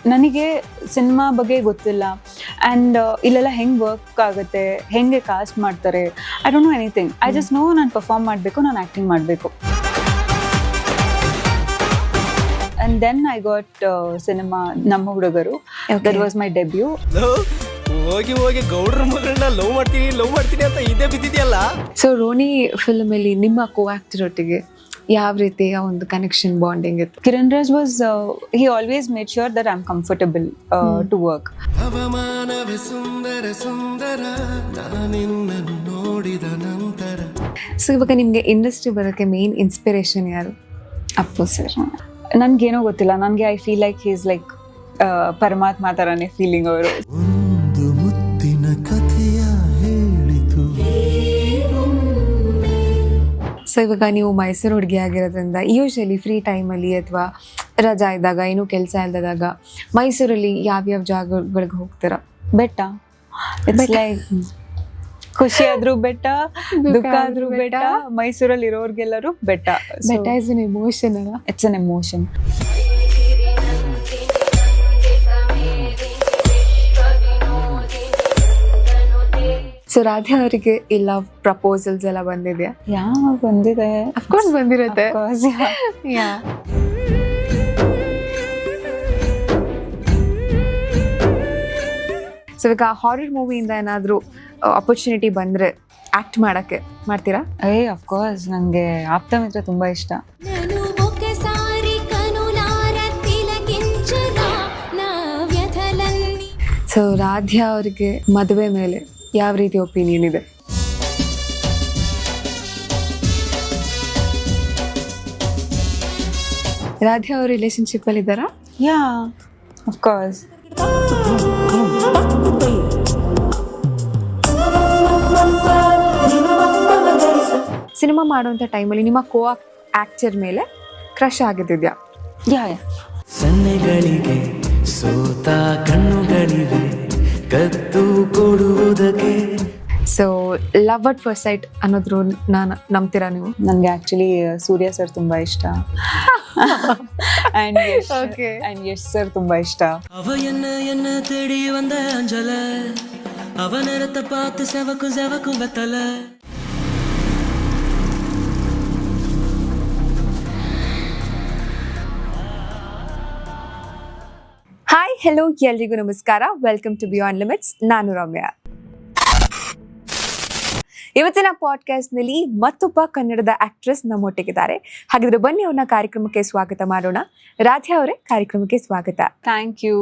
ನನಗೆ ಸಿನಿಮಾ ಬಗ್ಗೆ ಗೊತ್ತಿಲ್ಲ ಆ್ಯಂಡ್ ಇಲ್ಲೆಲ್ಲ ಹೆಂಗೆ ವರ್ಕ್ ಆಗುತ್ತೆ, ಹೆಂಗೆ ಕಾಸ್ಟ್ ಮಾಡ್ತಾರೆ, I don't know anything. I just know ನಾನು ಪರ್ಫಾರ್ಮ್ ಮಾಡಬೇಕು, ನಾನು ಆ್ಯಕ್ಟಿಂಗ್ ಮಾಡಬೇಕು. And then I got cinema Namma Hudugaru. That was my debut. ಹೋಗಿ ಹೋಗಿ ಗೌಡ್ರ ಮಗಳನ್ನ ಲವ್ ಮಾಡ್ತೀನಿ ಅಂತ ಇದೇ ಬಿದ್ದಿದೆಯಲ್ಲ. ಸೊ ರೋನಿ ಫಿಲ್ಮ್ ಅಲ್ಲಿ ನಿಮ್ಮ ಕೋ ಆಕ್ಟರ್ ಒಟ್ಟಿಗೆ ಯಾವ ರೀತಿಯ ಒಂದು ಕನೆಕ್ಷನ್ ಬಾಂಡಿಂಗ್ ಇತ್ತು? Kiran Raj was he always made sure that I'm comfortable to work. ಅವಮಾನವೇ ಸುಂದರ ಸುಂದರ ನಾನಿನ್ನನ್ನು ನೋಡಿದ ನಂತರ. ಸೊ ಇವಾಗ ನಿಮಗೆ ಇಂಡಸ್ಟ್ರಿ ಬರೋಕ್ಕೆ ಮೇನ್ ಇನ್ಸ್ಪಿರೇಷನ್ ಯಾರು? ಅಪ್ಪು ಸರ್. ನನ್ಗೇನೋ ಗೊತ್ತಿಲ್ಲ, ನನಗೆ I feel like he's like ಪರಮಾತ್ಮ ಥರನೇ ಫೀಲಿಂಗ್ ಅವರು. ಒಂದು ಮುತ್ತಿನ ಕಥೆಯ ಹೇಳಿತು. ಸೊ ಇವಾಗ ನೀವು ಮೈಸೂರು ಹುಡುಗಿ ಆಗಿರೋದ್ರಿಂದ ಯೂಶಲಿ ಫ್ರೀ ಟೈಮಲ್ಲಿ ಅಥವಾ ರಜಾ ಇದ್ದಾಗ, ಏನೂ ಕೆಲಸ ಇಲ್ಲದಾಗ ಮೈಸೂರಲ್ಲಿ ಯಾವ್ಯಾವ ಜಾಗಗಳಿಗೆ ಹೋಗ್ತೀರಾ? ಬೆಟ್ಟ. ಇಟ್ಸ್ ಲೈಕ್ ಖುಷಿ ಆದ್ರೂ ಬೆಟ್ಟ, ದುಃಖ ಆದ್ರೂ ಬೆಟ್ಟ, ಮೈಸೂರಲ್ಲಿ ಇರೋರ್ಗೆಲ್ಲರೂ ಬೆಟ್ಟ. ಬೆಟ್ಟ ಇಸ್ ಅನ್ ಎಮೋಷನ್ ಅಲ್ಲ? It's an emotion. So Radhe ಅವರಿಗೆ ಈ ಲವ್ ಪ್ರಪೋಸಲ್ಸ್ ಎಲ್ಲ ಬಂದಿದೆಯಾ? ಯಾವಾಗ ಬಂದಿದೆ? ಅಫ್ಕೋರ್ಸ್ ಬಂದಿರುತ್ತೆ. ಯಾ. ಸೊ ಇವಾಗ ಹಾರರ್ ಮೂವಿಯಿಂದ ಏನಾದರೂ ಅಪರ್ಚುನಿಟಿ ಬಂದರೆ ಆ್ಯಕ್ಟ್ ಮಾಡೋಕ್ಕೆ ಮಾಡ್ತೀರಾ? ಅಫ್ಕೋರ್ಸ್, ನನಗೆ ಆಪ್ತಮಿತ್ರ ತುಂಬ ಇಷ್ಟ. ಸೊ ರಾಧ್ಯಾ ಅವರಿಗೆ ಮದುವೆ ಮೇಲೆ ಯಾವ ರೀತಿ ಒಪಿನಿಯನ್ ಇದೆ? ರಾಧ್ಯಾ ಅವರು ರಿಲೇಶನ್ಶಿಪ್ ಅಲ್ಲಿ ಇದ್ದಾರಾ? ಯಾ, ಅಫ್ಕೋರ್ಸ್. ಸಿನಿಮಾ ಮಾಡುವಂಥ ಟೈಮಲ್ಲಿ ನಿಮ್ಮ ಕೋ ಆಕ್ಟರ್ ಮೇಲೆ ಕ್ರಶ್ ಆಗಿದ್ಯಾ? ಯಾ. ಸನ್ನೆಗಳಿಗೆ ಸೋತ ಕಣ್ಣುಗಳಿವೆ ಕತ್ತು ಕೊಡುವುದಕ್ಕೆ. So love at first sight ಅನ್ನೋದ್ರು ನಾನು ನಂಬ್ತೀರಾ ನೀವು? ನನಗೆ ಆ್ಯಕ್ಚುಲಿ ಸೂರ್ಯ ಸರ್ ತುಂಬ ಇಷ್ಟ ಆ್ಯಂಡ್ ಯಶ್ ಸರ್ ತುಂಬ ಇಷ್ಟ. அவ என்ன தேடி வந்த அஞ்சல அவனரத்தை பார்த்து செவக்கு வெத்தல. ಹಾಯ್, ಹೆಲೋ, ಎಲ್ರಿಗೂ ನಮಸ್ಕಾರ. Welcome to beyond limits. ನಾನು ರಮ್ಯಾ. ಇವತ್ತಿನ ಪಾಡ್ಕಾಸ್ಟ್ನಲ್ಲಿ ಮತ್ತೊಬ್ಬ ಕನ್ನಡದ ಆಕ್ಟ್ರೆಸ್ ನಮ್ಮೊಟ್ಟಿಗಿದ್ದಾರೆ. ಹಾಗಿದ್ರೆ ಬನ್ನಿ ಅವ್ರನ್ನ ಕಾರ್ಯಕ್ರಮಕ್ಕೆ ಸ್ವಾಗತ ಮಾಡೋಣ. ರಾಧ್ಯಾ ಅವರೇ, ಕಾರ್ಯಕ್ರಮಕ್ಕೆ ಸ್ವಾಗತ. Thank you.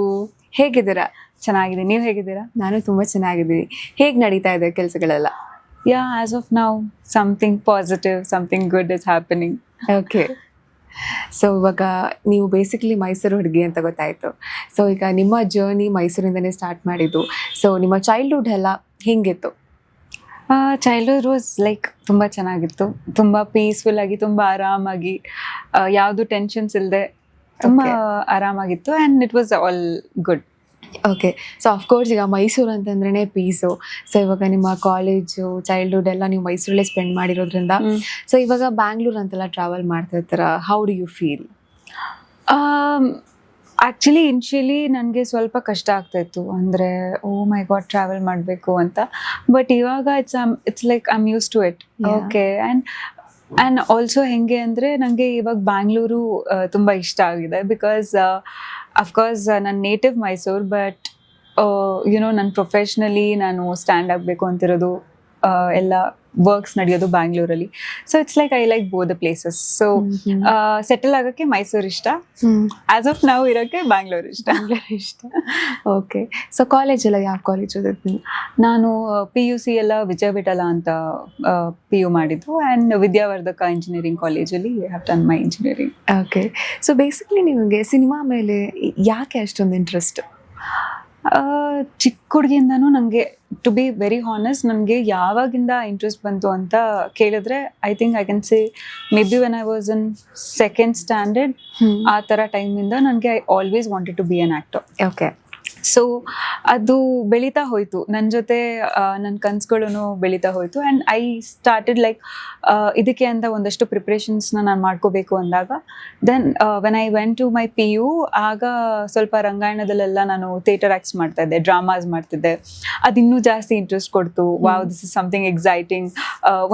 ಹೇಗಿದ್ದೀರಾ? ಚೆನ್ನಾಗಿದೆ, ನೀವು ಹೇಗಿದ್ದೀರಾ? ನಾನು ತುಂಬ ಚೆನ್ನಾಗಿದ್ದೀನಿ. ಹೇಗೆ ನಡೀತಾ ಇದೆ ಕೆಲಸಗಳೆಲ್ಲ? Yeah, as of now something positive, something good is happening. Okay. So ಇವಾಗ ನೀವು ಬೇಸಿಕಲಿ ಮೈಸೂರು ಹುಡುಗಿ ಅಂತ ಗೊತ್ತಾಯಿತು. ಸೊ ಈಗ ನಿಮ್ಮ ಜರ್ನಿ ಮೈಸೂರಿಂದನೇ ಸ್ಟಾರ್ಟ್ ಮಾಡಿದ್ದು. ಸೊ ನಿಮ್ಮ ಚೈಲ್ಡ್ಹುಡ್ ಎಲ್ಲ ಹೇಗಿತ್ತು? ಚೈಲ್ಡ್ಹುಡ್ ವಾಸ್ ಲೈಕ್ ತುಂಬ ಚೆನ್ನಾಗಿತ್ತು, ತುಂಬ ಪೀಸ್ಫುಲ್ ಆಗಿ, ತುಂಬ ಆರಾಮಾಗಿ, ಯಾವುದು ಟೆನ್ಷನ್ಸ್ ಇಲ್ಲದೆ ತುಂಬ ಆರಾಮಾಗಿತ್ತು. And it was all good. Okay. So of course ಈಗ ಮೈಸೂರು ಅಂತಂದ್ರೇ ಪೀಸು. ಸೊ ಇವಾಗ ನಿಮ್ಮ ಕಾಲೇಜು, ಚೈಲ್ಡ್ಹುಡ್ ಎಲ್ಲ ನೀವು ಮೈಸೂರಲ್ಲೇ ಸ್ಪೆಂಡ್ ಮಾಡಿರೋದ್ರಿಂದ, ಸೊ ಇವಾಗ ಬ್ಯಾಂಗ್ಳೂರ್ ಅಂತೆಲ್ಲ ಟ್ರಾವೆಲ್ ಮಾಡ್ತಾ ಇರ್ತಾರ, how do you feel? Actually initially ನನಗೆ ಸ್ವಲ್ಪ ಕಷ್ಟ ಆಗ್ತಾಯಿತ್ತು, ಅಂದರೆ ಓ ಮೈ ಗಾಡ್ ಟ್ರಾವೆಲ್ ಮಾಡಬೇಕು ಅಂತ. ಬಟ್ ಇವಾಗ it's like I am use to it. Okay. And also ಹೆಂಗೆ ಅಂದರೆ ನನಗೆ ಇವಾಗ ಬ್ಯಾಂಗ್ಳೂರು ತುಂಬ ಇಷ್ಟ ಆಗಿದೆ. ಬಿಕಾಸ್ ಅಫ್ಕೋರ್ಸ್ ನನ್ನ ನೇಟಿವ್ ಮೈಸೂರು, ಬಟ್ ಯುನೋ ನನ್ನ ಪ್ರೊಫೆಷ್ನಲಿ ನಾನು ಸ್ಟ್ಯಾಂಡ್ ಆಗಬೇಕು ಅಂತಿರೋದು, ಎಲ್ಲ ವರ್ಕ್ಸ್ ನಡೆಯೋದು ಬ್ಯಾಂಗ್ಳೂರಲ್ಲಿ. So it's like I like both the places. So settle ಆಗೋಕ್ಕೆ ಮೈಸೂರು ಇಷ್ಟ, ಆಸ್ ಆಫ್ ನಾವು ಇರೋಕ್ಕೆ ಬ್ಯಾಂಗ್ಳೂರು ಇಷ್ಟ. ಓಕೆ. ಸೊ ಕಾಲೇಜೆಲ್ಲ ಯಾವ ಕಾಲೇಜ್ ಓದಿದ್ವಿ? ನಾನು PUC ಎಲ್ಲ ವಿಜಯ ವಿಠಲ ಅಂತ PU ಮಾಡಿದ್ದು. ಆ್ಯಂಡ್ ವಿದ್ಯಾವರ್ಧಕ ಇಂಜಿನಿಯರಿಂಗ್ ಕಾಲೇಜಲ್ಲಿ have done my engineering. Okay. So basically ನಿಮಗೆ ಸಿನಿಮಾ ಮೇಲೆ ಯಾಕೆ ಅಷ್ಟೊಂದು ಇಂಟ್ರೆಸ್ಟ್? ಚಿಕ್ಕ ಹುಡುಗಿಯಿಂದನೂ ನನಗೆ, ಟು ಬಿ ವೆರಿ ಹಾನೆಸ್ಟ್, ನನಗೆ ಯಾವಾಗಿಂದ ಇಂಟ್ರೆಸ್ಟ್ ಬಂತು ಅಂತ ಕೇಳಿದ್ರೆ I think I can say maybe when I was in second standard, ಆ ಥರ ಟೈಮಿಂದ ನನಗೆ I always wanted to be an actor. Okay. So ಅದು ಬೆಳೀತಾ ಹೋಯ್ತು ನನ್ನ ಜೊತೆ, ನನ್ನ ಕನ್ಸುಗಳನ್ನು ಬೆಳೀತಾ ಹೋಯ್ತು. ಆ್ಯಂಡ್ ಐ ಸ್ಟಾರ್ಟೆಡ್ ಲೈಕ್ ಇದಕ್ಕೆ ಅಂತ ಒಂದಷ್ಟು ಪ್ರಿಪ್ರೇಷನ್ಸ್ನ ನಾನು ಮಾಡ್ಕೋಬೇಕು ಅಂದಾಗ then when I went to my PU ಆಗ ಸ್ವಲ್ಪ ರಂಗಾಯಣದಲ್ಲೆಲ್ಲ ನಾನು ಥಿಯೇಟರ್ ಆ್ಯಕ್ಟ್ಸ್ ಮಾಡ್ತಾ ಇದ್ದೆ, ಡ್ರಾಮಾಸ್ ಮಾಡ್ತಿದ್ದೆ. ಅದು ಇನ್ನೂ ಜಾಸ್ತಿ ಇಂಟ್ರೆಸ್ಟ್ ಕೊಡ್ತು. Wow, this is something exciting.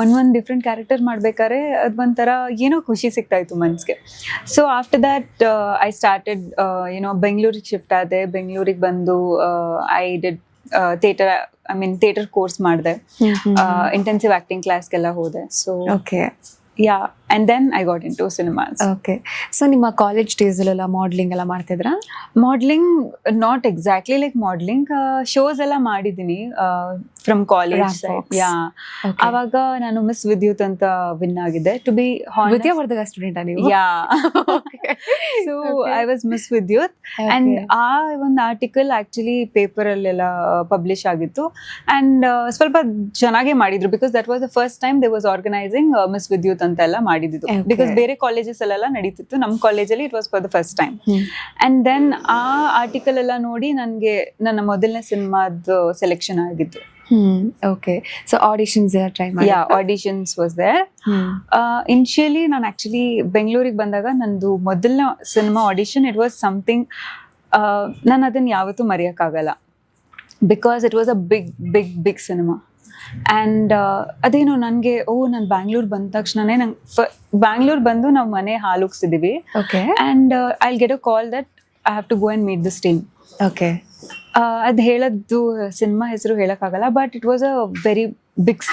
ಒಂದು ಡಿಫ್ರೆಂಟ್ ಕ್ಯಾರೆಕ್ಟರ್ ಮಾಡ್ಬೇಕಾದ್ರೆ ಅದು ಒಂಥರ ಏನೋ ಖುಷಿ ಸಿಗ್ತಾ ಇತ್ತು ಮನ್ಸಿಗೆ. So after that I started ಬೆಂಗಳೂರಿಗೆ ಶಿಫ್ಟ್ ಆದೆ. ಬೆಂಗಳೂರಿಗೆ ಬಂದು ಐ ಡಿಡ್ ಥಿಯೇಟರ್ ಕೋರ್ಸ್ ಮಾಡಿದೆ, ಇಂಟೆನ್ಸಿವ್ ಆಕ್ಟಿಂಗ್ ಕ್ಲಾಸ್ಗೆಲ್ಲ ಹೋದೆ. So okay, yeah, and then I got into cinemas. Okay. So ನಿಮ್ಮ ಕಾಲೇಜ್ ಡೇಸಲ್ಲೆಲ್ಲ ಮಾಡ್ಲಿಂಗ್ ಎಲ್ಲ ಮಾಡ್ತಿದ್ರಾ? Modelling not exactly like modelling, shows ಎಲ್ಲ ಮಾಡಿದ್ದೀನಿ from college. Rambox. Yeah, Okay. ಅವಾಗ ನಾನು ಮಿಸ್ ವಿದ್ಯುತ್ ಅಂತ ವಿನ್ ಆಗಿದ್ದೆ. ಟು ಬಿ ವಿದ್ಯಾವರ್ಧಕ ಸ್ಟೂಡೆಂಟ್ ನೀವು? Yeah, so I was miss Vidyut. And ಆ ಒಂದು ಆರ್ಟಿಕಲ್ ಆಕ್ಚುಲಿ ಪೇಪರ್ ಅಲ್ಲೆಲ್ಲ ಪಬ್ಲಿಷ್ ಆಗಿತ್ತು. ಅಂಡ್ ಸ್ವಲ್ಪ ಚೆನ್ನಾಗೇ ಮಾಡಿದ್ರು, because that was the first time they was organising miss Vidyut ಅಂತೆಲ್ಲ ಮಾಡಿದ್ದು. Okay. ಬಿಕಾಸ್ ಬೇರೆ ಕಾಲೇಜಸ್ ಅಲ್ಲೆಲ್ಲ ನಡೀತಿತ್ತು, ನಮ್ಮ ಕಾಲೇಜಲ್ಲಿ it was for the first time. And then ಆ ಆರ್ಟಿಕಲ್ ಎಲ್ಲ ನೋಡಿ ನನಗೆ ನನ್ನ ಮೊದಲನೇ ಸಿನಿಮಾದ ಸೆಲೆಕ್ಷನ್ ಆಗಿತ್ತು. ಓಕೆ. ಸೊ ಆಡಿಷನ್ಸ್ ಎಲ್ಲ ಟ್ರೈ ಮಾಡಿ? Yeah, auditions was there. Initially ನಾನು ಆಕ್ಚುಲಿ ಬೆಂಗಳೂರಿಗೆ ಬಂದಾಗ ನಂದು ಮೊದಲನೇ cinema audition, it was something ನಾನು ಅದನ್ನು ಯಾವತ್ತೂ ಮರೆಯೋಕ್ಕಾಗಲ್ಲ. Because it was a big cinema. And ಅದೇನು ನನಗೆ ನಾನು ಬ್ಯಾಂಗ್ಳೂರ್ ಬಂದ ತಕ್ಷಣನೇ ನಂಗೆ ಬ್ಯಾಂಗ್ಳೂರ್ ಬಂದು ನಾವು ಮನೆ ಹಾಲುಗ್ಸಿದ್ದೀವಿ. Okay. And I get a call that I have to go and meet this team. Okay. ಅದು ಹೇಳೋದು ಸಿನಿಮಾ ಹೆಸರು ಹೇಳೋಕ್ಕಾಗಲ್ಲ, but it was a very big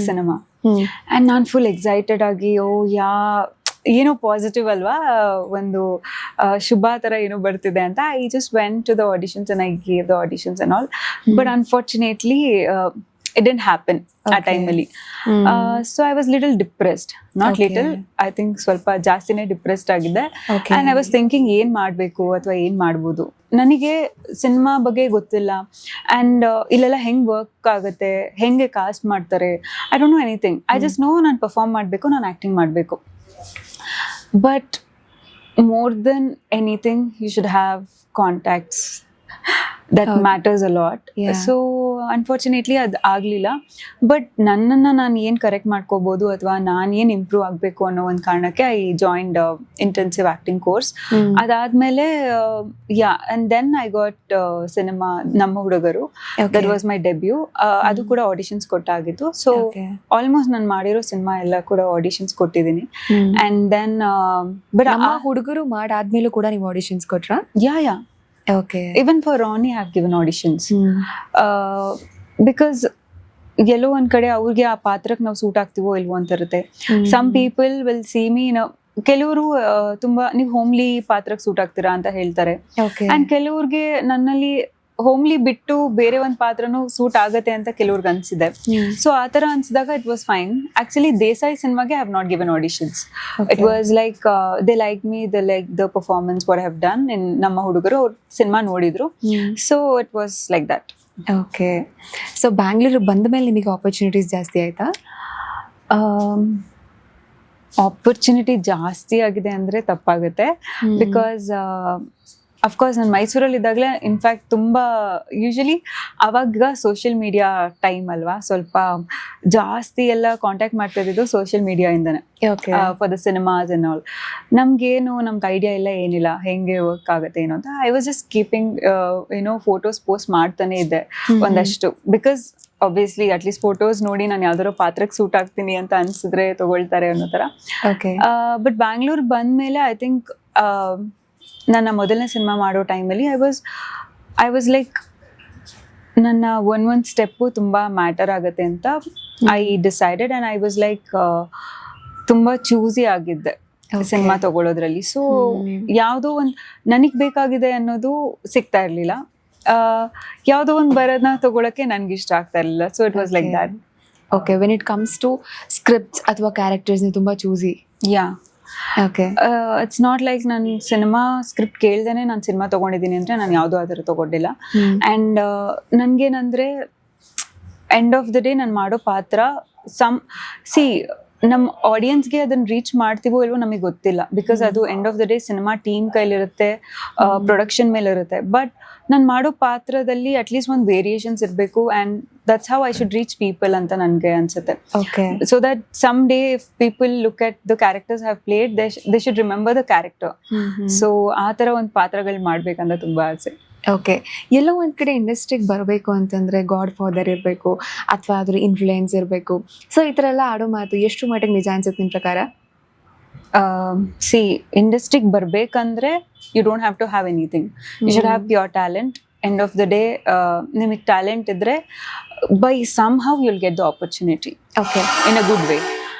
cinema. And ನಾನು ಫುಲ್ ಎಕ್ಸೈಟೆಡ್ ಆಗಿ ಏನೋ ಪಾಸಿಟಿವ್ ಅಲ್ವಾ, ಒಂದು ಶುಭ ಥರ ಏನೋ ಬರ್ತಿದೆ ಅಂತ I just went to the auditions and I gave the auditions and all. But unfortunately it didn't happen ಆ ಟೈಮಲ್ಲಿ. So I was little depressed, not little, I think ಸ್ವಲ್ಪ ಜಾಸ್ತಿನೇ ಡಿಪ್ರೆಸ್ಡ್ ಆಗಿದ್ದೆ. ಆ್ಯಂಡ್ ಐ ವಾಸ್ ಥಿಂಕಿಂಗ್ ಏನು ಮಾಡಬೇಕು ಅಥವಾ ಏನು ಮಾಡ್ಬೋದು. ನನಗೆ ಸಿನಿಮಾ ಬಗ್ಗೆ ಗೊತ್ತಿಲ್ಲ. ಆ್ಯಂಡ್ ಇಲ್ಲೆಲ್ಲ ಹೆಂಗೆ ವರ್ಕ್ ಆಗುತ್ತೆ, ಹೆಂಗೆ ಕಾಸ್ಟ್ ಮಾಡ್ತಾರೆ, I don't know anything. I just know ನಾನು ಪರ್ಫಾರ್ಮ್ ಮಾಡಬೇಕು, ನಾನು ಆ್ಯಕ್ಟಿಂಗ್ ಮಾಡಬೇಕು. But more than anything you should have contacts. that matters a lot. So unfortunately ಅದು ಆಗಲಿಲ್ಲ. ಬಟ್ ನನ್ನನ್ನು ನಾನು ಏನು ಕರೆಕ್ಟ್ ಮಾಡ್ಕೋಬೋದು ಅಥವಾ ನಾನು ಏನು ಇಂಪ್ರೂವ್ ಆಗಬೇಕು ಅನ್ನೋ ಒಂದು ಕಾರಣಕ್ಕೆ I joined intensive acting course. ಅದಾದಮೇಲೆ and then I got cinema Namma Hudugaru, that was my debut. ಅದು ಕೂಡ ಆಡಿಷನ್ಸ್ ಕೊಟ್ಟಾಗಿತ್ತು. ಸೊ ಆಲ್ಮೋಸ್ಟ್ ನಾನು ಮಾಡಿರೋ ಸಿನಿಮಾ ಎಲ್ಲ ಕೂಡ ಆಡಿಷನ್ಸ್ ಕೊಟ್ಟಿದ್ದೀನಿ. ಆ್ಯಂಡ್ ದೆನ್ ಬಟ್ ನಮ್ಮ ಹುಡುಗರು ಮಾಡಾದ್ಮೇಲೂ ಕೂಡ ನೀವು ಆಡಿಷನ್ಸ್ ಕೊಟ್ರಾ? Yeah. Okay. Even for Ronnie, I have given auditions. Because ಎಲ್ಲೋ ಒಂದ್ ಕಡೆ ಅವ್ರಿಗೆ ಆ ಪಾತ್ರಕ್ಕೆ ನಾವು ಸೂಟ್ ಆಗ್ತೀವೋ ಇಲ್ವೋ ಅಂತ ಇರುತ್ತೆ. Some people will see me, ಕೆಲವರು ತುಂಬಾ ನೀವು ಹೋಮ್ಲಿ ಪಾತ್ರಕ್ಕೆ ಸೂಟ್ ಆಗ್ತೀರಾ ಅಂತ ಹೇಳ್ತಾರೆ. ಅಂಡ್ ಕೆಲವ್ರಿಗೆ ನನ್ನಲ್ಲಿ ಹೋಮ್ಲಿ ಬಿಟ್ಟು ಬೇರೆ ಒಂದು ಪಾತ್ರನೂ ಸೂಟ್ ಆಗತ್ತೆ ಅಂತ ಕೆಲವ್ರಿಗೆ ಅನ್ಸಿದೆ. ಸೊ ಆ ಥರ ಅನ್ಸಿದಾಗ it was fine. Actually Desai ಸಿನಿಮಾಗೆ I have not given auditions. It was like they like me, they like the performance what I have done in Namma Hudugaru. ಅವ್ರು ಸಿನಿಮಾ ನೋಡಿದ್ರು. So it was like that. Okay. So Bangalore ಬಂದ ಮೇಲೆ ನಿಮಗೆ opportunities ಜಾಸ್ತಿ ಆಯ್ತಾ? Opportunity ಜಾಸ್ತಿ ಆಗಿದೆ ಅಂದರೆ ತಪ್ಪಾಗುತ್ತೆ. ಬಿಕಾಸ್ ಅಫ್ಕೋರ್ಸ್ ನಾನು ಮೈಸೂರಲ್ಲಿ ಇದ್ದಾಗಲೇ ಇನ್ಫ್ಯಾಕ್ಟ್ ತುಂಬ ಯೂಶಲಿ ಆವಾಗ ಸೋಷಿಯಲ್ ಮೀಡಿಯಾ ಟೈಮ್ ಅಲ್ವಾ, ಸ್ವಲ್ಪ ಜಾಸ್ತಿ ಎಲ್ಲ ಕಾಂಟ್ಯಾಕ್ಟ್ ಮಾಡ್ತಾ ಇದ್ದಿದ್ದು ಸೋಷಿಯಲ್ ಮೀಡಿಯಾಯಿಂದನೇ for the cinemas and all. ನಮ್ಗೆ ಐಡಿಯಾ ಇಲ್ಲ, ಏನಿಲ್ಲ, ಹೆಂಗೆ ವರ್ಕ್ ಆಗುತ್ತೆ ಏನೋ ಅಂತ. I was just keeping photos post ಮಾಡ್ತಾನೆ ಇದ್ದೆ ಒಂದಷ್ಟು. ಬಿಕಾಸ್ ಆಬ್ವಿಯಸ್ಲಿ ಅಟ್ಲೀಸ್ಟ್ ಫೋಟೋಸ್ ನೋಡಿ ನಾನು ಯಾವ್ದಾರೋ ಪಾತ್ರಕ್ಕೆ ಸೂಟ್ ಆಗ್ತೀನಿ ಅಂತ ಅನ್ಸಿದ್ರೆ ತಗೊಳ್ತಾರೆ ಅನ್ನೋ ಥರ. ಬಟ್ ಬ್ಯಾಂಗ್ಳೂರ್ ಬಂದಮೇಲೆ ಐ ಥಿಂಕ್ ನನ್ನ ಮೊದಲನೇ ಸಿನಿಮಾ ಮಾಡೋ ಟೈಮಲ್ಲಿ ಐ ವಾಸ್ ಲೈಕ್ ನನ್ನ ಒಂದೊಂದು ಸ್ಟೆಪ್ಪು ತುಂಬ ಮ್ಯಾಟರ್ ಆಗುತ್ತೆ ಅಂತ I decided. And I was like ತುಂಬ ಚೂಸಿ ಆಗಿದ್ದೆ ಸಿನಿಮಾ ತಗೊಳ್ಳೋದ್ರಲ್ಲಿ. ಸೊ ಯಾವುದೋ ಒಂದು ನನಗೆ ಬೇಕಾಗಿದೆ ಅನ್ನೋದು ಸಿಗ್ತಾ ಇರಲಿಲ್ಲ, ಯಾವುದೋ ಒಂದು ಬರೋದನ್ನ ತಗೊಳಕ್ಕೆ ನನಗೆ ಇಷ್ಟ ಆಗ್ತಾ ಇರಲಿಲ್ಲ. So it was like that. Okay. When it comes to scripts ಅಥವಾ ಕ್ಯಾರೆಕ್ಟರ್ಸ್ ತುಂಬ choosy? Yeah. Okay. It's not like ನಾನು ಸಿನಿಮಾ ಸ್ಕ್ರಿಪ್ಟ್ ಕೇಳ್ದೇನೆ ನಾನು ಸಿನಿಮಾ ತೊಗೊಂಡಿದ್ದೀನಿ ಅಂದರೆ ನಾನು ಯಾವುದೋ ಆ ಥರ ತೊಗೊಂಡಿಲ್ಲ. ಆ್ಯಂಡ್ ನನಗೇನಂದರೆ ಎಂಡ್ ಆಫ್ ದ ಡೇ ನಾನು ಮಾಡೋ ಪಾತ್ರ ನಮ್ಮ ಆಡಿಯನ್ಸ್ಗೆ ಅದನ್ನ ರೀಚ್ ಮಾಡ್ತೀವೋ ಇಲ್ವೋ ನಮಗೆ ಗೊತ್ತಿಲ್ಲ, ಬಿಕಾಸ್ ಅದು end of the day cinema team ಕೈಲಿರುತ್ತೆ, ಪ್ರೊಡಕ್ಷನ್ ಮೇಲೆ ಇರುತ್ತೆ. ಬಟ್ ನಾನು ಮಾಡೋ ಪಾತ್ರದಲ್ಲಿ ಅಟ್ಲೀಸ್ಟ್ ಒಂದು ವೇರಿಯೇಷನ್ಸ್ ಇರಬೇಕು, and that's how I should reach people ಅಂತ ನನಗೆ ಅನ್ಸುತ್ತೆ. Okay. So that some day if people look at the characters have played, they should remember the character. So ಆ ಥರ ಒಂದು ಪಾತ್ರಗಳು ಮಾಡ್ಬೇಕಂತ ತುಂಬಾ ಆಸೆ. ಓಕೆ. ಎಲ್ಲೋ ಒಂದ್ ಕಡೆ ಇಂಡಸ್ಟ್ರಿಗೆ ಬರಬೇಕು ಅಂತಂದ್ರೆ ಗಾಡ್ ಫಾದರ್ ಇರಬೇಕು ಅಥವಾ ಅದ್ರ ಇನ್ಫ್ಲೂಯೆನ್ಸ್ ಇರಬೇಕು. ಸೊ ಈ ಥರ ಎಲ್ಲ ಆಡೋ ಮಾತು ಎಷ್ಟು ಮಟ್ಟಿಗೆ ನಿಜ ಅನ್ಸುತ್ತೆ ನಿಮ್ಮ ಪ್ರಕಾರ? ಸಿ, ಇಂಡಸ್ಟ್ರಿಗೆ ಬರ್ಬೇಕಂದ್ರೆ you don't have to have anything, you should have pure talent. End of the day ನಿಮಗೆ ಟ್ಯಾಲೆಂಟ್ ಇದ್ರೆ by somehow you'll get the opportunity, okay, in a good way.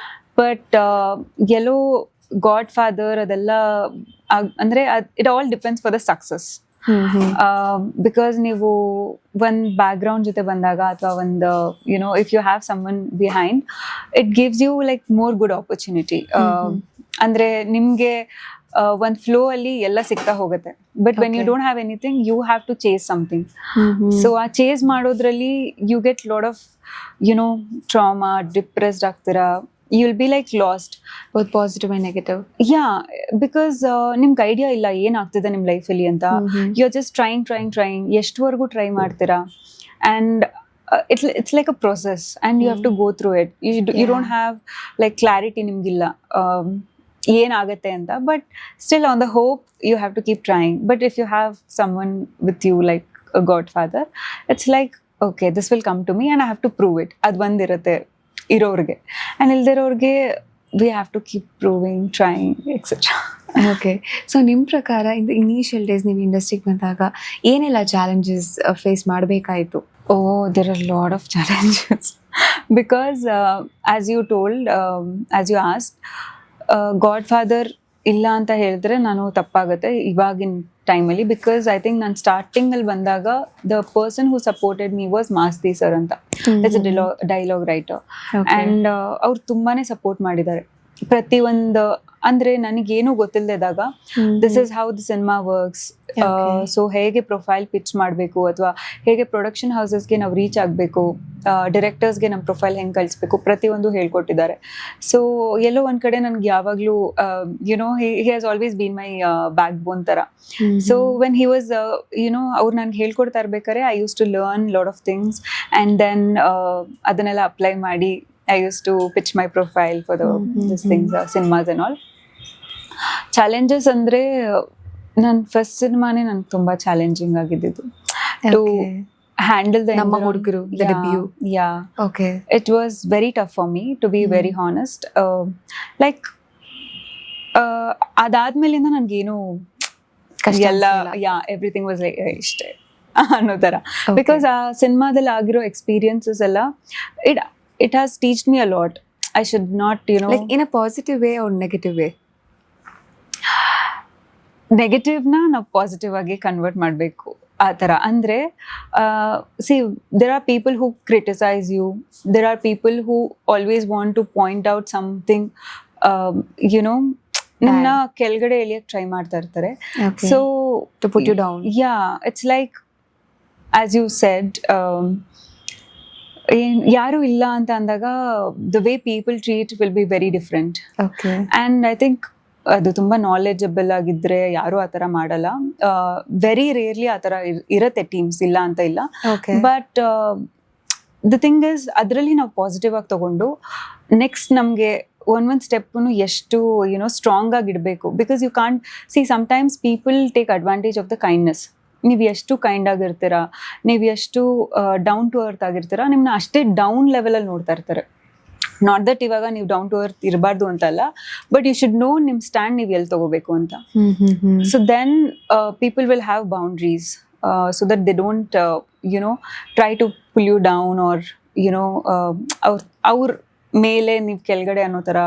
But ಎಲ್ಲೋ ಗಾಡ್ ಫಾದರ್ ಅದೆಲ್ಲ ಅಂದರೆ it all depends for the success. Because ನೀವು ಒಂದು background ಜೊತೆ ಬಂದಾಗ ಅಥವಾ ಒಂದು if you have someone behind, it gives you like more good opportunity. ಅಂದ್ರೆ ನಿಮ್ಗೆ ಒಂದು ಫ್ಲೋ ಅಲ್ಲಿ ಎಲ್ಲ ಸಿಗ್ತಾ ಹೋಗುತ್ತೆ. But when you don't have anything, you have to chase something. So ಆ ಚೇಸ್ ಮಾಡೋದ್ರಲ್ಲಿ you get lot of trauma, depressed ಆಗ್ತೀರಾ, you will be like lost, both positive and negative. Yeah, because ನಿಮ್ಗೆ idea ಇಲ್ಲ ಏನಾಗ್ತಿದೆ ನಿಮ್ಮ ಲೈಫಲ್ಲಿ ಅಂತ. You are just trying ಎಷ್ಟುವರೆಗೂ ಟ್ರೈ ಮಾಡ್ತೀರಾ, and it's like a process and you have to go through it. You don't have like clarity ನಿಮ್ಗಿಲ್ಲ ಏನಾಗತ್ತೆ ಅಂತ. But still on the hope you have to keep trying. But if you have someone with you like a godfather, it's like okay, this will come to me and I have to prove it. ಅದು ಬಂದಿರುತ್ತೆ ಇರೋರಿಗೆ, and ಇಲ್ದಿರೋರಿಗೆ we have to keep proving, trying, etcetera. Okay. So ನಿಮ್ಮ ಪ್ರಕಾರ in the initial days ನೀವು ಇಂಡಸ್ಟ್ರಿಗೆ ಬಂದಾಗ ಏನೆಲ್ಲ ಚಾಲೆಂಜಸ್ ಫೇಸ್ ಮಾಡಬೇಕಾಯಿತು? Oh, there are a lot of challenges because as you told, as you asked, Godfather ಇಲ್ಲ ಅಂತ ಹೇಳಿದ್ರೆ ನಾನು ತಪ್ಪಾಗುತ್ತೆ ಇವಾಗಿನ ಟೈಮಲ್ಲಿ. ಬಿಕಾಸ್ ಐ ಥಿಂಕ್ ನಾನು ಸ್ಟಾರ್ಟಿಂಗಲ್ಲಿ ಬಂದಾಗ the person who supported me was Masti sir ಅಂತ. It's a dialogue writer, and ಅವ್ರು ತುಂಬಾ ಸಪೋರ್ಟ್ ಮಾಡಿದ್ದಾರೆ ಪ್ರತಿಯೊಂದು. ಅಂದರೆ ನನಗೇನು ಗೊತ್ತಿಲ್ಲದಾಗ this is how the cinema works, so ಹೇಗೆ ಪ್ರೊಫೈಲ್ ಪಿಚ್ ಮಾಡಬೇಕು ಅಥವಾ ಹೇಗೆ ಪ್ರೊಡಕ್ಷನ್ ಹೌಸಸ್ಗೆ ನಾವು ರೀಚ್ ಆಗಬೇಕು, ಡಿರೆಕ್ಟರ್ಸ್ಗೆ ನಮ್ಮ ಪ್ರೊಫೈಲ್ ಹೆಂಗೆ ಕಳಿಸ್ಬೇಕು, ಪ್ರತಿಯೊಂದು ಹೇಳ್ಕೊಟ್ಟಿದ್ದಾರೆ. ಸೊ ಎಲ್ಲೋ ಒಂದು ಕಡೆ ನನಗೆ ಯಾವಾಗಲೂ he has always been my backbone ಥರ. ಸೊ ವೆನ್ ಹಿ ವಾಸ್ ಅವ್ರು ನನಗೆ ಹೇಳ್ಕೊಡ್ತಾ ಇರ್ಬೇಕಾದ್ರೆ I use to learn lot of things, and then ಅದನ್ನೆಲ್ಲ ಅಪ್ಲೈ ಮಾಡಿ I used to pitch my profile for these things, cinemas and all. Challenges ಅಂದ್ರೆ ನನ್ನ first ಸಿನಿಮಾನೇ ನನಗೆ ತುಂಬ ಚಾಲೆಂಜಿಂಗ್ ಆಗಿದ್ದು ಟು ಹ್ಯಾಂಡಲ್ ದ ನಮ್ಮ ಹುಡುಗರು debut. Yeah, okay. It was very tough for me to be very honest. Like ಅದಾದ್ಮೇಲಿಂದ ನನಗೇನು ಎಲ್ಲ ಎವ್ರಿಥಿಂಗ್ ವಾಸ್ ಲೈಕ್ ಇಷ್ಟೇ ಅನ್ನೋ ಥರ. ಬಿಕಾಸ್ ಆ ಸಿನಿಮಾದಲ್ಲಿ ಆಗಿರೋ ಎಕ್ಸ್ಪೀರಿಯನ್ಸಸ್ ಎಲ್ಲ it has taught me a lot. I should not, like in a positive way or negative way? ನೆಗೆಟಿವ್ನ ನಾವು ಪಾಸಿಟಿವ್ ಆಗಿ ಕನ್ವರ್ಟ್ ಮಾಡಬೇಕು ಆ ಥರ. ಅಂದರೆ see, there are people who criticise you, there are people who always want to point out something, ನಿಮ್ಮನ್ನ ಕೆಳಗಡೆ ಎಳಿಯಕ್ಕೆ try ಮಾಡ್ತಾ ಇರ್ತಾರೆ. So to put you down. Yeah, it's like as you said, ಯಾರು ಇಲ್ಲ ಅಂತ ಅಂದಾಗ the way people treat will be very different. And I think ಅದು ತುಂಬ ನಾಲೆಜಬಲ್ ಆಗಿದ್ರೆ ಯಾರು ಆ ಥರ ಮಾಡಲ್ಲ. ವೆರಿ ರೇರ್ಲಿ ಆ ಥರ ಇರುತ್ತೆ ಟೀಮ್ಸ್, ಇಲ್ಲ ಅಂತ ಇಲ್ಲ. ಬಟ್ ದ ಥಿಂಗ್ ಇಸ್, ಅದರಲ್ಲಿ ನಾವು ಪಾಸಿಟಿವ್ ಆಗಿ ತಗೊಂಡು ನೆಕ್ಸ್ಟ್ ನಮಗೆ ಒಂದೊಂದು ಸ್ಟೆಪ್ಪನ್ನು ಎಷ್ಟು ಸ್ಟ್ರಾಂಗ್ ಆಗಿ ಇಡಬೇಕು. Because you can't see, sometimes people take advantage of the kindness. ನೀವು ಎಷ್ಟು ಕೈಂಡ್ ಆಗಿರ್ತೀರಾ, ನೀವು ಎಷ್ಟು ಡೌನ್ ಟು ಅರ್ತ್ ಆಗಿರ್ತೀರಾ, ನಿಮ್ಮನ್ನ ಅಷ್ಟೇ ಡೌನ್ ಲೆವೆಲಲ್ಲಿ ನೋಡ್ತಾ ಇರ್ತಾರೆ. ನಾಟ್ ದಟ್ ಇವಾಗ ನೀವು ಡೌನ್ ಟು ಅರ್ತ್ ಇರಬಾರ್ದು ಅಂತಲ್ಲ, ಬಟ್ ಯು ಶುಡ್ ನೋ ನಿಮ್ಮ ಸ್ಟ್ಯಾಂಡ್ ನೀವು ಎಲ್ಲಿ ತಗೋಬೇಕು ಅಂತ. So then people will have boundaries so that they don't try to pull you down or ಅವ್ರ ಮೇಲೆ ನೀವು ಕೆಳಗಡೆ ಅನ್ನೋ ಥರ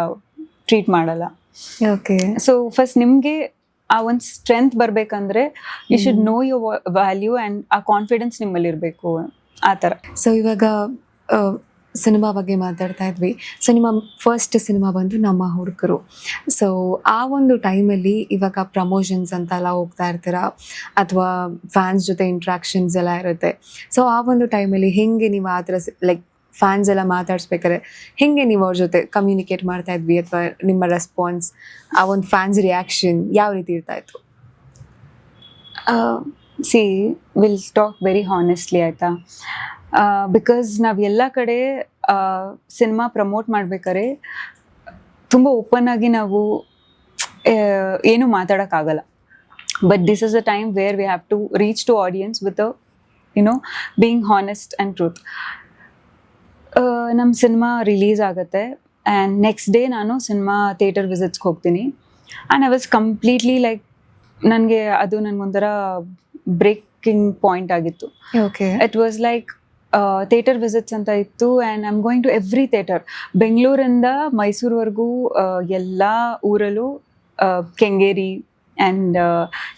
ಟ್ರೀಟ್ ಮಾಡಲ್ಲ. ಓಕೆ. ಸೊ ಫಸ್ಟ್ ನಿಮಗೆ ಆ ಒಂದು ಸ್ಟ್ರೆಂತ್ ಬರಬೇಕಂದ್ರೆ you should know your value and ಆ ಕಾನ್ಫಿಡೆನ್ಸ್ ನಿಮ್ಮಲ್ಲಿ ಇರಬೇಕು ಆ ಥರ. ಸೊ ಇವಾಗ ಸಿನಿಮಾ ಬಗ್ಗೆ ಮಾತಾಡ್ತಾ ಇದ್ವಿ. ಸೊ ನಿಮ್ಮ ಫಸ್ಟ್ ಸಿನಿಮಾ ಬಂದು ನಮ್ಮ ಹುಡುಗರು. ಸೊ ಆ ಒಂದು ಟೈಮಲ್ಲಿ ಇವಾಗ ಪ್ರಮೋಷನ್ಸ್ ಅಂತೆಲ್ಲ ಹೋಗ್ತಾ ಇರ್ತೀರಾ ಅಥವಾ ಫ್ಯಾನ್ಸ್ ಜೊತೆ ಇಂಟ್ರಾಕ್ಷನ್ಸ್ ಎಲ್ಲ ಇರುತ್ತೆ. ಸೊ ಆ ಒಂದು ಟೈಮಲ್ಲಿ ಹೆಂಗೆ ನೀವು ಆ ಥರ ಲೈಕ್ ಫ್ಯಾನ್ಸ್ ಎಲ್ಲ ಮಾತಾಡ್ಸ್ಬೇಕಾದ್ರೆ ಹೆಂಗೆ ನೀವು ಅವ್ರ ಜೊತೆ ಕಮ್ಯುನಿಕೇಟ್ ಮಾಡ್ತಾ ಇದ್ವಿ, ಅಥವಾ ನಿಮ್ಮ ರೆಸ್ಪಾನ್ಸ್, ಆ ಒಂದು ಫ್ಯಾನ್ಸ್ ರಿಯಾಕ್ಷನ್ ಯಾವ ರೀತಿ ಇರ್ತಾ ಇತ್ತು? C will talk very honestly ಆಯಿತಾ, ಬಿಕಾಸ್ ನಾವು ಎಲ್ಲ ಕಡೆ ಸಿನಿಮಾ ಪ್ರಮೋಟ್ ಮಾಡ್ಬೇಕಾದ್ರೆ ತುಂಬ ಓಪನ್ ಆಗಿ ನಾವು ಏನು ಮಾತಾಡೋಕ್ಕಾಗಲ್ಲ. But this is a time where we have to reach to audience with being honest and truth. ನಮ್ಮ ಸಿನಿಮಾ ರಿಲೀಸ್ ಆಗುತ್ತೆ ಆ್ಯಂಡ್ ನೆಕ್ಸ್ಟ್ ಡೇ ನಾನು ಸಿನಿಮಾ ಥಿಯೇಟರ್ ವಿಸಿಟ್ಸ್ಗೆ ಹೋಗ್ತೀನಿ. And I was completely like, ನನಗೆ ಅದು ನನಗೊಂಥರ ಬ್ರೇಕಿಂಗ್ ಪಾಯಿಂಟ್ ಆಗಿತ್ತು. Okay. It was like theatre visits ಅಂತ ಇತ್ತು and I am going to every theatre. ಬೆಂಗಳೂರಿಂದ ಮೈಸೂರುವರೆಗೂ ಎಲ್ಲ ಊರಲ್ಲೂ ಕೆಂಗೇರಿ ಆ್ಯಂಡ್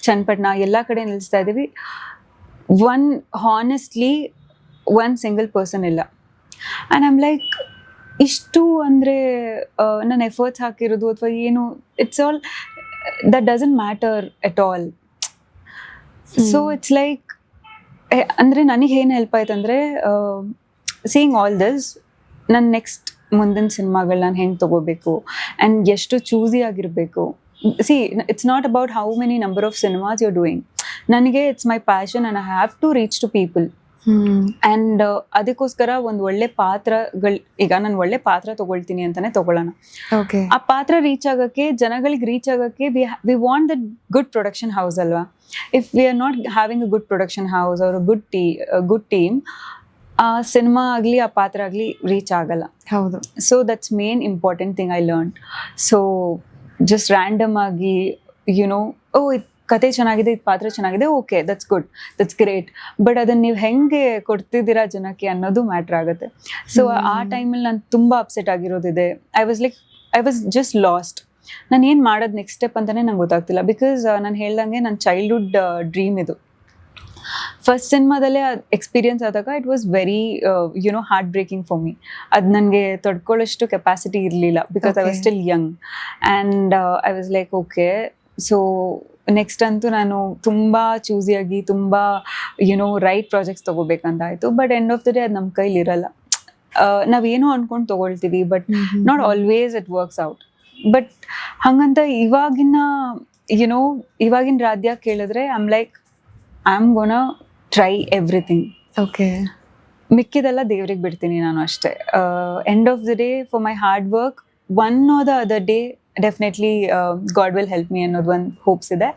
ಚನ್ನಪಟ್ಟಣ ಎಲ್ಲ ಕಡೆ ನಿಲ್ಲಿಸ್ತಾ ಇದ್ದೀವಿ. ಹಾನೆಸ್ಟ್ಲಿ ಒನ್ ಸಿಂಗಲ್ ಪರ್ಸನ್ ಇಲ್ಲ. ಆ್ಯಂಡ್ ಐಮ್ ಲೈಕ್, ಇಷ್ಟು ಅಂದರೆ ನಾನು ಎಫರ್ಟ್ಸ್ ಹಾಕಿರೋದು ಅಥವಾ ಏನು, it's all that doesn't matter at all. So it's like, ಅಂದರೆ ನನಗೆ ಏನು ಹೆಲ್ಪ್ ಆಯ್ತು ಅಂದರೆ, ಸೀಯಿಂಗ್ ಆಲ್ ದಿಸ್, ನನ್ನ ನೆಕ್ಸ್ಟ್ ಮುಂದಿನ ಸಿನಿಮಾಗಳು ನಾನು ಹೆಂಗೆ ತೊಗೋಬೇಕು ಆ್ಯಂಡ್ ಎಷ್ಟು ಚೂಸಿ ಆಗಿರಬೇಕು. See, it's not about how many number of cinemas you are doing. ನನಗೆ it's my passion and I have to reach to people. And ಅದಕ್ಕೋಸ್ಕರ ಒಂದು ಒಳ್ಳೆ ಪಾತ್ರಗಳು, ಈಗ ನಾನು ಒಳ್ಳೆ ಪಾತ್ರ ತೊಗೊಳ್ತೀನಿ ಅಂತಲೇ ತೊಗೊಳ್ಳೋಣ. ಓಕೆ. ಆ ಪಾತ್ರ ರೀಚ್ ಆಗೋಕ್ಕೆ, ಜನಗಳಿಗೆ ರೀಚ್ ಆಗೋಕ್ಕೆ we want that good production house ಅಲ್ವಾ. If we are not having a good production house or good team, ಆ ಸಿನಿಮಾ ಆಗಲಿ ಆ ಪಾತ್ರ ಆಗಲಿ ರೀಚ್ ಆಗಲ್ಲ. ಹೌದು. So that's main important thing I learn. So just random ಆಗಿ ಓ ಇದು ಕತೆ ಚೆನ್ನಾಗಿದೆ, ಇದು ಪಾತ್ರ ಚೆನ್ನಾಗಿದೆ, okay that's good, that's great, but ಅದನ್ನು ನೀವು ಹೆಂಗೆ ಕೊಡ್ತಿದ್ದೀರಾ ಜನಕ್ಕೆ ಅನ್ನೋದು ಮ್ಯಾಟ್ರ್ ಆಗುತ್ತೆ. ಸೊ ಆ ಟೈಮಲ್ಲಿ ನಾನು ತುಂಬ ಅಪ್ಸೆಟ್ ಆಗಿರೋದಿದೆ. I was just lost. ನಾನು ಏನು ಮಾಡೋದು ನೆಕ್ಸ್ಟ್ ಸ್ಟೆಪ್ ಅಂತಲೇ ನಂಗೆ ಗೊತ್ತಾಗ್ತಿಲ್ಲ. ಬಿಕಾಸ್ ನಾನು ಹೇಳ್ದಂಗೆ ನನ್ನ ಚೈಲ್ಡ್ಹುಡ್ ಡ್ರೀಮ್ ಇದು. ಫಸ್ಟ್ ಸಿನಿಮಾದಲ್ಲೇ ಅದು ಎಕ್ಸ್ಪೀರಿಯನ್ಸ್ ಆದಾಗ it was very heart breaking for me. ಅದು ನನಗೆ ತಡ್ಕೊಳ್ಳೋಷ್ಟು ಕೆಪಾಸಿಟಿ ಇರಲಿಲ್ಲ, because I was still Young and I was like okay. So next ಅಂತೂ ನಾನು ತುಂಬ ಚೂಸಿಯಾಗಿ ತುಂಬ ರೈಟ್ ಪ್ರಾಜೆಕ್ಟ್ಸ್ ತೊಗೋಬೇಕಂತ ಆಯಿತು. But end of the day ಅದು ನಮ್ಮ ಕೈಲಿ ಇರಲ್ಲ. ನಾವೇನೋ ಅಂದ್ಕೊಂಡು ತೊಗೊಳ್ತೀವಿ, but not always it works out. But ಹಾಗಂತ ಇವಾಗಿನ ರಾಧ್ಯ ಕೇಳಿದ್ರೆ I am like, I am gonna try everything. Okay. ಮಿಕ್ಕಿದೆಲ್ಲ ದೇವ್ರಿಗೆ ಬಿಡ್ತೀನಿ ನಾನು ಅಷ್ಟೇ. End of the day for my hard work, one or the other day definitely God will help me ಅನ್ನೋದು ಒಂದು ಹೋಪ್ಸ್ ಇದೆ.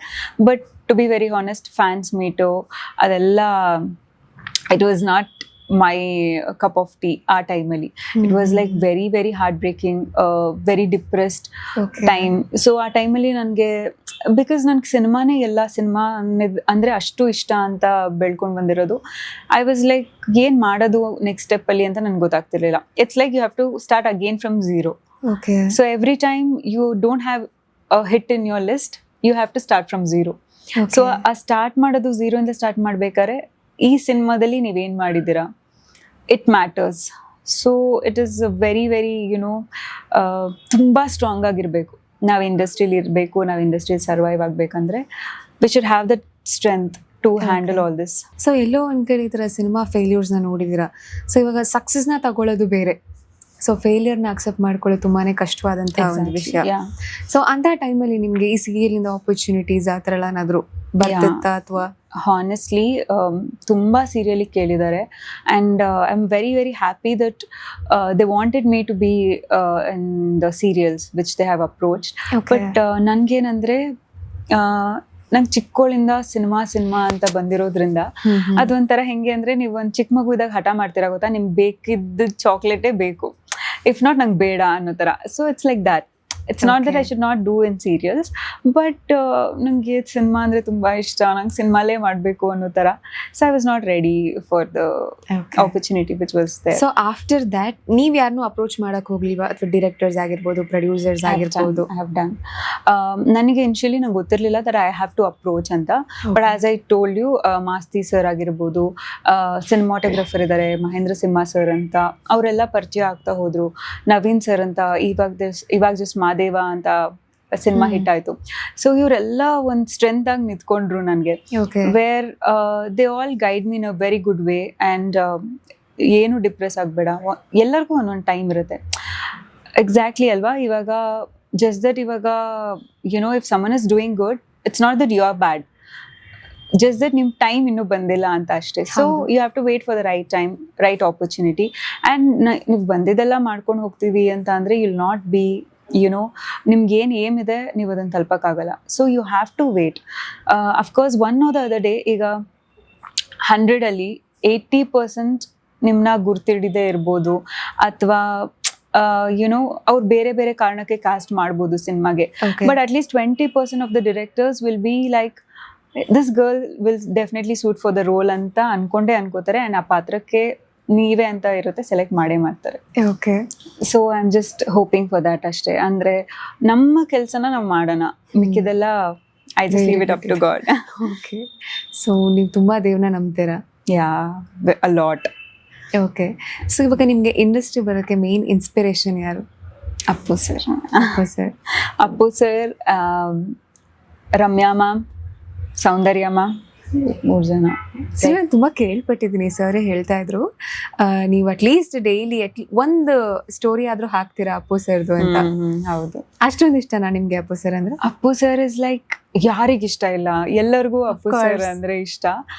But to be very honest, fans meet ಅದೆಲ್ಲ it was not my cup of tea ಆ ಟೈಮಲ್ಲಿ. It was like very very heart breaking, very depressed time. So ಆ ಟೈಮಲ್ಲಿ ನನಗೆ, because ನನಗೆ ಸಿನಿಮಾನೇ ಎಲ್ಲ, ಸಿನಿಮಾ ಅಂದರೆ ಅಷ್ಟು ಇಷ್ಟ ಅಂತ ಬೆಳ್ಕೊಂಡು ಬಂದಿರೋದು. ಐ ವಾಸ್ ಲೈಕ್, ಏನು ಮಾಡೋದು ನೆಕ್ಸ್ಟ್ ಸ್ಟೆಪ್ಪಲ್ಲಿ ಅಂತ ನನಗೆ ಗೊತ್ತಾಗ್ತಿರ್ಲಿಲ್ಲ. It's like you have to start again from zero. Okay. So every time you don't have a hit in your list, you have to start from zero. Okay. So ಆ start ಮಾಡೋದು zero ಇಂದ start ಮಾಡ್ಬೇಕಾದ್ರೆ ಈ ಸಿನಿಮಾದಲ್ಲಿ ನೀವೇನು ಮಾಡಿದ್ದೀರಾ, it matters. So it is very very ತುಂಬ strong ಆಗಿರಬೇಕು. ನಾವು ಇಂಡಸ್ಟ್ರಿಲಿ ಇರಬೇಕು, ನಾವು ಇಂಡಸ್ಟ್ರಿಯಲ್ಲಿ ಸರ್ವೈವ್ ಆಗಬೇಕಂದ್ರೆ we should have that strength to handle all this. So ಎಲ್ಲೋ ಒಂದು ಕಡೆ ಈ ಥರ ಸಿನಿಮಾ ಫೇಲ್ಯೂರ್ಸ್ನ ನೋಡಿದ್ದೀರಾ. ಸೊ ಇವಾಗ ಸಕ್ಸಸ್ನ ತಗೊಳ್ಳೋದು ಬೇರೆ, ಸೊ ಫೇಲಿಯರ್ನ ಅಕ್ಸೆಪ್ಟ್ ಮಾಡ್ಕೊಳ್ಳೋದು ತುಂಬಾ ಕಷ್ಟವಾದಂತಹ ಒಂದು ವಿಷಯ. ಸೊ ಅಂತ ಟೈಮಲ್ಲಿ ನಿಮಗೆ ಈ ಸೀರಿಯಲಿಂದ ಆಪರ್ಚುನಿಟೀಸ್ ಆ ಥರ ಎಲ್ಲ ಏನಾದರೂ ಬರ್ತಿತ್ತಾ? ಅಥವಾ ಹಾನೆಸ್ಟ್ಲಿ ತುಂಬ ಸೀರಿಯಲಿಗೆ ಕೇಳಿದ್ದಾರೆ and I am very very happy that they wanted me to be in the serials which they have approach. But ನನಗೇನಂದರೆ, ನಂಗೆ ಚಿಕ್ಕವಳಿಂದ ಸಿನಿಮಾ ಅಂತ ಬಂದಿರೋದ್ರಿಂದ ಅದೊಂಥರ ಹೆಂಗೆ ಅಂದರೆ, ನೀವು ಒಂದು ಚಿಕ್ಕ ಮಗು ಇದ್ದಾಗ ಹಠ ಮಾಡ್ತೀರಾ ಗೊತ್ತಾ, ನಿಮ್ಗೆ ಬೇಕಿದ್ದ ಚಾಕ್ಲೇಟೇ ಬೇಕು, ಇಫ್ ನಾಟ್ ನಂಗೆ ಬೇಡ ಅನ್ನೋ ಥರ. So it's like that. It's not that I should not do in serials, but ನನಗೆ ಸಿನಿಮಾ ಅಂದರೆ ತುಂಬ ಇಷ್ಟ, ನಂಗೆ ಸಿನಿಮಾಲೇ ಮಾಡಬೇಕು ಅನ್ನೋ ಥರ. So I was not ready for the opportunity which was there. So after that ನೀವು ಯಾರನ್ನೂ ಅಪ್ರೋಚ್ ಮಾಡಕ್ಕೆ ಹೋಗ್ಲಿಲ್ವಾ? ಅಥವಾ ಡೈರೆಕ್ಟರ್ಸ್ ಆಗಿರ್ಬೋದು, ಪ್ರೊಡ್ಯೂಸರ್ಸ್ ಆಗಿರ್ಬೋದು? I have done. ನನಗೆ ಇನ್ಶಿಯಲಿ ನಂಗೆ ಗೊತ್ತಿರಲಿಲ್ಲ that I have to approach ಅಂತ. But as I told you, Masti sir ಆಗಿರ್ಬೋದು, ಸಿನಿಮಾಟೋಗ್ರಫರ್ ಇದ್ದಾರೆ ಮಹೇಂದ್ರ ಸಿಂಹ ಸರ್ ಅಂತ, ಅವರೆಲ್ಲ ಪರಿಚಯ ಆಗ್ತಾ ಹೋದರು. ನವೀನ್ ಸರ್ ಅಂತ, ಇವಾಗ ಜಸ್ಟ್ ಮಾದೇವ ಅಂತ ಸಿನಿಮಾ ಹಿಟ್ ಆಯಿತು. ಸೊ ಇವರೆಲ್ಲ ಒಂದು ಸ್ಟ್ರೆಂತ್ ಆಗಿ ನಿಂತ್ಕೊಂಡ್ರು ನನಗೆ, where they all guide me in a very good way. And ಏನು ಡಿಪ್ರೆಸ್ ಆಗಬೇಡ, ಎಲ್ಲರಿಗೂ ಒಂದೊಂದು ಟೈಮ್ ಇರುತ್ತೆ. ಎಕ್ಸಾಕ್ಟ್ಲಿ ಅಲ್ವಾ? ಇವಾಗ ಜಸ್ಟ್ ದಟ್ ಇವಾಗ if someone is doing good, it's not that you are bad, just that ನಿಮ್ಮ ಟೈಮ್ ಇನ್ನೂ ಬಂದಿಲ್ಲ ಅಂತ ಅಷ್ಟೇ. So you have to wait for the right time, right opportunity. And ನೀವು ಬಂದಿದ್ದೆಲ್ಲ ಮಾಡ್ಕೊಂಡು ಹೋಗ್ತೀವಿ ಅಂತ ಅಂದರೆ ಯುಲ್ ನಾಟ್ ಬಿ ನಿಮ್ಗೆ ಏನು ಏಮ್ ಇದೆ ನೀವು ಅದನ್ನು ತಲುಪಕ್ಕಾಗಲ್ಲ. So you have to wait. Of course one or the other day, ಈಗ 100ಅಲ್ಲಿ 80% ನಿಮ್ಮನ್ನ ಗುರ್ತಿಡಿದೇ ಇರ್ಬೋದು, ಅಥವಾ ಅವ್ರು ಬೇರೆ ಬೇರೆ ಕಾರಣಕ್ಕೆ ಕಾಸ್ಟ್ ಮಾಡ್ಬೋದು ಸಿನಿಮಾಗೆ. But at least 20% of the directors will be like, this girl will definitely suit for the role ಅಂತ ಅನ್ಕೋತಾರೆ. ಆ್ಯಂಡ್ ಆ ಪಾತ್ರಕ್ಕೆ ನೀವೇ ಅಂತ ಇರುತ್ತೆ, ಸೆಲೆಕ್ಟ್ ಮಾಡೇ ಮಾಡ್ತಾರೆ. Okay. So I am just hoping for that ಅಷ್ಟೇ. ಅಂದರೆ ನಮ್ಮ ಕೆಲಸನ ನಾವು ಮಾಡೋಣ, ಮಿಕ್ಕಿದೆಲ್ಲ I just leave it up to God. Okay. So ನೀವು ತುಂಬ ದೇವ್ರನ್ನ ನಂಬ್ತೀರಾ? Yeah, a lot. Okay. So ಇವಾಗ ನಿಮಗೆ ಇಂಡಸ್ಟ್ರಿ ಬರೋಕ್ಕೆ ಮೇನ್ ಇನ್ಸ್ಪಿರೇಷನ್ ಯಾರು? Appu sir. Appu sir, Ramya ma'am, Soundarya ma'am, 3 ಜನ. ಸರ್ ನಾನು ತುಂಬ ಕೇಳ್ಪಟ್ಟಿದ್ದೀನಿ, ಸರ್ ಹೇಳ್ತಾ ಇದ್ರು ನೀವು ಅಟ್ಲೀಸ್ಟ್ ಡೈಲಿ ಒಂದು ಸ್ಟೋರಿ ಆದರೂ ಹಾಕ್ತೀರಾ ಅಪ್ಪು ಸರ್ದು ಅಂತ. ಹೌದು. ಅಷ್ಟೊಂದು ಇಷ್ಟನಾ ನಿಮಗೆ ಅಪ್ಪು ಸರ್ ಅಂದ್ರೆ? ಅಪ್ಪು ಸರ್ ಇಸ್ ಲೈಕ್, ಯಾರಿಗಿಷ್ಟ ಇಲ್ಲ, ಎಲ್ಲರಿಗೂ ಅಪ್ಪು ಸರ್ ಅಂದ್ರೆ ಇಷ್ಟ.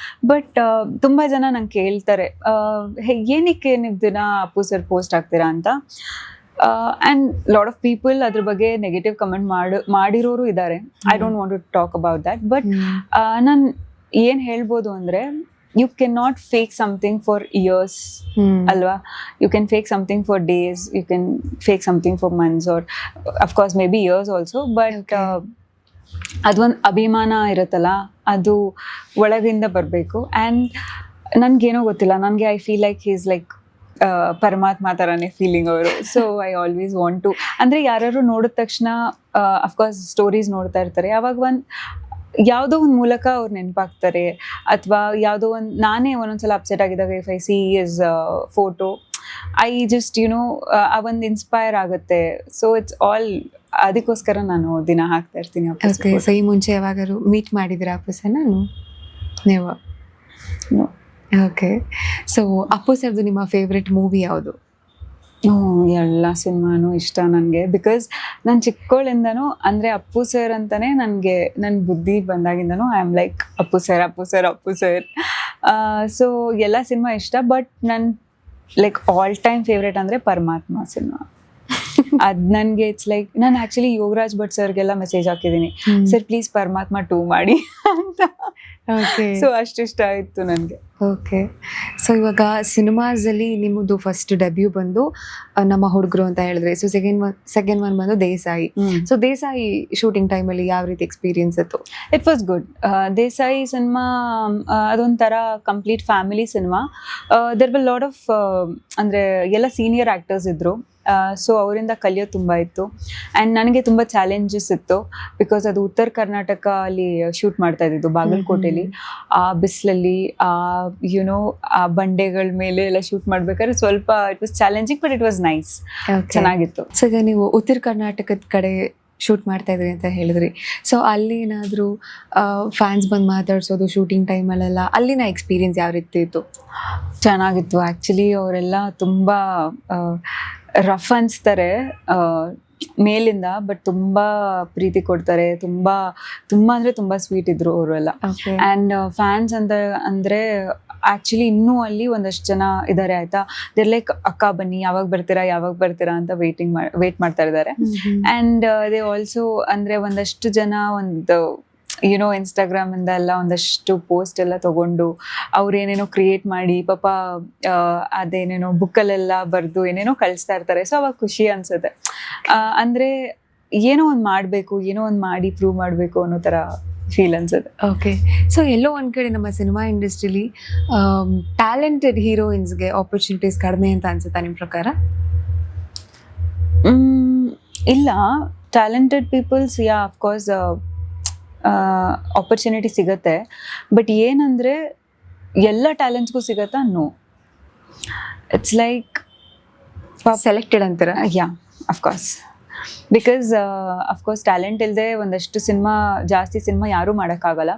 ಬಟ್ ತುಂಬಾ ಜನ ನಂಗೆ ಕೇಳ್ತಾರೆ, ಏನಕ್ಕೆ ನೀವು ದಿನ ಅಪ್ಪು ಸರ್ ಪೋಸ್ಟ್ ಹಾಕ್ತೀರಾ ಅಂತ. ಆ್ಯಂಡ್ ಲಾಟ್ ಆಫ್ ಪೀಪಲ್ ಅದ್ರ ಬಗ್ಗೆ ನೆಗೆಟಿವ್ ಕಮೆಂಟ್ ಮಾಡಿರೋರು ಇದ್ದಾರೆ. I don't want to talk about that. But ನಾನು ಏನು ಹೇಳ್ಬೋದು ಅಂದರೆ, you can not fake something for years ಅಲ್ವಾ? You can fake something for days, you can fake something for months, or of course maybe years also. But ಅದೊಂದು ಅಭಿಮಾನ ಇರುತ್ತಲ್ಲ, ಅದು ಒಳಗಿಂದ ಬರಬೇಕು. ಆ್ಯಂಡ್ ನನಗೇನೋ ಗೊತ್ತಿಲ್ಲ, ನನಗೆ I feel like he's like ಪರಮಾತ್ಮ ಥರನೇ ಫೀಲಿಂಗ್ ಅವರು. So I always want to, ಅಂದರೆ ಯಾರು ನೋಡಿದ ತಕ್ಷಣ ಅಫ್ಕೋರ್ಸ್ ಸ್ಟೋರೀಸ್ ನೋಡ್ತಾ ಇರ್ತಾರೆ, ಯಾವಾಗ ಯಾವುದೋ ಒಂದು ಮೂಲಕ ಅವ್ರು ನೆನಪಾಗ್ತಾರೆ. ಅಥವಾ ಯಾವುದೋ ಒಂದು, ನಾನೇ ಒಂದೊಂದ್ಸಲ ಅಪ್ಸೆಟ್ ಆಗಿದ್ದಾಗ if I C is photo, I just ಆ ಒಂದು ಇನ್ಸ್ಪೈರ್ ಆಗುತ್ತೆ. ಸೊ ಇಟ್ಸ್ ಆಲ್, ಅದಕ್ಕೋಸ್ಕರ ನಾನು ದಿನ ಹಾಕ್ತಾ ಇರ್ತೀನಿ. ಓಕೆ. ಸೊ ಈ ಮುಂಚೆ ಯಾವಾಗಾದ್ರು ಮೀಟ್ ಮಾಡಿದ್ದೀರಾ ಅಪ್ಪು ಸರ್? ನಾನು ನೀವು? ಓಕೆ. ಸೊ ಅಪ್ಪು ಸರ್ದು ನಿಮ್ಮ ಫೇವ್ರೆಟ್ ಮೂವಿ ಯಾವುದು? ಎಲ್ಲ ಸಿನಿಮಾನು ಇಷ್ಟ ನನಗೆ. ಬಿಕಾಸ್ ನಾನು ಚಿಕ್ಕವಳಿಂದನೂ, ಅಂದರೆ ಅಪ್ಪು ಸರ್ ಅಂತಾನೆ ನನಗೆ ನನ್ನ ಬುದ್ಧಿ ಬಂದಾಗಿಂದನೂ I am like Appu sir, Appu sir, Appu sir. So ಎಲ್ಲ ಸಿನಿಮಾ ಇಷ್ಟ. ಬಟ್ ನನ್ನ ಲೈಕ್ ಆಲ್ ಟೈಮ್ ಫೇವ್ರೇಟ್ ಅಂದರೆ ಪರಮಾತ್ಮ ಸಿನಿಮಾ. ಅದು ನನಗೆ ಇಟ್ಸ್ ಲೈಕ್, ನಾನು ಆ್ಯಕ್ಚುಲಿ ಯೋಗರಾಜ್ ಭಟ್ ಸರ್ಗೆಲ್ಲ ಮೆಸೇಜ್ ಹಾಕಿದ್ದೀನಿ, ಸರ್ ಪ್ಲೀಸ್ ಪರಮಾತ್ಮ 2 ಮಾಡಿ ಅಂತ. ಓಕೆ. ಸೊ ಅಷ್ಟು ಇಷ್ಟ ಆಯಿತು ನನಗೆ. ಓಕೆ. ಸೊ ಇವಾಗ ಸಿನಿಮಾಸಲ್ಲಿ ನಿಮ್ಮದು ಫಸ್ಟ್ ಡೆಬ್ಯೂ ಬಂದು ನಮ್ಮ ಹುಡುಗರು ಅಂತ ಹೇಳಿದ್ರೆ, ಸೊ ಸೆಕೆಂಡ್ ಒನ್ ಬಂದು ದೇಸಾಯಿ. ಸೊ ದೇಸಾಯಿ ಶೂಟಿಂಗ್ ಟೈಮಲ್ಲಿ ಯಾವ ರೀತಿ ಎಕ್ಸ್ಪೀರಿಯನ್ಸ್ ಇತ್ತು? It was good. Desai cinema ಅದೊಂಥರ complete family cinema. There will lot of, ಅಂದರೆ ಎಲ್ಲ ಸೀನಿಯರ್ ಆ್ಯಕ್ಟರ್ಸ್ ಇದ್ದರು. ಸೊ ಅವರಿಂದ ಕಲಿಯೋದು ತುಂಬ ಇತ್ತು. ಆ್ಯಂಡ್ ನನಗೆ ತುಂಬ ಚಾಲೆಂಜಸ್ ಇತ್ತು, ಬಿಕಾಸ್ ಅದು ಉತ್ತರ ಕರ್ನಾಟಕ ಅಲ್ಲಿ ಶೂಟ್ ಮಾಡ್ತಾ ಇದ್ದಿದ್ದು, ಬಾಗಲಕೋಟೆಯಲ್ಲಿ. ಆ ಬಿಸಿಲಲ್ಲಿ ಆ ಬಂಡೆಗಳ ಮೇಲೆ ಎಲ್ಲ ಶೂಟ್ ಮಾಡ್ಬೇಕಾದ್ರೆ ಸ್ವಲ್ಪ it was challenging, but it was nice, ಚೆನ್ನಾಗಿತ್ತು. ಸೊ ಈಗ ನೀವು ಉತ್ತರ ಕರ್ನಾಟಕದ ಕಡೆ ಶೂಟ್ ಮಾಡ್ತಾ ಇದ್ರಿ ಅಂತ ಹೇಳಿದ್ರಿ. ಸೊ ಅಲ್ಲಿ ಏನಾದರೂ ಫ್ಯಾನ್ಸ್ ಬಂದು ಮಾತಾಡ್ಸೋದು ಶೂಟಿಂಗ್ ಟೈಮಲ್ಲೆಲ್ಲ, ಅಲ್ಲಿನ ಎಕ್ಸ್ಪೀರಿಯನ್ಸ್ ಯಾವ ರೀತಿ ಇತ್ತು? ಚೆನ್ನಾಗಿತ್ತು. ಆ್ಯಕ್ಚುಲಿ ಅವರೆಲ್ಲ ತುಂಬ ರಫ್ ಅನಿಸ್ತಾರೆ ಮೇಲಿಂದ, ಬಟ್ ತುಂಬ ಪ್ರೀತಿ ಕೊಡ್ತಾರೆ. ತುಂಬ ತುಂಬ ಅಂದರೆ ತುಂಬ ಸ್ವೀಟ್ ಇದ್ರು ಅವರೆಲ್ಲ. ಆ್ಯಂಡ್ ಫ್ಯಾನ್ಸ್ ಅಂತ ಅಂದರೆ ಆ್ಯಕ್ಚುಲಿ ಇನ್ನೂ ಅಲ್ಲಿ ಒಂದಷ್ಟು ಜನ ಇದ್ದಾರೆ, ಆಯಿತಾ. ದೇರ್ ಲೈಕ್, ಅಕ್ಕ ಬನ್ನಿ, ಯಾವಾಗ ಬರ್ತೀರಾ ಅಂತ ವೇಟ್ ಮಾಡ್ತಾ ಇದ್ದಾರೆ. ಆ್ಯಂಡ್ ದೇ ಆಲ್ಸೋ, ಅಂದರೆ ಒಂದಷ್ಟು ಜನ ಒಂದು ಇನ್ಸ್ಟಾಗ್ರಾಮಿಂದ ಎಲ್ಲ ಒಂದಷ್ಟು ಪೋಸ್ಟ್ ಎಲ್ಲ ತೊಗೊಂಡು ಅವ್ರೇನೇನೋ ಕ್ರಿಯೇಟ್ ಮಾಡಿ, ಪಾಪ ಅದೇನೇನೋ ಬುಕ್ಕಲ್ಲೆಲ್ಲ ಬರೆದು ಏನೇನೋ ಕಳಿಸ್ತಾ ಇರ್ತಾರೆ. ಸೊ ಅವಾಗ ಖುಷಿ ಅನಿಸುತ್ತೆ. ಅಂದರೆ ಏನೋ ಒಂದು ಮಾಡಬೇಕು, ಏನೋ ಒಂದು ಮಾಡಿ ಪ್ರೂವ್ ಮಾಡಬೇಕು ಅನ್ನೋ ಥರ ಫೀಲ್ ಅನ್ಸುತ್ತೆ. ಓಕೆ. ಸೊ ಎಲ್ಲೋ ಒಂದು ಕಡೆ ನಮ್ಮ ಸಿನಿಮಾ ಇಂಡಸ್ಟ್ರಿಲಿ ಟ್ಯಾಲೆಂಟೆಡ್ ಹೀರೋಯಿನ್ಸ್ಗೆ ಆಪರ್ಚುನಿಟೀಸ್ ಕಡಿಮೆ ಅಂತ ಅನ್ಸುತ್ತಾ ನಿಮ್ಮ ಪ್ರಕಾರ? ಇಲ್ಲ, ಟ್ಯಾಲೆಂಟೆಡ್ ಪೀಪಲ್ಸ್ ಅಫ್ಕೋರ್ಸ್ ಆಪರ್ಚುನಿಟಿ ಸಿಗತ್ತೆ. ಬಟ್ ಏನಂದರೆ ಎಲ್ಲ ಟ್ಯಾಲೆಂಟ್ಸ್ಗೂ ಸಿಗತ್ತಾ? ನೋ. ಇಟ್ಸ್ ಲೈಕ್ ಸೆಲೆಕ್ಟೆಡ್ ಅಂತೀರಾ? Ya, of course. Because of course talent ಇಲ್ಲದೆ ಒಂದಷ್ಟು ಜಾಸ್ತಿ ಸಿನಿಮಾ ಯಾರೂ ಮಾಡೋಕ್ಕಾಗಲ್ಲ.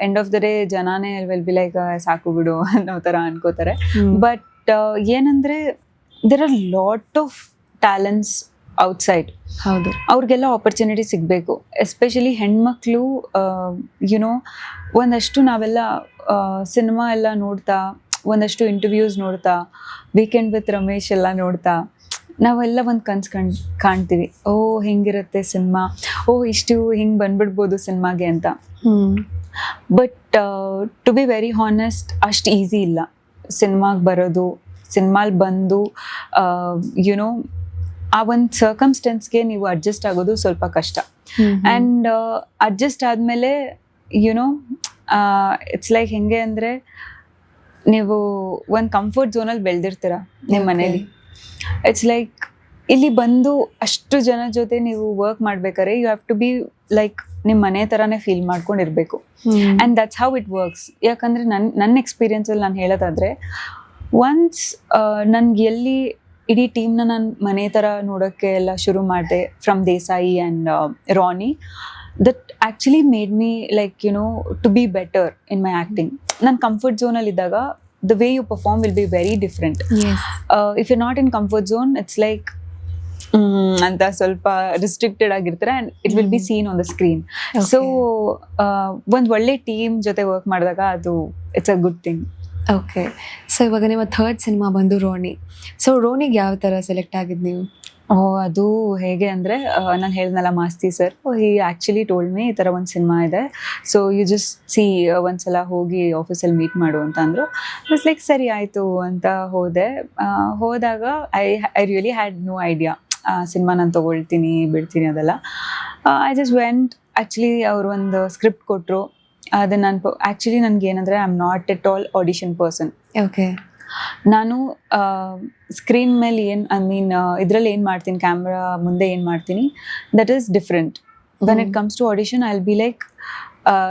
ಎಂಡ್ ಆಫ್ ದ ಡೇ ಜನನೇ ವಿಲ್ ಬಿ ಲೈಕ್ ಸಾಕು ಬಿಡು ಅನ್ನೋ ಥರ ಅನ್ಕೋತಾರೆ. ಬಟ್ ಏನಂದರೆ there are lot of talents outside. ಹೌದು. ಅವ್ರಿಗೆಲ್ಲ ಆಪರ್ಚುನಿಟಿ ಸಿಗಬೇಕು. ಎಸ್ಪೆಷಲಿ ಹೆಣ್ಮಕ್ಳು ಯುನೋ ಒಂದಷ್ಟು ನಾವೆಲ್ಲ ಸಿನಿಮಾ ಎಲ್ಲ ನೋಡ್ತಾ, ಒಂದಷ್ಟು ಇಂಟರ್ವ್ಯೂಸ್ ನೋಡ್ತಾ, ವೀಕೆಂಡ್ ವಿತ್ ರಮೇಶ್ ಎಲ್ಲ ನೋಡ್ತಾ ನಾವೆಲ್ಲ ಒಂದು ಕನ್ಸು ಕಾಣ್ತೀವಿ. ಓ ಹಿಂಗಿರುತ್ತೆ ಸಿನಿಮಾ, ಓ ಇಷ್ಟು ಹಿಂಗೆ ಬಂದ್ಬಿಡ್ಬೋದು ಸಿನಿಮಾಗೆ ಅಂತ. But to be very honest ಅಷ್ಟು ಈಸಿ ಇಲ್ಲ ಸಿನಿಮಾಗೆ ಬರೋದು. ಸಿನಿಮಾಲಿ ಬಂದು ಯುನೋ ಆ ಒಂದು ಸರ್ಕಮ್ಸ್ಟೆನ್ಸ್ಗೆ ನೀವು ಅಡ್ಜಸ್ಟ್ ಆಗೋದು ಸ್ವಲ್ಪ ಕಷ್ಟ. ಆ್ಯಂಡ್ ಅಡ್ಜಸ್ಟ್ ಆದಮೇಲೆ ಯುನೋ ಇಟ್ಸ್ ಲೈಕ್ ಹೆಂಗೆ ಅಂದರೆ, ನೀವು ಒಂದು ಕಂಫರ್ಟ್ ಝೋನಲ್ಲಿ ಬೆಳೆದಿರ್ತೀರ ನಿಮ್ಮ ಮನೇಲಿ. ಇಟ್ಸ್ ಲೈಕ್ ಇಲ್ಲಿ ಬಂದು ಅಷ್ಟು ಜನ ಜೊತೆ ನೀವು ವರ್ಕ್ ಮಾಡ್ಬೇಕಾದ್ರೆ you have to be like ನಿಮ್ಮ ಮನೆ ಥರನೇ ಫೀಲ್ ಮಾಡ್ಕೊಂಡಿರ್ಬೇಕು. And that's how it works. ಯಾಕಂದರೆ ನನ್ನ ಎಕ್ಸ್ಪೀರಿಯನ್ಸಲ್ಲಿ ನಾನು ಹೇಳೋದಾದರೆ, ಒನ್ಸ್ ನನ್ಗೆ ಎಲ್ಲಿ ಇಡೀ ಟೀಮ್ನ ನಾನು ಮನೆ ಥರ ನೋಡೋಕ್ಕೆ ಎಲ್ಲ ಶುರು ಮಾಡಿದೆ from Desai and Rani, that actually made me like you know to be better in my acting. ನನ್ನ ಕಂಫರ್ಟ್ ಝೋನಲ್ಲಿ the way you perform will be very different. Yes. If you're not in comfort zone, it's like anta ಸ್ವಲ್ಪ restricted ಆಗಿರ್ತಾರೆ and it will be seen on the screen. Okay. So ಒಂದು ಒಳ್ಳೆ team ಜೊತೆ work ಮಾಡಿದಾಗ ಅದು it's a good thing. Okay. So ಇವಾಗ ನಿಮ್ಮ third cinema ಬಂದು ರೋಣಿ. ಸೊ ರೋಣಿಗೆ ಯಾವ ಥರ ಸೆಲೆಕ್ಟ್ ಆಗಿದ್ದು ನೀವು? ಅದು ಹೇಗೆ ಅಂದರೆ, ನಾನು ಹೇಳಿದ್ನಲ್ಲ ಮಾಸ್ತಿ ಸರ್, ಹಿ ಆ್ಯಕ್ಚುಲಿ ಟೋಲ್ಡ್ ಮೀ ಈ ಥರ ಒಂದು ಸಿನಿಮಾ ಇದೆ, ಸೊ ಯು ಜಸ್ಟ್ ಸಿ ಒಂದ್ಸಲ ಹೋಗಿ ಆಫೀಸಲ್ಲಿ ಮೀಟ್ ಮಾಡು ಅಂತ ಅಂದರು. ಇಟ್ಸ್ ಲೈಕ್ ಸರಿ ಆಯಿತು ಅಂತ ಹೋದಾಗ I really had no idea cinema ನಾನು ತೊಗೊಳ್ತೀನಿ ಬಿಡ್ತೀನಿ ಅದೆಲ್ಲ. I just vent. ಆ್ಯಕ್ಚುಲಿ ಅವರು ಒಂದು ಸ್ಕ್ರಿಪ್ಟ್ ಕೊಟ್ಟರು. ಅದನ್ನು ನಾನು ಆ್ಯಕ್ಚುಲಿ ನನಗೆ ಏನಂದರೆ, I am not at all audition person. Okay. ನಾನು ಸ್ಕ್ರೀನ್ ಮೇಲೆ ಇದರಲ್ಲಿ ಏನು ಮಾಡ್ತೀನಿ, ಕ್ಯಾಮ್ರಾ ಮುಂದೆ ಏನು ಮಾಡ್ತೀನಿ, that is different. When it comes to audition I will be like,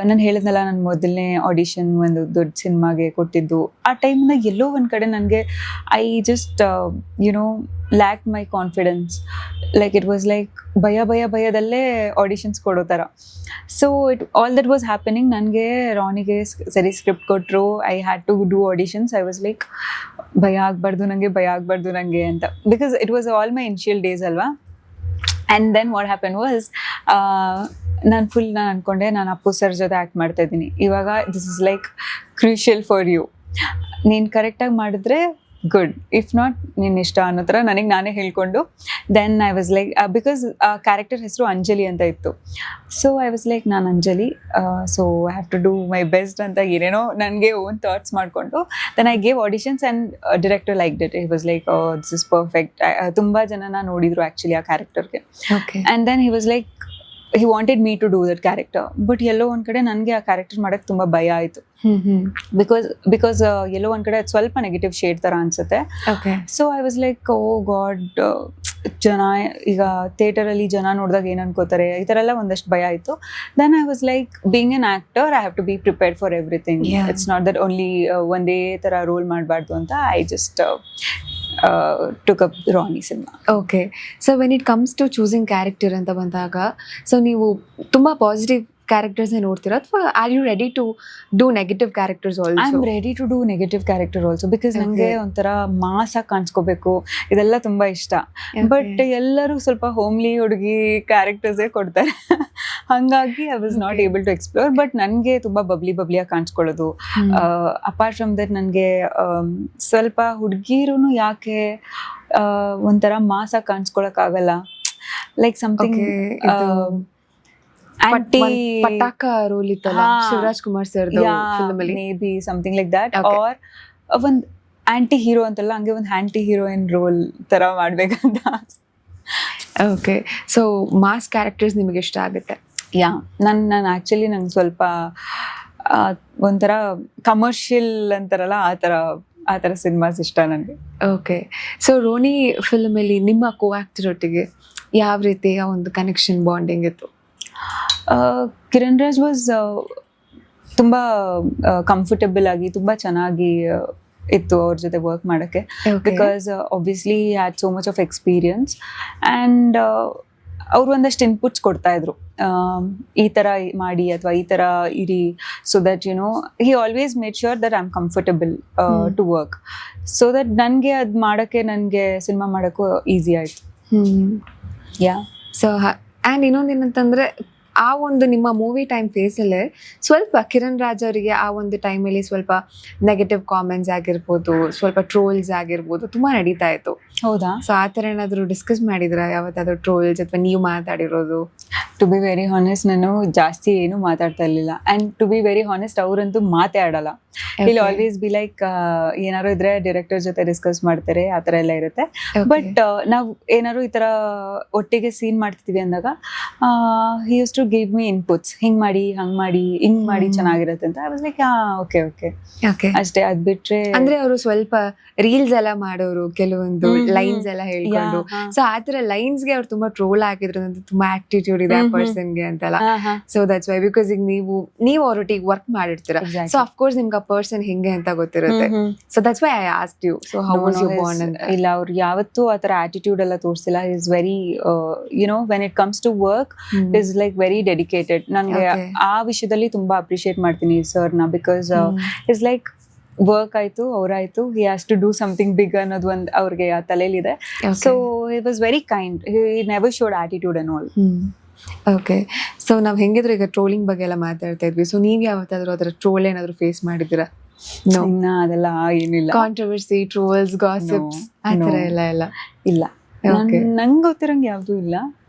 ನಾನು ಹೇಳಿದ್ನಲ್ಲ ನನ್ನ ಮೊದಲನೇ ಆಡಿಷನ್ ಒಂದು ದೊಡ್ಡ ಸಿನಿಮಾಗೆ ಕೊಟ್ಟಿದ್ದು, ಆ ಟೈಮಿಂದ ಎಲ್ಲೋ ಒಂದು ಕಡೆ ನನಗೆ I just you know lack my confidence. Like it was like ಭಯದಲ್ಲೇ ಆಡಿಷನ್ಸ್ ಕೊಡೋ ಥರ. So all that was happening. ನನಗೆ ರಾಣಿಗೆ ಸರಿ ಸ್ಕ್ರಿಪ್ಟ್ ಕೊಟ್ಟರು, I had to do auditions. I was like ಭಯ ಆಗಬಾರ್ದು ನನಗೆ ಅಂತ, because it was all my initial days ಅಲ್ವಾ. And then what happen was, ನಾನು ಅಂದ್ಕೊಂಡೆ ನಾನು ಅಪ್ಪು ಸರ್ ಜೊತೆ ಆ್ಯಕ್ಟ್ ಮಾಡ್ತಾ ಇದ್ದೀನಿ, ಇವಾಗ this is like crucial for you, ನೀನು ಕರೆಕ್ಟಾಗಿ ಮಾಡಿದ್ರೆ ಗುಡ್, ಇಫ್ ನಾಟ್ ನಿನ್ನ ಇಷ್ಟ ಅನ್ನೋ ಥರ ನನಗೆ ನಾನೇ ಹೇಳ್ಕೊಂಡು, then I was like, because character ಹೆಸರು ಅಂಜಲಿ ಅಂತ ಇತ್ತು. ಸೊ ಐ ವಾಸ್ ಲೈಕ್ ನಾನು Anjali, so I have to do my best ಅಂತ ಏನೇನೋ ನನಗೆ ಓನ್ ಥಾಟ್ಸ್ ಮಾಡಿಕೊಂಡು then I gave auditions and director liked it. It was like this is perfect. ತುಂಬ ಜನನ ನೋಡಿದ್ರು ಆ್ಯಕ್ಚುಲಿ ಆ ಕ್ಯಾರೆಕ್ಟರ್ಗೆ. Okay. And then he was like, he wanted me to do that character, but ಎಲ್ಲೋ ಒಂದು ಕಡೆ ನನಗೆ ಆ ಕ್ಯಾರೆಕ್ಟರ್ ಮಾಡೋಕ್ಕೆ ತುಂಬ ಭಯ ಆಯಿತು. ಬಿಕಾಸ್ ಎಲ್ಲೋ ಒಂದು ಕಡೆ ಸ್ವಲ್ಪ ನೆಗೆಟಿವ್ ಶೇಡ್ ಥರ ಅನಿಸುತ್ತೆ. Okay. So I was like, oh god, ಜನ ಈಗ ಥಿಯೇಟರಲ್ಲಿ ಜನ ನೋಡಿದಾಗ ಏನು ಅನ್ಕೋತಾರೆ, ಈ ಥರ ಎಲ್ಲ ಒಂದಷ್ಟು ಭಯ ಆಯಿತು. Then I was like, being an actor I have to be prepared for everything. It's not that only ಒಂದೇ ಥರ ರೋಲ್ ಮಾಡಬಾರ್ದು ಅಂತ I just took up Rani cinema. Okay. So when it comes to choosing character ಅಂತ ಬಂದಾಗ, ಸೊ ನೀವು ತುಂಬ positive ಕ್ಯಾರೆಕ್ಟರ್ಸ್ನೇ ನೋಡ್ತೀರಾ, ಅಥವಾ are you ready to do negative characters also? I am ready to do negative character also, because ನನಗೆ ಒಂಥರ ಮಾಸಾಗಿ ಕಾಣಿಸ್ಕೋಬೇಕು, ಇದೆಲ್ಲ ತುಂಬ ಇಷ್ಟ. ಬಟ್ ಎಲ್ಲರೂ ಸ್ವಲ್ಪ ಹೋಮ್ಲಿ ಹುಡುಗಿ ಕ್ಯಾರೆಕ್ಟರ್ಸೇ ಕೊಡ್ತಾರೆ, ಹಾಗಾಗಿ I was not able to explore. But ನನಗೆ ತುಂಬ ಬಬ್ಲಿಯಾಗಿ ಕಾಣಿಸ್ಕೊಳ್ಳೋದು. ಅಪಾರ್ಟ್ ಫ್ರಮ್ ದಟ್ ನನಗೆ ಸ್ವಲ್ಪ ಹುಡುಗಿರೂ ಯಾಕೆ ಒಂಥರ ಮಾಸಾಗಿ ಕಾಣಿಸ್ಕೊಳಕ್ಕಾಗಲ್ಲ, ಲೈಕ್ ಸಮಥಿಂಗ್ ಪಟಾಕ ರೋಲ್ ಇತ್ತಲ್ಲ ಶಿವರಾಜ್ ಕುಮಾರ್ ಸರ್ ಫಿಲ್ಮ್ ಅಲ್ಲಿ, may be something like that. Or ಒಂದು ಆಂಟಿ ಹೀರೋ ಅಂತಲ್ಲ, ಹಂಗೆ ಒಂದು ಆಂಟಿ ಹೀರೋಯಿನ್ ರೋಲ್ ತರ ಮಾಡ್ಬೇಕಂತ. ಓಕೆ. ಸೊ ಮಾಸ್ ಕ್ಯಾರೆಕ್ಟರ್ಸ್ ನಿಮಗೆ ಇಷ್ಟ ಆಗುತ್ತೆ? ಯಾ, ನಾನು ಆ್ಯಕ್ಚುಲಿ ನಂಗೆ ಸ್ವಲ್ಪ ಒಂಥರ ಕಮರ್ಷಿಯಲ್ ಅಂತಾರಲ್ಲ ಆ ಥರ ಸಿನಿಮಾಸ್ ಇಷ್ಟ ನನಗೆ. ಓಕೆ. ಸೊ ರೋಣಿ ಫಿಲ್ಮಲ್ಲಿ ನಿಮ್ಮ ಕೋ ಆ್ಯಕ್ಟರ್ ಒಟ್ಟಿಗೆ ಯಾವ ರೀತಿಯ ಒಂದು ಕನೆಕ್ಷನ್, ಬಾಂಡಿಂಗ್ ಇತ್ತು? ಕಿರಣ್ ರಾಜ್ ವಾಸ್ ತುಂಬ ಕಂಫರ್ಟಬಲ್ ಆಗಿ, ತುಂಬ ಚೆನ್ನಾಗಿ ಇತ್ತು ಅವ್ರ ಜೊತೆ ವರ್ಕ್ ಮಾಡೋಕ್ಕೆ. Because obviously had so much of experience. And ಅವ್ರು ಒಂದಷ್ಟು ಇನ್ಪುಟ್ಸ್ ಕೊಡ್ತಾ ಇದ್ರು, ಈ ಥರ ಮಾಡಿ ಅಥವಾ ಈ ಥರ ಇರಿ, so that he always made sure that I am comfortable to work, so that ನನಗೆ ಅದು ಮಾಡೋಕ್ಕೆ, ನನಗೆ ಸಿನಿಮಾ ಮಾಡೋಕ್ಕೂ ಈಸಿ ಆಯಿತು. ಯಾ. ಸೊ ಆ್ಯಂಡ್ ಇನ್ನೊಂದು ಏನಂತಂದರೆ ಆ ಒಂದು ನಿಮ್ಮ ಮೂವಿ ಟೈಮ್ ಫೇಸಲ್ಲೇ ಸ್ವಲ್ಪ ಕಿರಣ್ ರಾಜ್ ಅವರಿಗೆ ಆ ಒಂದು ಟೈಮಲ್ಲಿ ಸ್ವಲ್ಪ ನೆಗೆಟಿವ್ ಕಾಮೆಂಟ್ಸ್ ಆಗಿರ್ಬೋದು, ಸ್ವಲ್ಪ ಟ್ರೋಲ್ಸ್ ಆಗಿರ್ಬೋದು ತುಂಬ ನಡೀತಾ ಇತ್ತು. ಹೌದಾ? ಸೊ ಆ ಥರ ಏನಾದರೂ ಡಿಸ್ಕಸ್ ಮಾಡಿದ್ರಾ ಯಾವತ್ತಾದ್ರೂ ಟ್ರೋಲ್ಸ್ ಅಥವಾ ನೀವು ಮಾತಾಡಿರೋದು? ಟು ಬಿ ವೆರಿ ಹಾನೆಸ್ಟ್, ನಾನು ಜಾಸ್ತಿ ಏನು ಮಾತಾಡ್ತಾ ಇರಲಿಲ್ಲ. And to be very honest, ಅವರಂತೂ ಮಾತೇ ಆಡಲ್ಲ. ಇಲ್ಲಿ ಆಲ್ವೇಸ್ ಬಿ ಲೈಕ್ ಏನಾರು ಇದ್ರೆ ಡೈರೆಕ್ಟರ್ ಜೊತೆ ಡಿಸ್ಕಸ್ ಮಾಡ್ತಾರೆ, ಆ ಥರ ಎಲ್ಲ ಇರುತ್ತೆ. ಬಟ್ ನಾವು ಏನಾರು ಈ ಥರ ಒಟ್ಟಿಗೆ ಸೀನ್ ಮಾಡ್ತಿದ್ದೀವಿ ಅಂದಾಗ he used to give me inputs, ಹಿಂಗೆ ಮಾಡಿ, ಹಂಗೆ ಮಾಡಿ, ಹಿಂಗೆ ಮಾಡಿ ಚೆನ್ನಾಗಿರುತ್ತೆ ಅಂತ. I was like okay okay okay ಅಷ್ಟೇ. ಅದು ಬಿಟ್ರೆ ಅಂದ್ರೆ ಅವರು ಸ್ವಲ್ಪ ರೀಲ್ಸ್ ಎಲ್ಲ ಮಾಡೋರು, ಕೆಲವೊಂದು ಲೈನ್ಸ್ ಎಲ್ಲ ಹೇಳ್ಕೊಂಡು, ಸೊ ಆ ತರ ಲೈನ್ಸ್ಗೆ ಅವ್ರು ತುಂಬಾ ಟ್ರೋಲ್ ಆಗಿದ್ರು ಅಂತ, ತುಂಬಾ ಆಟಿಟ್ಯೂಡ್ ಇದೆ ಆ ಪರ್ಸನ್ಗೆ ಅಂತೆಲ್ಲ. ಸೊ ದಟ್ಸ್ ವೈ, ಬಿಕಾಸ್ ಈಗ ನೀವು ಅವರೊಟ್ಟಿಗೆ ವರ್ಕ್ ಮಾಡಿರ್ತೀರ, ಸೊ ಅಫ್ಕೋರ್ಸ್ ನಿಮ್ಗೆ ಆ ಪರ್ಸನ್ ಹೆಂಗೆ ಅಂತ ಗೊತ್ತಿರುತ್ತೆ. So that's why I asked you, so how was your bond ಅಂತ. ಇಲ್ಲ, ಅವ್ರು ಯಾವತ್ತೂ ಆ ಥರ ಆಟಿಟ್ಯೂಡ್ ಎಲ್ಲ ತೋರಿಸಿಲ್ಲ. Is very when it comes to work is like very dedicated. ನನಗೆ ಆ ವಿಷಯದಲ್ಲಿ ತುಂಬಾ ಅಪ್ರಿಷಿಯೇಟ್ ಮಾಡ್ತೀನಿ ಸರ್ನ, ಬಿಕಾಸ್ ಇಸ್ ಲೈಕ್ ವರ್ಕ್ ಆಯ್ತು, ಅವರಾಯ್ತು, he has to do something big ಅನ್ನೋದು ಒಂದು ಅವ್ರಿಗೆ ಆ ತಲೆಯಲ್ಲಿದೆ. So he was very kind, he never showed attitude and all. Okay. So ನಾವು ಹೆಂಗಿದ್ರು ಈಗ ಟ್ರೋಲಿಂಗ್ ಬಗ್ಗೆ ಎಲ್ಲ ಮಾತಾಡ್ತಾ ಇದ್ವಿ, ಸೊ ನೀವು ಯಾವತ್ತಾದ್ರೂ ಅದರ ಟ್ರೋಲ್ ಏನಾದ್ರು ಫೇಸ್ ಮಾಡಿದ್ದೀರಾ? ಇನ್ನ ಅದೆಲ್ಲ ಏನಿಲ್ಲ. ಕಾಂಟ್ರವರ್ಸಿ, ಟ್ರೋಲ್ಸ್, ಗಾಸಿಪ್ಸ್ ಆ ಥರ ಎಲ್ಲ ಇಲ್ಲ. ನಂಗೆ ಗೊತ್ತಿರಂಗೆ ಯಾವ್ದು ಇಲ್ಲ.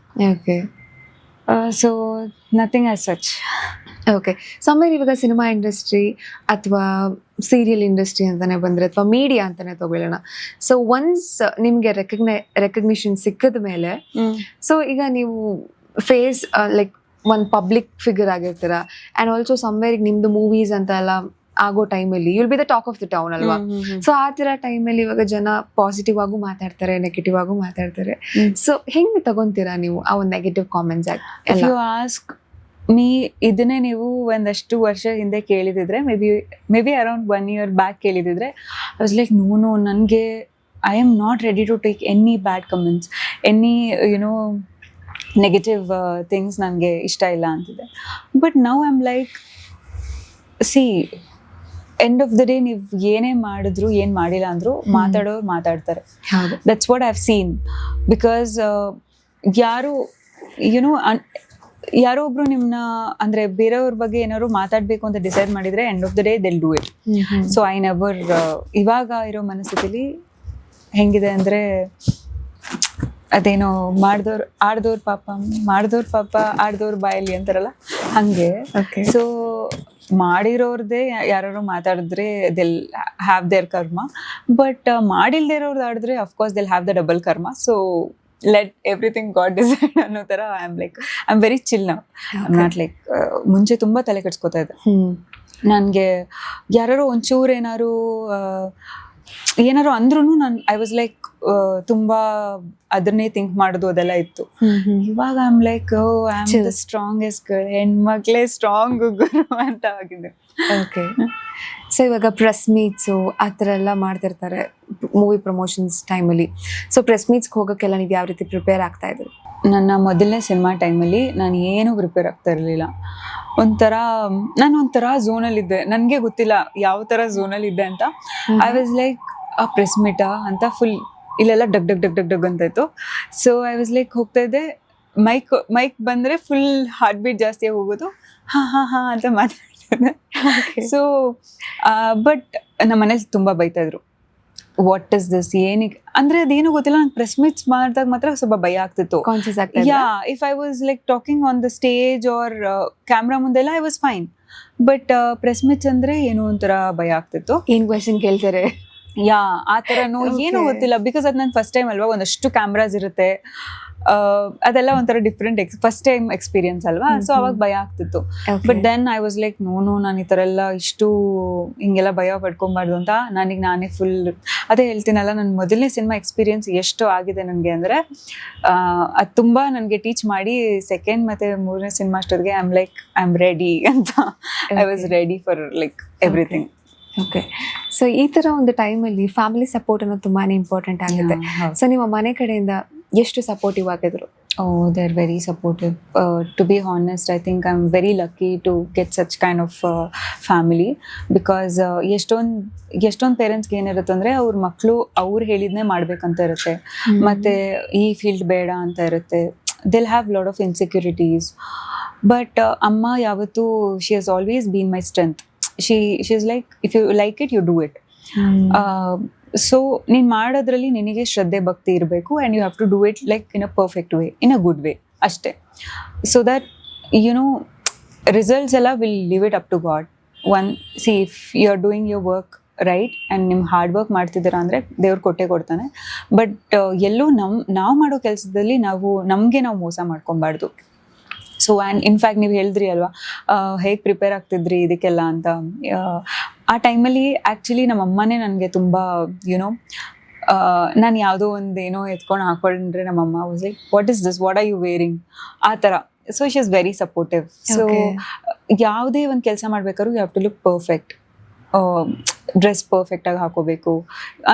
Okay. So nothing as such. Okay. Sameer, ಇವಾಗ ಸಿನಿಮಾ ಇಂಡಸ್ಟ್ರಿ ಅಥವಾ ಸೀರಿಯಲ್ ಇಂಡಸ್ಟ್ರಿ ಅಂತಾನೆ ಬಂದರೆ ಅಥವಾ ಮೀಡಿಯಾ ಅಂತಾನೆ ತಗೊಳ್ಳೋಣ, ಸೊ ಒನ್ಸ್ ನಿಮಗೆ ರೆಕಗ್ನಿಷನ್ ಸಿಕ್ಕಿದ ಮೇಲೆ, ಸೊ ಈಗ ನೀವು ಫೇಸ್ ಲೈಕ್ ಒಂದು ಪಬ್ಲಿಕ್ ಫಿಗರ್ ಆಗಿರ್ತೀರ, ಆ್ಯಂಡ್ ಆಲ್ಸೋ ಸಮ್ವೇರ್ ಈಗ ನಿಮ್ದು ಮೂವೀಸ್ ಅಂತ ಎಲ್ಲ ಆಗೋ ಟೈಮಲ್ಲಿ you'll be the talk of the town ಅಲ್ವಾ? ಸೊ ಆ ಥರ ಟೈಮಲ್ಲಿ ಇವಾಗ ಜನ ಪಾಸಿಟಿವ್ ಆಗು ಮಾತಾಡ್ತಾರೆ, ನೆಗೆಟಿವ್ ಆಗು ಮಾತಾಡ್ತಾರೆ. ಸೊ ಹೆಂಗೆ ತಗೊಂತೀರಾ ನೀವು ಆ ಒಂದು ನೆಗೆಟಿವ್ ಕಾಮೆಂಟ್ಸ್ ಆಗಿ? ಯು ಆಸ್ಕ್ ಮೀ, ಇದನ್ನೇ ನೀವು ಒಂದಷ್ಟು ವರ್ಷ ಹಿಂದೆ ಕೇಳಿದಿದ್ರೆ, maybe around 1 year back ಕೇಳಿದಿದ್ರೆ, ಐ ವಾಸ್ ಲೈಕ್ ನೋ, ನನಗೆ I am not ready to take any bad comments, any negative things ನನಗೆ ಇಷ್ಟ ಇಲ್ಲ ಅಂತಿದೆ. But now I am like, see, end of the day ನೀವು ಏನೇ ಮಾಡಿದ್ರು, ಏನು ಮಾಡಿಲ್ಲ ಅಂದರೂ ಮಾತಾಡೋರು ಮಾತಾಡ್ತಾರೆ. That's what I have seen. Because ಯಾರು ಯಾರೋ ಒಬ್ರು ನಿಮ್ಮನ್ನ, ಅಂದರೆ ಬೇರೆಯವ್ರ ಬಗ್ಗೆ ಏನಾದ್ರು ಮಾತಾಡಬೇಕು ಅಂತ ಡಿಸೈಡ್ ಮಾಡಿದರೆ, end of the day they'll do it. So I never, ಇವಾಗ ಇರೋ ಮನಸ್ಥಿತಿಲಿ ಹೆಂಗಿದೆ ಅಂದರೆ, ಅದೇನೋ ಆಡ್ದವ್ರ ಪಾಪ ಆಡ್ದವ್ರ ಬಾಯಲ್ಲಿ ಅಂತಾರಲ್ಲ, ಹಾಗೆ. ಸೊ ಮಾಡಿರೋರ್ದೇ ಯಾರು ಮಾತಾಡಿದ್ರೆ they'll have their karma, but ಮಾಡಿಲ್ದೇ ಇರೋರ್ದು ಆಡಿದ್ರೆ of course they'll have the double karma. So let everything God decide ಅನ್ನೋ ಥರ I am very chill now. I am not like, ಮುಂಚೆ ತುಂಬ ತಲೆ ಕೆಡ್ಸ್ಕೊತಾ ಇದ್ದೆ. ನನಗೆ ಯಾರು ಒಂಚೂರು ಏನಾರು ಅಂದ್ರೂ ಐ ವಾಸ್ ಲೈಕ್ ತುಂಬ ಅದನ್ನೇ ಥಿಂಕ್ ಮಾಡೋದು, ಅದೆಲ್ಲ ಇತ್ತು. ಇವಾಗ I am like, I am the strongest girl, ಹೆಣ್ಮಕ್ಳೇ ಸ್ಟ್ರಾಂಗ್ ಗುರು ಅಂತ ಆಗಿದೆ. ಓಕೆ. ಸೊ ಇವಾಗ ಪ್ರೆಸ್ ಮೀಟ್ಸು ಆ ಥರ ಎಲ್ಲ ಮಾಡ್ತಿರ್ತಾರೆ ಮೂವಿ ಪ್ರಮೋಷನ್ಸ್ ಟೈಮಲ್ಲಿ. ಸೊ ಪ್ರೆಸ್ ಮೀಟ್ಸ್ಗೆ ಹೋಗೋಕ್ಕೆಲ್ಲ ನೀವು ಯಾವ ರೀತಿ ಪ್ರಿಪೇರ್ ಆಗ್ತಾ ಇದ್ರು? ನನ್ನ ಮೊದಲನೇ ಸಿನಿಮಾ ಟೈಮಲ್ಲಿ ನಾನು ಏನೂ ಪ್ರಿಪೇರ್ ಆಗ್ತಾ ಇರಲಿಲ್ಲ. ನಾನು ಒಂಥರ ಝೋನಲ್ಲಿದ್ದೆ, ನನಗೆ ಗೊತ್ತಿಲ್ಲ ಯಾವ ಥರ ಝೋನಲ್ಲಿದ್ದೆ ಅಂತ. ಐ ವಾಸ್ ಲೈಕ್, ಆ ಪ್ರೆಸ್ ಮೀಟಾ ಅಂತ ಫುಲ್ ಇಲ್ಲೆಲ್ಲ ಡಗ್ ಡಗ್ ಡಗ್ ಡಗ್ ಡಗ್ ಅಂತ ಇತ್ತು. ಸೊ ಐ ವಾಸ್ ಲೈಕ್ ಹೋಗ್ತಾ ಇದ್ದೆ, ಮೈಕ್ ಬಂದರೆ ಫುಲ್ ಹಾರ್ಟ್ ಬೀಟ್ ಜಾಸ್ತಿ ಹೋಗೋದು, ಹಾಂ ಅಂತ ಮಾತಾಡ್ತಿದ್ದೆ. ಸೊ ಬಟ್ ನಮ್ಮ ಮನೇಲಿ ತುಂಬ ಬೈತಾಯಿದ್ರು, ವಾಟ್ ಇಸ್ ದಿಸ್, ಏನಿಗೆ ಅಂದರೆ ಅದೇನು ಗೊತ್ತಿಲ್ಲ. ನಂಗೆ ಪ್ರೆಸ್ ಮೀಟ್ಸ್ ಮಾಡಿದಾಗ ಮಾತ್ರ ಸ್ವಲ್ಪ ಭಯ ಆಗ್ತಿತ್ತು. Yeah, if I was like talking on the stage or camera ಮುಂದೆಲ್ಲ I was fine, but press meets ಅಂದರೆ ಏನೋ ಒಂಥರ ಭಯ ಆಗ್ತಿತ್ತು. ಏನು ಕ್ವೆಶನ್ ಕೇಳ್ತಾರೆ, ಯಾ, ಆ ಥರನೂ ಏನೂ ಗೊತ್ತಿಲ್ಲ. ಬಿಕಾಸ್ ಅದು ನನ್ನ ಫಸ್ಟ್ ಟೈಮ್ ಅಲ್ವಾ, ಒಂದಷ್ಟು ಕ್ಯಾಮ್ರಾಸ್ ಇರುತ್ತೆ, ಅದೆಲ್ಲ ಒಂಥರ ಡಿಫ್ರೆಂಟ್ ಫಸ್ಟ್ ಟೈಮ್ ಎಕ್ಸ್ಪೀರಿಯನ್ಸ್ ಅಲ್ವಾ. ಸೊ ಅವಾಗ ಭಯ ಆಗ್ತಿತ್ತು. But then I was like no, ನಾನು ಈ ಥರ ಎಲ್ಲ ಇಷ್ಟು ಹಿಂಗೆಲ್ಲ ಭಯ ಪಡ್ಕೊಬಾರ್ದು ಅಂತ ನಾನೇ ಫುಲ್ ಅದೇ ಹೇಳ್ತೀನಲ್ಲ, ನನ್ನ ಮೊದಲನೇ ಸಿನಿಮಾ ಎಕ್ಸ್ಪೀರಿಯನ್ಸ್ ಎಷ್ಟು ಆಗಿದೆ ನನಗೆ ಅಂದರೆ, ಅದು ತುಂಬ ನನಗೆ ಟೀಚ್ ಮಾಡಿ ಸೆಕೆಂಡ್ ಮತ್ತು ಮೂರನೇ ಸಿನಿಮಾ ಅಷ್ಟೊತ್ತಿಗೆ ಐ ಆಮ್ ರೆಡಿ ಅಂತ. I was ready for like everything. Okay. So ಈ ಥರ ಒಂದು ಟೈಮಲ್ಲಿ ಫ್ಯಾಮಿಲಿ ಸಪೋರ್ಟ್ ಅನ್ನೋದು ತುಂಬಾ ಇಂಪಾರ್ಟೆಂಟ್ ಆಗುತ್ತೆ. ಸೊ ನಿಮ್ಮ ಮನೆ ಕಡೆಯಿಂದ ಎಷ್ಟು ಸಪೋರ್ಟಿವ್ ಆಗಿದ್ರು? Oh, they're very supportive. To be honest, I think I'm very lucky to get such kind of family because ಎಷ್ಟೊಂದು ಪೇರೆಂಟ್ಸ್ಗೆ ಏನಿರುತ್ತೆ ಅಂದರೆ ಅವ್ರ ಮಕ್ಕಳು ಅವ್ರು ಹೇಳಿದ್ನೇ ಮಾಡ್ಬೇಕಂತ ಇರುತ್ತೆ, ಮತ್ತು ಈ ಫೀಲ್ಡ್ ಬೇಡ ಅಂತ ಇರುತ್ತೆ. They'll have lot of insecurities. But ಅಮ್ಮ ಯಾವತ್ತೂ she has always been my strength. She is like, if you like it you do it. So ನೀನು ಮಾಡೋದ್ರಲ್ಲಿ ನಿನಗೆ ಶ್ರದ್ಧೆ ಭಕ್ತಿ ಇರಬೇಕು, and you have to do it like in a perfect way, in a good way ಅಷ್ಟೇ. So that results ಎಲ್ಲ will leave it up to god. See if you are doing your work right and ನಿಮ್ಮ hard work ಮಾಡ್ತಿದ್ದೀರಾ ಅಂದರೆ ದೇವ್ರು ಕೊಟ್ಟೇ ಕೊಡ್ತಾನೆ. But ಎಲ್ಲೂ ನಾವು ಮಾಡೋ ಕೆಲಸದಲ್ಲಿ ನಮಗೆ ನಾವು ಮೋಸ ಮಾಡ್ಕೊಬಾರ್ದು. ಸೊ ಆ್ಯಂಡ್ ಇನ್ಫ್ಯಾಕ್ಟ್ ನೀವು ಹೇಳಿದ್ರಿ ಅಲ್ವಾ ಹೇಗೆ ಪ್ರಿಪೇರ್ ಆಗ್ತಿದ್ರಿ ಇದಕ್ಕೆಲ್ಲ ಅಂತ. ಆ ಟೈಮಲ್ಲಿ ಆ್ಯಕ್ಚುಲಿ ನಮ್ಮ ಅಮ್ಮನೇ ನನಗೆ ತುಂಬ ನಾನು ಯಾವುದೋ ಒಂದು ಏನೋ ಎತ್ಕೊಂಡು ಹಾಕೊಂಡ್ರೆ ನಮ್ಮಮ್ಮ was like, what is this, what are you wearing, ಆ ಥರ. So she is very supportive. So ಯಾವುದೇ ಒಂದು ಕೆಲಸ ಮಾಡ್ಬೇಕಾದ್ರೂ you have to look perfect, dress ಪರ್ಫೆಕ್ಟಾಗಿ ಹಾಕೋಬೇಕು.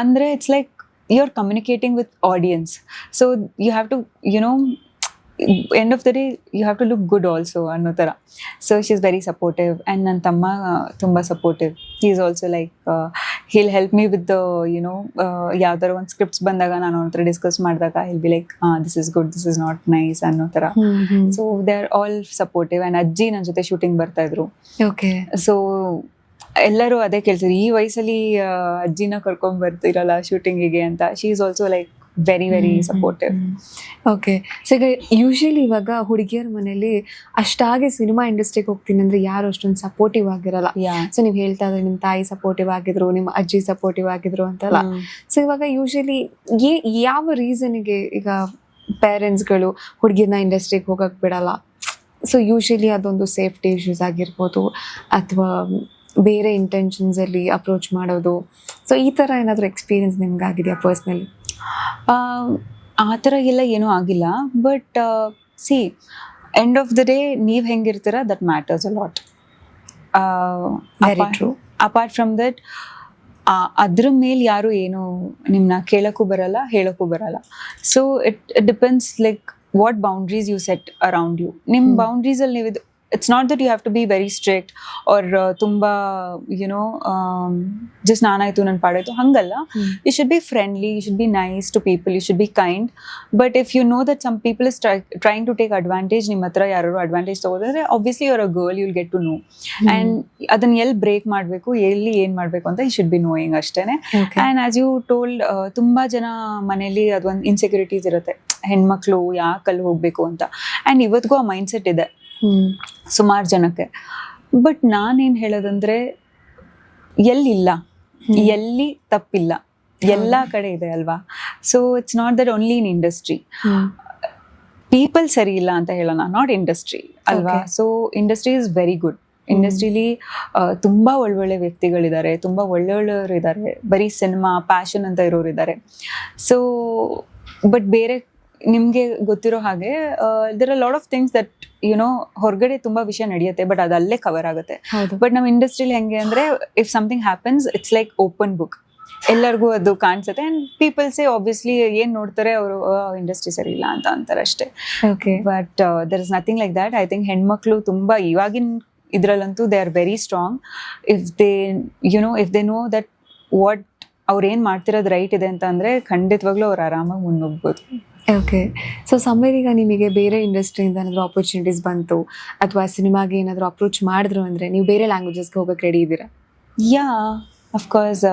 ಅಂದರೆ it's like you are communicating with audience. So you have to end of the day you have to look good also ಅನ್ನೋ ಥರ. So she is very supportive. And ನನ್ನ ತಮ್ಮ ತುಂಬ supportive. He is also like hill help me with ಯಾವ್ದಾರ ಒಂದು scripts ಬಂದಾಗ ನಾನು ಅವ್ರ ಹತ್ರ ಡಿಸ್ಕಸ್ ಮಾಡಿದಾಗ he'll be like, this is good, this is not nice ಅನ್ನೋ ಥರ. So they are all supportive. And ಅಜ್ಜಿ ನನ್ನ ಜೊತೆ ಶೂಟಿಂಗ್ ಬರ್ತಾಯಿದ್ರು. ಓಕೆ. ಸೊ ಎಲ್ಲರೂ ಅದೇ ಕೇಳ್ತಿದ್ರು, ಈ ವಯಸ್ಸಲ್ಲಿ ಅಜ್ಜಿನ ಕರ್ಕೊಂಡ್ ಬರ್ತಿರಲ್ಲ ಶೂಟಿಂಗಿಗೆ ಅಂತ. She is also like very very supportive. Okay. So ಈಗ ಯೂಶಲಿ ಇವಾಗ ಹುಡುಗಿಯರ ಮನೇಲಿ ಅಷ್ಟಾಗಿ ಸಿನಿಮಾ ಇಂಡಸ್ಟ್ರಿಗೆ ಹೋಗ್ತೀನಿ ಅಂದ್ರೆ ಯಾರು ಅಷ್ಟೊಂದು ಸಪೋರ್ಟಿವ್ ಆಗಿರಲ್ಲ. ಸೊ ನೀವು ಹೇಳ್ತಾ ಇದ್ರೆ ನಿಮ್ಮ ತಾಯಿ ಸಪೋರ್ಟಿವ್ ಆಗಿದ್ರು, ನಿಮ್ಮ ಅಜ್ಜಿ ಸಪೋರ್ಟಿವ್ ಆಗಿದ್ರು ಅಂತಲ್ಲ. ಸೊ ಇವಾಗ ಯೂಶಲಿ ಯಾವ ರೀಸನ್ಗೆ ಈಗ ಪೇರೆಂಟ್ಸ್ಗಳು ಹುಡುಗಿರ್ನ ಇಂಡಸ್ಟ್ರಿಗೆ ಹೋಗಕ್ಕೆ ಬಿಡಲ್ಲ? ಸೊ ಯೂಶಲಿ ಅದೊಂದು ಸೇಫ್ಟಿ ಇಶ್ಯೂಸ್ ಆಗಿರ್ಬೋದು, ಅಥವಾ ಬೇರೆ ಇಂಟೆನ್ಷನ್ಸಲ್ಲಿ ಅಪ್ರೋಚ್ ಮಾಡೋದು. ಸೊ ಈ ಥರ ಏನಾದರೂ ಎಕ್ಸ್ಪೀರಿಯನ್ಸ್ ನಿಮ್ಗೆ ಆಗಿದೆಯಾ ಪರ್ಸ್ನಲಿ? ಆ ಥರ ಎಲ್ಲ ಏನೂ ಆಗಿಲ್ಲ. But see, end of the day ನೀವು ಹೆಂಗಿರ್ತೀರ that matters a lot. Very true. Apart from that ಅದ್ರ ಮೇಲೆ ಯಾರು ಏನು ನಿಮ್ಮನ್ನ ಕೇಳೋಕ್ಕೂ ಬರಲ್ಲ, ಹೇಳೋಕ್ಕೂ ಬರಲ್ಲ. So it depends like what boundaries you set around you. ನಿಮ್ಮ ಬೌಂಡ್ರೀಸಲ್ಲಿ ನೀವು it's not that you have to be very strict or tumba just naanaitu nan paadaitu hangalla. You should be friendly, you should be nice to people, you should be kind. But if you know that some people is trying to take advantage, ನಿಮ್ಮ ಹತ್ರ ಯಾರು advantage ತಗೋದ್ರೆ obviously you're a girl, you'll get to know. And ಅದನ್ನ ಎಲ್ಲಿ break ಮಾಡಬೇಕು, ಎಲ್ಲಿ ಏನು ಮಾಡಬೇಕು ಅಂತ you should be knowing ಅಷ್ಟೇನೆ. And as you told, ತುಂಬಾ ಜನ ಮನೆಯಲ್ಲಿ ಅದೊಂದು ಇನ್ಸೆಕ್ಯೂರಿಟೀಸ್ ಇರುತ್ತೆ, ಹೆಣ್ಮಕ್ಳು ಯಾಕಲ್ಲಿ ಹೋಗ್ಬೇಕು ಅಂತ. ಆ್ಯಂಡ್ ಇವತ್ತಿಗೂ ಆ ಮೈಂಡ್ ಸೆಟ್ ಇದೆ ಸುಮಾರು ಜನಕ್ಕೆ. ಬಟ್ ನಾನೇನು ಹೇಳೋದಂದ್ರೆ, ಎಲ್ಲಿಲ್ಲ, ಎಲ್ಲಿ ತಪ್ಪಿಲ್ಲ, ಎಲ್ಲ ಕಡೆ ಇದೆ ಅಲ್ವಾ. So it's not that only in industry. People ಸರಿ ಇಲ್ಲ ಅಂತ ಹೇಳೋಣ, ನಾಟ್ ಇಂಡಸ್ಟ್ರಿ ಅಲ್ವಾ. So industry is very good. ಇಂಡಸ್ಟ್ರಿಲಿ ತುಂಬ ಒಳ್ಳೊಳ್ಳೆ ವ್ಯಕ್ತಿಗಳಿದ್ದಾರೆ, ತುಂಬ ಒಳ್ಳೊಳ್ಳೆಯವರು ಇದ್ದಾರೆ, ಬರೀ ಸಿನಿಮಾ ಪ್ಯಾಷನ್ ಅಂತ ಇರೋರು ಇದ್ದಾರೆ. ಸೊ ಬಟ್ ಬೇರೆ ನಿಮಗೆ ಗೊತ್ತಿರೋ ಹಾಗೆ there are lot of things that ಹೊರಗಡೆ ತುಂಬಾ ವಿಷಯ ನಡೆಯುತ್ತೆ, ಬಟ್ ಅದು ಅಲ್ಲೇ ಕವರ್ ಆಗುತ್ತೆ. ಬಟ್ ನಮ್ಮ ಇಂಡಸ್ಟ್ರಿಲಿ ಹೆಂಗೆ ಅಂದ್ರೆ, if something happens it's like open book, ಎಲ್ಲರಿಗೂ ಅದು ಕಾಣಿಸುತ್ತೆ. ಆ್ಯಂಡ್ ಪೀಪಲ್ಸೇ ಆಬ್ವಿಯಸ್ಲಿ ಏನು ನೋಡ್ತಾರೆ, ಅವರು ಇಂಡಸ್ಟ್ರಿ ಸರಿ ಇಲ್ಲ ಅಂತ ಅಂತಾರೆ ಅಷ್ಟೇ. But there is nothing like that. I think ಹೆಣ್ಮಕ್ಳು ತುಂಬ ಇವಾಗಿನ ಇದರಲ್ಲಂತೂ they are very strong. If they know that what ಅವ್ರು ಏನು ಮಾಡ್ತಿರೋದು ರೈಟ್ ಇದೆ ಅಂತ ಅಂದರೆ, ಖಂಡಿತವಾಗ್ಲೂ ಅವ್ರು ಆರಾಮಾಗಿ ಮುನ್ನೋಗ್ಬೋದು. ಓಕೆ. ಸೊ ಈಗ ನಿಮಗೆ ಬೇರೆ ಇಂಡಸ್ಟ್ರಿಯಿಂದ ಏನಾದರೂ ಆಪರ್ಚುನಿಟೀಸ್ ಬಂತು, ಅಥವಾ ಸಿನಿಮಾಗೆ ಏನಾದರೂ ಅಪ್ರೋಚ್ ಮಾಡಿದ್ರು ಅಂದರೆ ನೀವು ಬೇರೆ ಲ್ಯಾಂಗ್ವೇಜಸ್ಗೆ ಹೋಗೋಕ್ಕೆ ರೆಡಿ ಇದ್ದೀರಾ? Yeah, of course.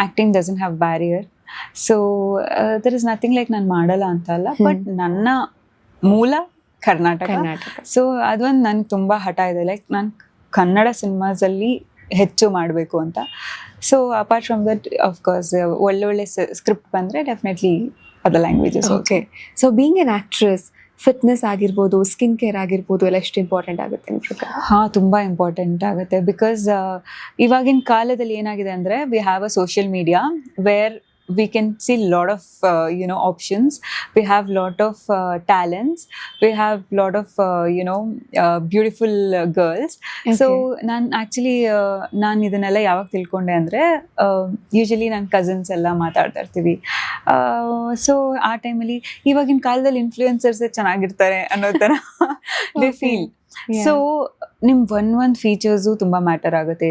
Acting doesn't have barrier. So there is nothing like ನಾನು ಮಾಡಲ್ಲ ಅಂತ ಅಲ್ಲ, ಬಟ್ ನನ್ನ ಮೂಲ ಕರ್ನಾಟಕ. ಸೊ ಅದೊಂದು ನನಗೆ ತುಂಬ ಹಠ ಇದೆ, ಲೈಕ್ ನಾನು ಕನ್ನಡ ಸಿನಿಮಾಸಲ್ಲಿ ಹೆಚ್ಚು ಮಾಡಬೇಕು ಅಂತ. So apart from that of course ಒಳ್ಳೊಳ್ಳೆ ಸ್ಕ್ರಿಪ್ಟ್ ಬಂದರೆ definitely other languages. Okay. So being N actress, fitness ಆಗಿರ್ಬೋದು, ಸ್ಕಿನ್ ಕೇರ್ ಆಗಿರ್ಬೋದು, ಎಲ್ಲ ಎಷ್ಟು ಇಂಪಾರ್ಟೆಂಟ್ ಆಗುತ್ತೆ ನಿಮ್ಮ ಪ್ರಕಾರ? ಹಾಂ, ತುಂಬ ಇಂಪಾರ್ಟೆಂಟ್ ಆಗುತ್ತೆ. ಬಿಕಾಸ್ ಇವಾಗಿನ ಕಾಲದಲ್ಲಿ ಏನಾಗಿದೆ ಅಂದರೆ, we have a social media where we can see lot of options. We have lot of talents. We have lot of beautiful girls. So ನಾನು ಆಕ್ಚುಲಿ ನಾನು ಇದನ್ನೆಲ್ಲ ಯಾವಾಗ ತಿಳ್ಕೊಂಡೆ ಅಂದರೆ ಯೂಶಲಿ ನನ್ನ ಕಸಿನ್ಸ್ ಎಲ್ಲ ಮಾತಾಡ್ತಾ ಇರ್ತೀವಿ. ಸೊ ಆ ಟೈಮಲ್ಲಿ ಇವಾಗಿನ ಕಾಲದಲ್ಲಿ ಇನ್ಫ್ಲೂಯೆನ್ಸರ್ಸ್ ಚೆನ್ನಾಗಿರ್ತಾರೆ ಅನ್ನೋ ಥರ ದೇ ಫೀಲ್. ಸೊ ನಿಮ್ ಒಂದ್ ಫೀಚರ್ಸು ತುಂಬಾ ಮ್ಯಾಟರ್ ಆಗುತ್ತೆ.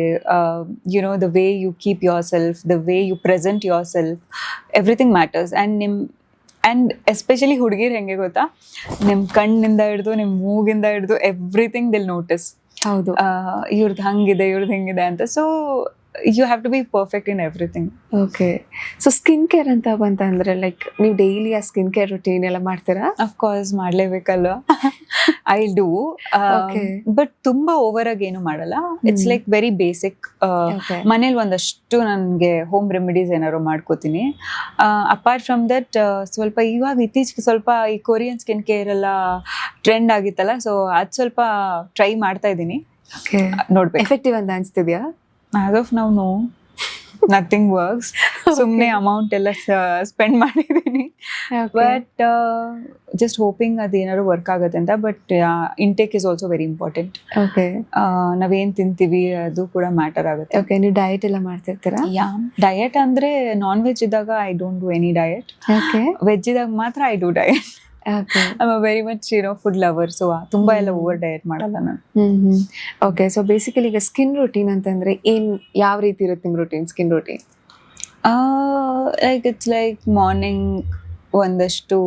The way you keep yourself, the way you present yourself, everything matters. And especially ಹುಡುಗಿರ್ ಹೆಂಗೆ ಗೊತ್ತಾ, ನಿಮ್ ಕಣ್ಣಿಂದ ಹಿಡಿದು ನಿಮ್ ಮೂಗಿಂದ ಹಿಡಿದು ಎವ್ರಿಥಿಂಗ್ ದಿಲ್ ನೋಟಿಸ್. ಹೌದು, ಇವ್ರದ್ದು ಹಂಗಿದೆ, ಇವ್ರದ್ದು ಹಿಂಗಿದೆ ಅಂತ. So you have to be perfect in everything. Okay. So skin care ಅಂತ ಬಂತಂದ್ರೆ ಲೈಕ್ ನೀವು ಡೈಲಿ ಆ ಸ್ಕಿನ್ ಕೇರ್ ರುಟೀನ್ ಎಲ್ಲ ಮಾಡ್ತೀರಾ? ಅಫ್ಕೋರ್ಸ್ ಮಾಡ್ಲೇಬೇಕಲ್ವ. ಐ ಡೂ, ಬಟ್ ತುಂಬಾ ಓವರ್ ಆಗಿ ಏನು ಮಾಡಲ್ಲ. It's like very basic. ಮನೇಲಿ ಒಂದಷ್ಟು ನನಗೆ ಹೋಮ್ ರೆಮಿಡೀಸ್ ಏನಾದ್ರು ಮಾಡ್ಕೋತೀನಿ. ಅಪಾರ್ಟ್ ಫ್ರಮ್ ದಟ್ ಸ್ವಲ್ಪ ಇವಾಗ ಇತ್ತೀಚೆಗೆ ಸ್ವಲ್ಪ ಈ ಕೊರಿಯನ್ ಸ್ಕಿನ್ ಕೇರ್ ಎಲ್ಲ ಟ್ರೆಂಡ್ ಆಗಿತ್ತಲ್ಲ, ಸೊ ಅದು ಸ್ವಲ್ಪ ಟ್ರೈ ಮಾಡ್ತಾ ಇದ್ದೀನಿ. ನೋಡ್ಬೇಕು ಎಫೆಕ್ಟಿವ್ ಅಂತ ಅನ್ಸ್ತಿದ್ಯಾ? As of now no, nothing works. ಸುಮ್ಮನೆ ಅಮೌಂಟ್ ಎಲ್ಲ ಸ್ಪೆಂಡ್ ಮಾಡಿದ್ದೀನಿ. ಬಟ್ ಜಸ್ಟ್ ಹೋಪಿಂಗ್ ಅದು ಏನಾದ್ರು ವರ್ಕ್ ಆಗುತ್ತೆ ಅಂತ. But intake is also very important. Okay. ನಾವೇನ್ ತಿಂತೀವಿ ಅದು ಕೂಡ ಮ್ಯಾಟರ್ ಆಗುತ್ತೆ. ಓಕೆ. ನೀವು ಡಯಟ್ ಎಲ್ಲ ಮಾಡ್ತಿರ್ತೀರಾ? ಡಯಟ್ ಅಂದ್ರೆ ನಾನ್ ವೆಜ್ ಇದ್ದಾಗ I don't do any diet. Okay. Veg ಇದ್ದಾಗ ಮಾತ್ರ I do diet. I am very much food lover. So ತುಂಬಾ ಎಲ್ಲ ಓವರ್ ಡಯಟ್ ಮಾಡಲ್ಲ ನಾನು. ಓಕೆ. ಸೊ ಬೇಸಿಕಲಿ ಈಗ ಸ್ಕಿನ್ ರೂಟೀನ್ ಅಂತಂದ್ರೆ ಯಾವ ರೀತಿ ಇರುತ್ತೆ ನಿಮ್ಮ routine, skin routine? Like it's like morning ಒಂದಷ್ಟು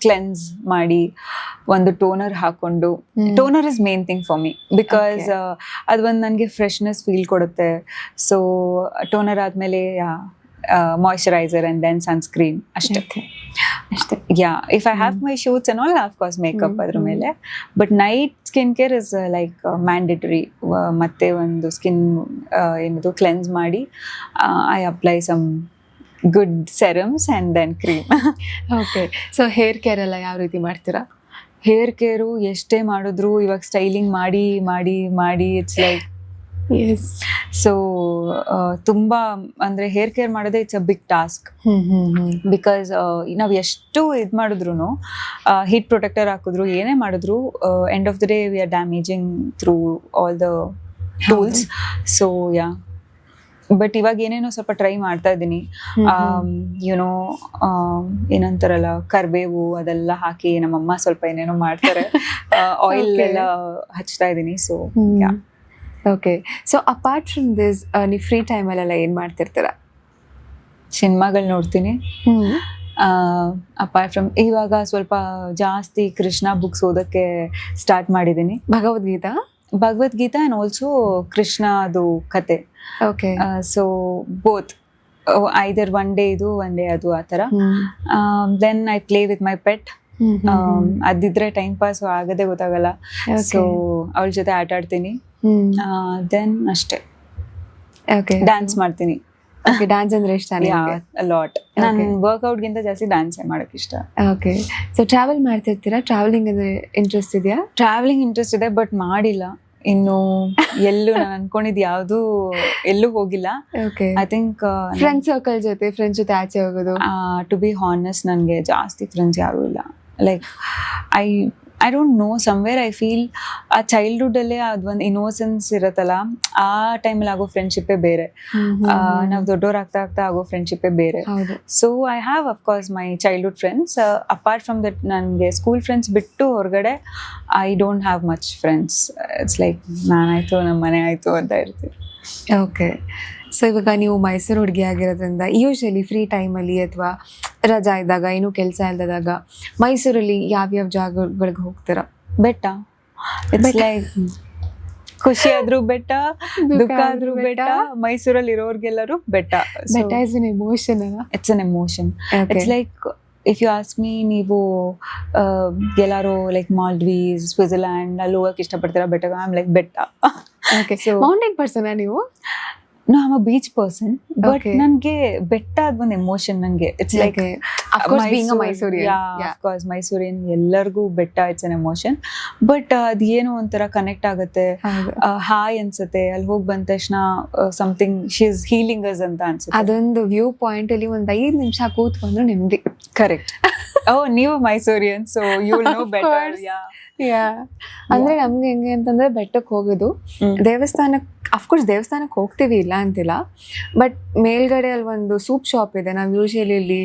ಕ್ಲೆನ್ಸ್ ಮಾಡಿ, ಒಂದು ಟೋನರ್ ಹಾಕೊಂಡು. Toner is main thing for me because ಅದು ಒಂದು ನನಗೆ ಫ್ರೆಶ್ನೆಸ್ ಫೀಲ್ ಕೊಡುತ್ತೆ. ಸೊ ಟೋನರ್ ಆದಮೇಲೆ moisturizer and then sunscreen ಅಷ್ಟೇ. Yeah, if I have my shoots and all, of course makeup ಅದ್ರ ಮೇಲೆ. But night skin care is like mandatory. ಮತ್ತೆ ಒಂದು ಸ್ಕಿನ್ ಏನದು ಕ್ಲೆನ್ಸ್ ಮಾಡಿ I apply some good serums and then cream. Okay. So hair care ಎಲ್ಲ ಯಾವ ರೀತಿ ಮಾಡ್ತೀರಾ? ಹೇರ್ ಕೇರು ಎಷ್ಟೇ ಮಾಡಿದ್ರು ಇವಾಗ ಸ್ಟೈಲಿಂಗ್ ಮಾಡಿ ಮಾಡಿ ಮಾಡಿ ಇಟ್ಸ್ ಲೈಕ್ ಸೊ ತುಂಬಾ ಅಂದ್ರೆ ಹೇರ್ ಕೇರ್ ಮಾಡೋದೇ it's a big task. Because ನಾವು ಎಷ್ಟು ಇದು ಮಾಡಿದ್ರು, ಹೀಟ್ ಪ್ರೊಟೆಕ್ಟರ್ ಹಾಕಿದ್ರು, ಏನೇ ಮಾಡಿದ್ರು, end of the day we are damaging through all the tools. So yeah, but ಇವಾಗ ಏನೇನೋ ಸ್ವಲ್ಪ ಟ್ರೈ ಮಾಡ್ತಾ ಇದ್ದೀನಿ. ಏನಂತಾರಲ್ಲ, ಕರ್ಬೇವು ಅದೆಲ್ಲ ಹಾಕಿ ನಮ್ಮಮ್ಮ ಸ್ವಲ್ಪ ಏನೇನೋ ಮಾಡ್ತಾರೆ, ಆಯಿಲ್ ಎಲ್ಲ ಹಚ್ತಾ ಇದ್ದೀನಿ. So yeah. Okay. So apart from this ನೀವು ಫ್ರೀ ಟೈಮಲ್ಲೆಲ್ಲ ಏನು ಮಾಡ್ತಿರ್ತೀರಾ? ಸಿನಿಮಾಗಳು ನೋಡ್ತೀನಿ. ಅಪಾರ್ಟ್ ಫ್ರಮ್ ಇವಾಗ ಸ್ವಲ್ಪ ಜಾಸ್ತಿ ಕೃಷ್ಣ ಬುಕ್ಸ್ ಓದೋಕ್ಕೆ ಸ್ಟಾರ್ಟ್ ಮಾಡಿದ್ದೀನಿ. ಭಗವದ್ಗೀತಾ ಆ್ಯಂಡ್ ಆಲ್ಸೋ ಕೃಷ್ಣ ಅದು ಕತೆ. Okay. So both, either one day ಇದು ಒನ್ ಡೇ ಅದು, ಆ ಥರ. Then I play with my pet. ಅದಿದ್ರೆ ಟೈಮ್ ಪಾಸ್ ಆಗದೆ ಗೊತ್ತಾಗಲ್ಲ. ಸೊ ಅವಳ ಜೊತೆ ಆಟ ಆಡ್ತೀನಿ. ದೆನ್ ಅಷ್ಟೇ. ಓಕೆ. ಡ್ಯಾನ್ಸ್ ಮಾಡ್ತೀನಿ. ಓಕೆ. ಡ್ಯಾನ್ಸ್ ಅಂದ್ರೆ ಇಷ್ಟ ಲಾಟ್. ನಾನು ವರ್ಕ್ಔಟ್ಗಿಂತ ಜಾಸ್ತಿ ಡ್ಯಾನ್ಸ್ ಮಾಡಕ್ಕೆ ಇಷ್ಟ. ಓಕೆ. ಸೊ ಟ್ರಾವೆಲ್ ಮಾಡ್ತಿರ್ತೀರಾ? ಟ್ರಾವೆಲಿಂಗ್ ಅಂದ್ರೆ ಇಂಟ್ರೆಸ್ಟ್ ಇದೆಯಾ? ಟ್ರಾವೆಲಿಂಗ್ ಇಂಟ್ರೆಸ್ಟ್ ಇದೆ, ಬಟ್ ಮಾಡಿಲ್ಲ ಇನ್ನು. ಎಲ್ಲೂ ನಾನು ಅನ್ಕೊಂಡಿದ್ದು ಯಾವುದು ಎಲ್ಲೂ ಹೋಗಿಲ್ಲ. Okay. I think friends circle ಜೊತೆ, ಫ್ರೆಂಡ್ಸ್ ಜೊತೆ ಆಚೆ ಹೋಗೋದು? ಟು ಬಿ ಹಾನೆಸ್ಟ್ ನನಗೆ ಜಾಸ್ತಿ ಫ್ರೆಂಡ್ಸ್ ಯಾರೂ ಇಲ್ಲ. Like I don't no, somewhere I feel ಆ ಚೈಲ್ಡ್ಹುಡ್ಡಲ್ಲೇ ಅದೊಂದು ಇನ್ನೋಸೆನ್ಸ್ ಇರುತ್ತಲ್ಲ, ಆ ಟೈಮಲ್ಲಿ ಆಗೋ ಫ್ರೆಂಡ್ಶಿಪ್ಪೇ ಬೇರೆ. ನಾವು ದೊಡ್ಡವ್ರಾಗ್ತಾ ಆಗ್ತಾ ಆಗೋ ಫ್ರೆಂಡ್ಶಿಪ್ಪೇ ಬೇರೆ. So I have of course my childhood friends. Apart from that ನನಗೆ ಸ್ಕೂಲ್ ಫ್ರೆಂಡ್ಸ್ ಬಿಟ್ಟು ಹೊರಗಡೆ I don't have much friends. It's like ನಾನಾಯಿತು ನಮ್ಮ ಮನೆ ಆಯಿತು ಅಂತ ಇರ್ತೀವಿ. ಓಕೆ. ಸೊ ಇವಾಗ ನೀವು ಮೈಸೂರು ಹುಡುಗಿ ಆಗಿರೋದ್ರಿಂದ ಯೂಶಲಿ ಫ್ರೀ ಟೈಮಲ್ಲಿ ಅಥವಾ ರಜಾ ಇದ್ದಾಗ, ಏನೂ ಕೆಲಸ ಇಲ್ಲದಾಗ ಮೈಸೂರಲ್ಲಿ ಯಾವ್ಯಾವ ಜಾಗಗಳಿಗೆ ಹೋಗ್ತೀರಾ? ಬೆಟ್ಟ. ಇಟ್ಸ್ ಲೈಕ್ ಖುಷಿ ಆದ್ರೂ ಬೆಟ್ಟ, ದುಃಖ ಆದ್ರೂ ಬೆಟ್ಟ. ಮೈಸೂರಲ್ಲಿ ಇರೋರ್ಗೆಲ್ಲರೂ ಬೆಟ್ಟ. ಬೆಟ್ಟ is an emotion. It's an emotion. It's like if you ask me, ನೀವು ಎಲ್ಲಾರು ಲೈಕ್ ಮಾಲ್ಡೀವ್ಸ್, ಸ್ವಿಟ್ಜರ್ಲ್ಯಾಂಡ್ ಅಲ್ಲಿ ಹೋಗಕ್ಕೆ ಇಷ್ಟಪಡ್ತೀರಾ ಬೆಟ್ಟ? ಐ ಆಮ್ ಲೈಕ್ ಬೆಟ್ಟ. ಓಕೆ. ಮೌಂಟೇನ್ ಪರ್ಸನಾ ನೀವು? No I'm a beach person but Okay. ನನ್ಗೆ ಬೆಟ್ಟ ಅದ್ ಒಂದು ಎಮೋಷನ್ ನನ್ಗೆ it's like of course being a Mysorean. Of course Mysorean ಎಲ್ಲರಿಗೂ ಬೆಟ್ಟ ಇಟ್ಸ್ ಅನ್ ಎಮೋಷನ್ ಬಟ್ ಅದ್ ಏನೋ ಒಂಥರ ಕನೆಕ್ಟ್ ಆಗುತ್ತೆ ಹೌದು. ಹಾಯ್ ಅನ್ಸುತ್ತೆ ಅಲ್ಲಿ ಹೋಗಿ ಬಂದ ತಕ್ಷಣ something she is healing us ಅಂತ ಅನ್ಸುತ್ತೆ ಅದೊಂದು ವ್ಯೂ ಪಾಯಿಂಟ್ ಅಲ್ಲಿ ಒಂದ್ 5 ನಿಮಿಷ ಕೂತ್ಕೊಂಡ್ರು ನೆಮ್ಮದಿ. ಕರೆಕ್ಟ್ ಓ ನೀವು Mysorean so you know Of better course. ಅಂದ್ರೆ ನಮ್ಗೆ ಹೆಂಗೆ ಅಂತಂದ್ರೆ ಬೆಟ್ಟಕ್ಕೆ ಹೋಗೋದು, ದೇವಸ್ಥಾನಕ್ಕೆ ಅಫ್ಕೋರ್ಸ್ ದೇವಸ್ಥಾನಕ್ಕೆ ಹೋಗ್ತೀವಿ ಇಲ್ಲ ಅಂತಿಲ್ಲ, ಬಟ್ ಮೇಲ್ಗಡೆ ಅಲ್ಲಿ ಒಂದು ಸೂಪ್ ಶಾಪ್ ಇದೆ, ನಾವು ಯೂಶಲಿ ಇಲ್ಲಿ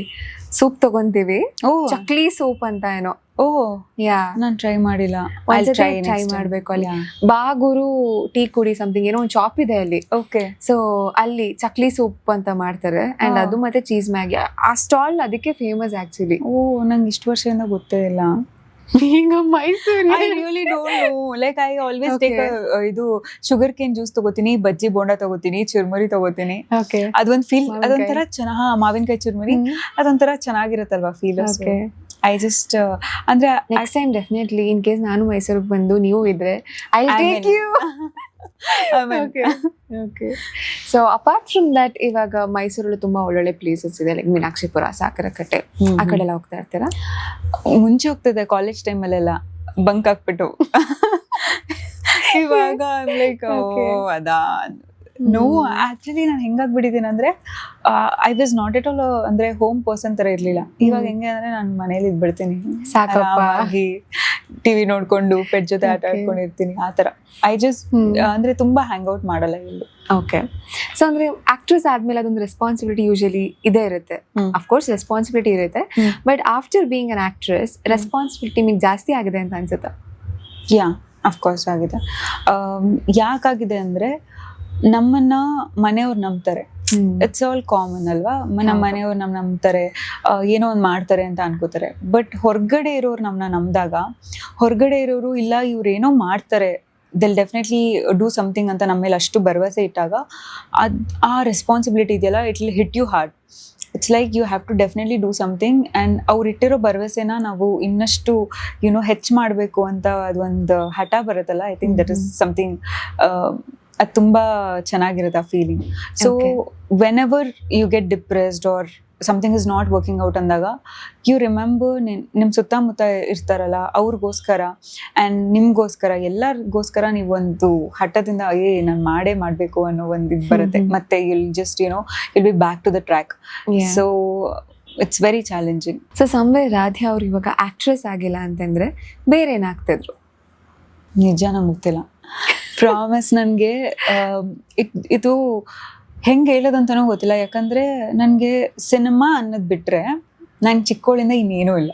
ಸೂಪ್ ತಗೊಂತೀವಿ, ಓ ಚಕ್ಲಿ ಸೂಪ್ ಅಂತ ಏನೋ. ಓ ಯಾ ನಾನ್ ಟ್ರೈ ಮಾಡಿಲ್ಲ ಒಂದ್ಸತಿ ಟ್ರೈ ಮಾಡ್ಬೇಕು ಅಲ್ಲಿ. ಬಾಗುರು ಟೀ ಕುಡಿ ಸಮಥಿಂಗ್ ಏನೋ ಒಂದು ಶಾಪ್ ಇದೆ ಅಲ್ಲಿ. ಓಕೆ ಸೊ ಅಲ್ಲಿ ಚಕ್ಲಿ ಸೂಪ್ ಅಂತ ಮಾಡ್ತಾರೆ ಅಂಡ್ ಅದು ಮತ್ತೆ ಚೀಸ್ ಮ್ಯಾಗಿ. ಆ ಸ್ಟಾಲ್ ಅದಕ್ಕೆ ಫೇಮಸ್ ಆಕ್ಚುಲಿ. ಓ ನಂಗೆ ಇಷ್ಟು ವರ್ಷದಿಂದ ಗೊತ್ತೇ ಇಲ್ಲ. ಈಗ Mysuru I really don't know. Like I always take Okay. ಇದು ಶುಗರ್ ಕೇನ್ ಜ್ಯೂಸ್ ತಗೋತೀನಿ, ಬಜ್ಜಿ ಬೋಂಡ ತಗೋತೀನಿ, ಚುರ್ಮುರಿ ತಗೋತೀನಿ. ಓಕೆ ಅದೊಂದ್ ಫೀಲ್ ಮಾವಿನ್ಕಾಯಿ. ಅದೊಂಥರ ಮಾವಿನಕಾಯಿ ಚುರ್ಮುರಿ ಅದೊಂಥರ ಚೆನ್ನಾಗಿರತ್ತಲ್ವಾ ಫೀಲ್. ಓಕೆ ಐ ಜಸ್ಟ್ ಅಂದ್ರೆ next time definitely in case ನಾನು ಮೈಸೂರಿಗೆ ಬಂದು ನೀವು ಇದ್ರೆ I take you. Okay okay so apart from that ಇವಾಗ ಮೈಸೂರಲ್ಲಿ ತುಂಬಾ ಒಳ್ಳೊಳ್ಳೆ ಪ್ಲೇಸಸ್ ಇದೆ, ಲೈಕ್ ಮೀನಾಕ್ಷಿಪುರ, ಸಾಕರಕಟ್ಟೆ, ಆ ಕಡೆ ಎಲ್ಲ ಹೋಗ್ತಾ ಇರ್ತೀರಾ? ಮುಂಚೆ ಹೋಗ್ತಿದ್ದೆ ಕಾಲೇಜ್ ಟೈಮಲ್ಲೆಲ್ಲ ಬಂಕ್ ಹಾಕ್ಬಿಟ್ಟು. ಇವಾಗ ಲೈಕ್ Okay. ಅದಾ ನೋ ಆಕ್ಚುಲಿ ನಾನು ಹೆಂಗಾಗ್ಬಿಟ್ಟಿದ್ದೀನಿ ಅಂದ್ರೆ I was not at all ಅಂದ್ರೆ ಹೋಮ್ ಪರ್ಸನ್ ತರ ಇರ್ಲಿಲ್ಲ. ಇವಾಗ ಹೆಂಗೆ ಅಂದ್ರೆ ನಾನು ಮನೇಲಿ ಇದ್ಬಿಡ್ತೀನಿ, ಸಾಕಪ್ಪ. ಟಿವಿ ನೋಡ್ಕೊಂಡು ಪೆಟ್ ಜೊತೆ ಆಟ Okay. ಆಡ್ಕೊಂಡಿರ್ತೀನಿ ಆತರ. ಐ ಜಸ್ಟ್ ಅಂದ್ರೆ ತುಂಬಾ ಹ್ಯಾಂಗ್ ಔಟ್ ಮಾಡಲ್ಲ ಇಲ್ಲಿ. ಓಕೆ ಸೊ ಅಂದ್ರೆ ಆಕ್ಟ್ರೆಸ್ ಆದ್ಮೇಲೆ ಅದೊಂದು ರೆಸ್ಪಾನ್ಸಿಬಿಲಿಟಿ ಯೂಶಲಿ ಇದೇ ಇರುತ್ತೆ. ಅಫ್ಕೋರ್ಸ್ ರೆಸ್ಪಾನ್ಸಿಬಿಲಿಟಿ ಇರುತ್ತೆ, but after being an actress responsibility ನಿಮಗೆ ಜಾಸ್ತಿ ಆಗಿದೆ ಅಂತ ಅನ್ಸುತ್ತಾ? ಯಾ ಅಫ್ಕೋರ್ಸ್ ಆಗಿದೆ. ಯಾಕಾಗಿದೆ ಅಂದ್ರೆ ನಮ್ಮನ್ನ ಮನೆಯವ್ರು ನಂಬ್ತಾರೆ. ಇಟ್ಸ್ ಆಲ್ ಕಾಮನ್ ಅಲ್ವಾ, ನಮ್ಮ ಮನೆಯವ್ರು ನಂಬ್ತಾರೆ, ಏನೋ ಒಂದು ಮಾಡ್ತಾರೆ ಅಂತ ಅನ್ಕೋತಾರೆ. ಬಟ್ ಹೊರಗಡೆ ಇರೋರು ನಮ್ಮನ್ನ ನಂಬಿದಾಗ, ಹೊರಗಡೆ ಇರೋರು ಇಲ್ಲ ಇವ್ರು ಏನೋ ಮಾಡ್ತಾರೆ, ದಿಲ್ ಡೆಫಿನೆಟ್ಲಿ ಡೂ ಸಮಥಿಂಗ್ ಅಂತ ನಮ್ಮ ಮೇಲೆ ಅಷ್ಟು ಭರವಸೆ ಇಟ್ಟಾಗ ಆ ರೆಸ್ಪಾನ್ಸಿಬಿಲಿಟಿ ಇದೆಯಲ್ಲ, it will hit you hard. It's like you have to definitely do something and ಅವ್ರು ಇಟ್ಟಿರೋ ಭರವಸೆನ ನಾವು ಇನ್ನಷ್ಟು ಹೆಚ್ಚು ಮಾಡಬೇಕು ಅಂತ ಅದೊಂದು ಹಠ ಬರುತ್ತಲ್ಲ. I think that is something ಅದು ತುಂಬ ಚೆನ್ನಾಗಿರುತ್ತೆ ಆ feeling. So whenever you get depressed or something is not working out ಅಂದಾಗ ಯು ರಿಮೆಂಬರ್ ನಿಮ್ಮ ಸುತ್ತಮುತ್ತ ಇರ್ತಾರಲ್ಲ ಅವ್ರಿಗೋಸ್ಕರ ಆ್ಯಂಡ್ ನಿಮಗೋಸ್ಕರ ಎಲ್ಲರಿಗೋಸ್ಕರ ನೀವೊಂದು ಹಠದಿಂದ ನಾನು ಮಾಡಬೇಕು ಅನ್ನೋ ಒಂದು ಇದು ಬರುತ್ತೆ. ಮತ್ತೆ you'll just will be back to the track. So it's very challenging. So ಸಂವೇ ರಾಧೆ ಅವ್ರು ಇವಾಗ ಆಕ್ಟ್ರೆಸ್ ಆಗಿಲ್ಲ ಅಂತಂದ್ರೆ ಬೇರೆ ಏನಾಗ್ತಿದ್ರು? ನಿಜ ನಂಗೆ ಗೊತ್ತಿಲ್ಲ. ಪ್ರಾಮಿಸ್ ನನಗೆ ಇದು ಹೆಂಗೆ ಹೇಳೋದಂತನೂ ಗೊತ್ತಿಲ್ಲ. ಯಾಕಂದರೆ ನನಗೆ ಸಿನಿಮಾ ಅನ್ನೋದು ಬಿಟ್ಟರೆ ನಂಗೆ ಚಿಕ್ಕವಳಿಂದ ಇನ್ನೇನೂ ಇಲ್ಲ.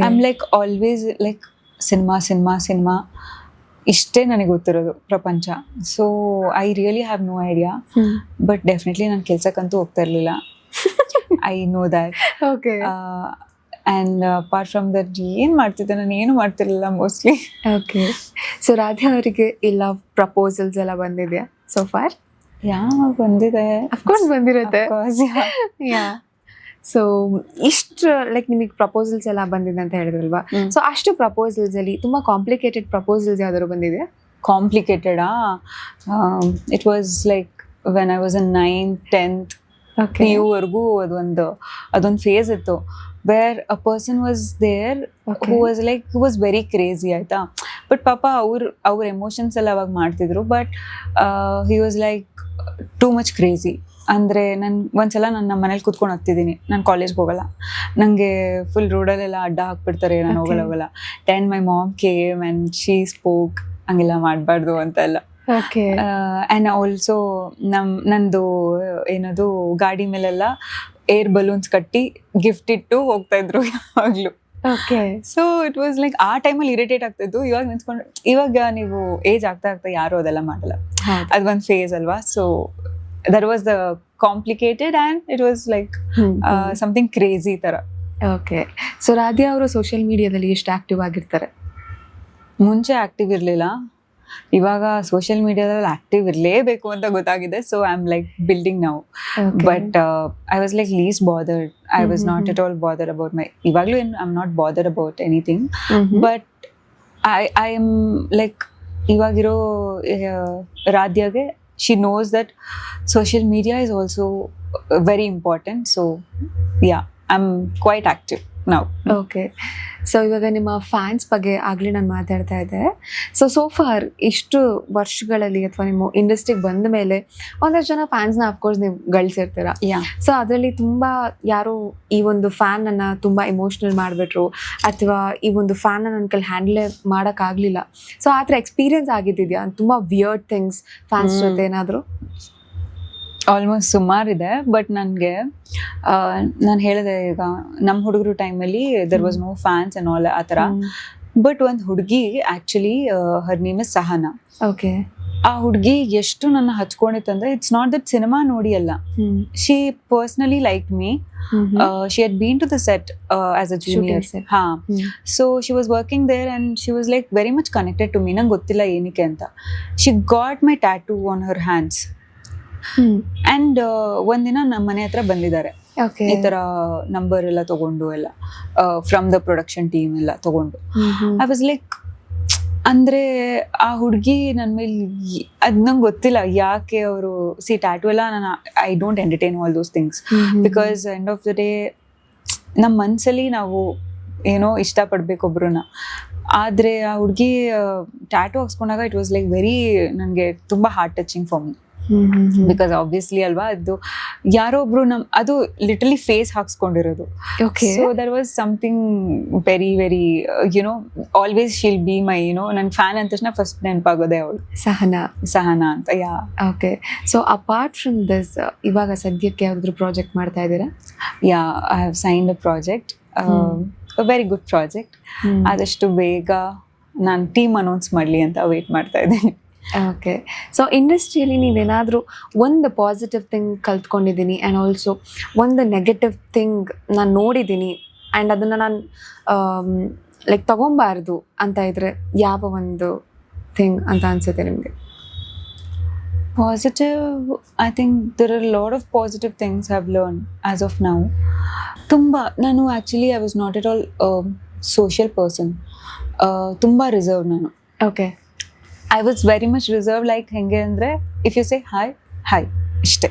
I am like always like cinema ಇಷ್ಟೇ ನನಗೆ ಗೊತ್ತಿರೋದು ಪ್ರಪಂಚ. So I really have no idea. But definitely ನಾನು ಕೆಲ್ಸಕ್ಕಂತೂ ಹೋಗ್ತಾ ಇರಲಿಲ್ಲ. I know that. Okay and apart from that ಏನು ಮಾಡ್ತಿದ್ದೆ, ನಾನು ಏನು ಮಾಡ್ತಿರ್ಲಿಲ್ಲ ಮೋಸ್ಟ್ಲಿ. ಓಕೆ ಸೊ ರಾಧೆ ಅವರಿಗೆ ಈ ಲವ್ ಪ್ರಪೋಸಲ್ಸ್ ಎಲ್ಲ ಬಂದಿದೆಯಾ ಸೋ ಫಾರ್? ಬಂದಿದೆ, ಅಫ್ಕೋರ್ಸ್ ಬಂದಿರುತ್ತೆ. yeah. ಯಾ ಸೊ ಇಷ್ಟು ಲೈಕ್ ನಿಮಗೆ ಪ್ರಪೋಸಲ್ಸ್ ಎಲ್ಲ ಬಂದಿದೆ ಅಂತ ಹೇಳಿದ್ರಲ್ವಾ, ಸೊ ಅಷ್ಟು ಪ್ರಪೋಸಲ್ಸ್ ಅಲ್ಲಿ ತುಂಬಾ ಕಾಂಪ್ಲಿಕೇಟೆಡ್ ಪ್ರಪೋಸಲ್ಸ್ ಯಾವ್ದಾದ್ರು ಬಂದಿದೆಯಾ? ಕಾಂಪ್ಲಿಕೇಟೆಡಾ? It was like when I was in 9th 10th PU-ವರೆಗೂ ಅದೊಂದು ಫೇಸ್ ಇತ್ತು where a person was there who was very crazy ಆಯ್ತಾ. ಬಟ್ ಪಾಪ ಅವ್ರ ಎಮೋಷನ್ಸ್ ಎಲ್ಲ ಅವಾಗ ಮಾಡ್ತಿದ್ರು. But he was like too much crazy. ಅಂದರೆ ಒಂದ್ಸಲ ನಾನು ನಮ್ಮ ಮನೇಲಿ ಕೂತ್ಕೊಂಡು ಹೋಗ್ತಿದ್ದೀನಿ, ನಾನು ಕಾಲೇಜ್ಗೆ ಹೋಗಲ್ಲ, ನನಗೆ ಫುಲ್ ರೋಡಲ್ಲೆಲ್ಲ ಅಡ್ಡ ಹಾಕ್ಬಿಡ್ತಾರೆ, ನಾನು ಹೋಗಲ್ಲ. Then my mom came and she spoke, ಹಂಗೆಲ್ಲ ಮಾಡಬಾರ್ದು ಅಂತೆಲ್ಲ. ಓಕೆ ಆ್ಯಂಡ್ ಆಲ್ಸೋ ನಂದು ಏನದು ಗಾಡಿ ಮೇಲೆಲ್ಲ ಏರ್ ಬಲೂನ್ಸ್ ಕಟ್ಟಿ ಗಿಫ್ಟ್ ಇಟ್ಟು ಹೋಗ್ತಾ ಇದ್ರು ಯಾವಾಗಲೂ. Okay so it was like ಆ ಟೈಮಲ್ಲಿ ಇರಿಟೇಟ್ ಆಗ್ತಿದ್ದು. ಇವಾಗ ನಿಂತ್ಕೊಂಡು ಇವಾಗ ನೀವು ಏಜ್ ಆಗ್ತಾ ಯಾರು ಅದೆಲ್ಲ ಮಾಡಲ್ಲ, ಅದೊಂದು ಫೇಸ್ ಅಲ್ವಾ. So that was the complicated and it was like something crazy ಥರ. ಓಕೆ ಸೊ ರಾಧೆ ಅವರು ಸೋಷಿಯಲ್ ಮೀಡಿಯಾದಲ್ಲಿ ಎಷ್ಟು ಆಕ್ಟಿವ್ ಆಗಿರ್ತಾರೆ? ಮುಂಚೆ ಆಕ್ಟಿವ್ ಇರಲಿಲ್ಲ, ಇವಾಗ ಸೋಷಿಯಲ್ ಮೀಡಿಯಾದಲ್ಲಿ ಆಕ್ಟಿವ್ ಇರಲೇಬೇಕು ಅಂತ ಗೊತ್ತಾಗಿದೆ. So I am like building now. But I was like least bothered. I was not at all bothered about ಇವಾಗಲೂ I am not bothered about anything. But I am like ಇವಾಗಿರೋ ರಾಧ್ಯಾಗೆ she knows that social media is also very important. So yeah, I'm quite active now. Okay, so ಇವಾಗ ನಿಮ್ಮ fans ಬಗ್ಗೆ ಆಗಲೇ ನಾನು ಮಾತಾಡ್ತಾ ಇದ್ದೆ. ಸೊ ಫಾರ್ ಇಷ್ಟು ವರ್ಷಗಳಲ್ಲಿ ಅಥವಾ ನಿಮ್ಮ ಇಂಡಸ್ಟ್ರಿಗೆ ಬಂದ ಮೇಲೆ ಒಂದಷ್ಟು ಜನ ಫ್ಯಾನ್ಸ್ನ ಅಫ್ಕೋರ್ಸ್ ನೀವು ಗಳಿಸಿರ್ತೀರ. Yeah. ಸೊ ಅದರಲ್ಲಿ ತುಂಬ ಯಾರು ಈ ಒಂದು ಫ್ಯಾನನ್ನು ತುಂಬ ಇಮೋಷ್ನಲ್ ಮಾಡಿಬಿಟ್ರು ಅಥವಾ ಈ ಒಂದು ಫ್ಯಾನ್ನ ನನ್ನ ಕೈಲಿ ಹ್ಯಾಂಡಲ್ ಮಾಡೋಕ್ಕಾಗಲಿಲ್ಲ. ಸೊ ಆ ಥರ ಎಕ್ಸ್ಪೀರಿಯನ್ಸ್ ಆಗಿದ್ದಿದೆಯಾ ತುಂಬ ವಿಯರ್ಡ್ ಥಿಂಗ್ಸ್ ಫ್ಯಾನ್ಸ್ ಜೊತೆ ಏನಾದರೂ? ಆಲ್ಮೋಸ್ಟ್ ಸುಮಾರಿದೆ, ಬಟ್ ನನಗೆ ನಾನು ಹೇಳಿದೆ ಈಗ ನಮ್ಮ ಹುಡುಗರು ಟೈಮಲ್ಲಿ there was no fans and all ಆ ಥರ. ಬಟ್ ಒಂದು ಹುಡುಗಿ actually her name is Sahana. Okay. ಆ ಹುಡುಗಿ ಎಷ್ಟು ನನ್ನ ಹಚ್ಕೊಂಡಿತ್ತಂದ್ರೆ ಇಟ್ಸ್ ನಾಟ್ ದಟ್ ಸಿನಿಮಾ ನೋಡಿ ಅಲ್ಲ, she personally like me. She had been to the set as a junior. So she was working there and she was like very much connected to me. ನಂಗೆ ಗೊತ್ತಿಲ್ಲ ಏನಕ್ಕೆ ಅಂತ. She got my tattoo on her hands. And ಒಂದಿನ ನಮ್ಮ ಮನೆ ಹತ್ರ ಬಂದಿದ್ದಾರೆ, ಈ ತರ ನಂಬರ್ ಎಲ್ಲ ತಗೊಂಡು ಎಲ್ಲ ಫ್ರಮ್ ದ ಪ್ರೊಡಕ್ಷನ್ ಟೀಮ್ ಎಲ್ಲ ತಗೊಂಡು. ಐ ವಾಸ್ ಲೈಕ್, ಅಂದ್ರೆ ಆ ಹುಡುಗಿ ನನ್ನ ಮೇಲೆ ಅದ್ ನಂಗೆ ಗೊತ್ತಿಲ್ಲ ಯಾಕೆ ಅವರು ಟ್ಯಾಟೂ ಎಲ್ಲ ನಾನು I don't entertain all those things because end of the day ನಮ್ಮ ಮನಸ್ಸಲ್ಲಿ ನಾವು ಏನೋ ಇಷ್ಟಪಡ್ಬೇಕು ಒಬ್ರನ್ನ. ಆದರೆ ಆ ಹುಡುಗಿ ಟ್ಯಾಟೂ ಹಾಕ್ಸ್ಕೊಂಡಾಗ ಇಟ್ ವಾಸ್ ಲೈಕ್ ವೆರಿ, ನನಗೆ ತುಂಬ heart touching for me. Because obviously ಅಲ್ವಾ, ಅದು ಯಾರೋ ಒಬ್ರು ಅದು ಲಿಟರಲಿ ಫೇಸ್ ಹಾಕ್ಸ್ಕೊಂಡಿರೋದು. So there was something very very you know, always she'll be my ನನ್ನ ಫ್ಯಾನ್ ಅಂದ ತಕ್ಷಣ ಫಸ್ಟ್ ನೆನಪಾಗೋದೆ ಅವಳು ಸಹನಾ ಅಂತ. Yeah. Okay. So apart from this ಇವಾಗ ಸದ್ಯಕ್ಕೆ ಯಾವ್ದಾದ್ರು ಪ್ರಾಜೆಕ್ಟ್ ಮಾಡ್ತಾ ಇದ್ದೀರಾ? Yeah, I have signed a project, very good project. ಆದಷ್ಟು ಬೇಗ ನಾನು ಟೀಮ್ ಅನೌನ್ಸ್ ಮಾಡಲಿ ಅಂತ ವೇಟ್ ಮಾಡ್ತಾ ಇದ್ದೀನಿ. ಓಕೆ. ಸೊ ಇಂಡಸ್ಟ್ರಿಯಲ್ಲಿ ನೀವೇನಾದರೂ ಒಂದು ಪಾಸಿಟಿವ್ ಥಿಂಗ್ ಕಲ್ತ್ಕೊಂಡಿದ್ದೀನಿ ಆ್ಯಂಡ್ ಆಲ್ಸೋ ಒಂದು ನೆಗೆಟಿವ್ ಥಿಂಗ್ ನಾನು ನೋಡಿದ್ದೀನಿ ಆ್ಯಂಡ್ ಅದನ್ನು ನಾನು ಲೈಕ್ ತಗೊಬಾರ್ದು ಅಂತ ಇದ್ರೆ ಯಾವ ಒಂದು ಥಿಂಗ್ ಅಂತ ಅನ್ಸುತ್ತೆ ನಿಮಗೆ? Positive, I think there are a lot of positive things I've learned as of now. Tumba, nanu actually I was not at all a social person. Tumba reserved nanu. Okay. I was very much reserved, like henge andre if you say hi ishte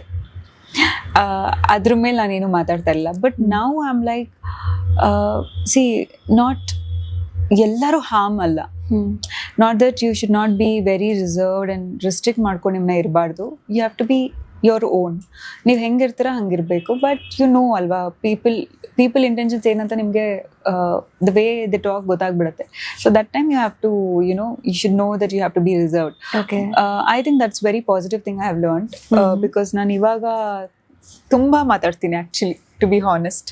adru mele nanu enu ಮಾತಾಡ್ತಾ ಇಲ್ಲ. But now I'm like see, not ಎಲ್ಲರೂ harm ಅಲ್ಲ. Not that you should not be very reserved and restrict ಮಾಡ್ಕೊಂಡು ನಿಮ್ಮನ್ನ ಇರಬಾರ್ದು. You have to be your own. ನೀವು ಹೆಂಗಿರ್ತೀರ ಹಂಗಿರಬೇಕು. ಬಟ್ ಯು ನೋ ಅಲ್ವಾ, ಪೀಪಲ್ ಇಂಟೆನ್ಷನ್ಸ್ ಏನಂತ ನಿಮಗೆ ದ ವೇ ದ ಟಾಕ್ ಗೊತ್ತಾಗ್ಬಿಡುತ್ತೆ. So that time you have to you should know that you have to be reserved. I think that's very positive thing I have learned because ನಾನು ಇವಾಗ ತುಂಬ ಮಾತಾಡ್ತೀನಿ actually, to be honest.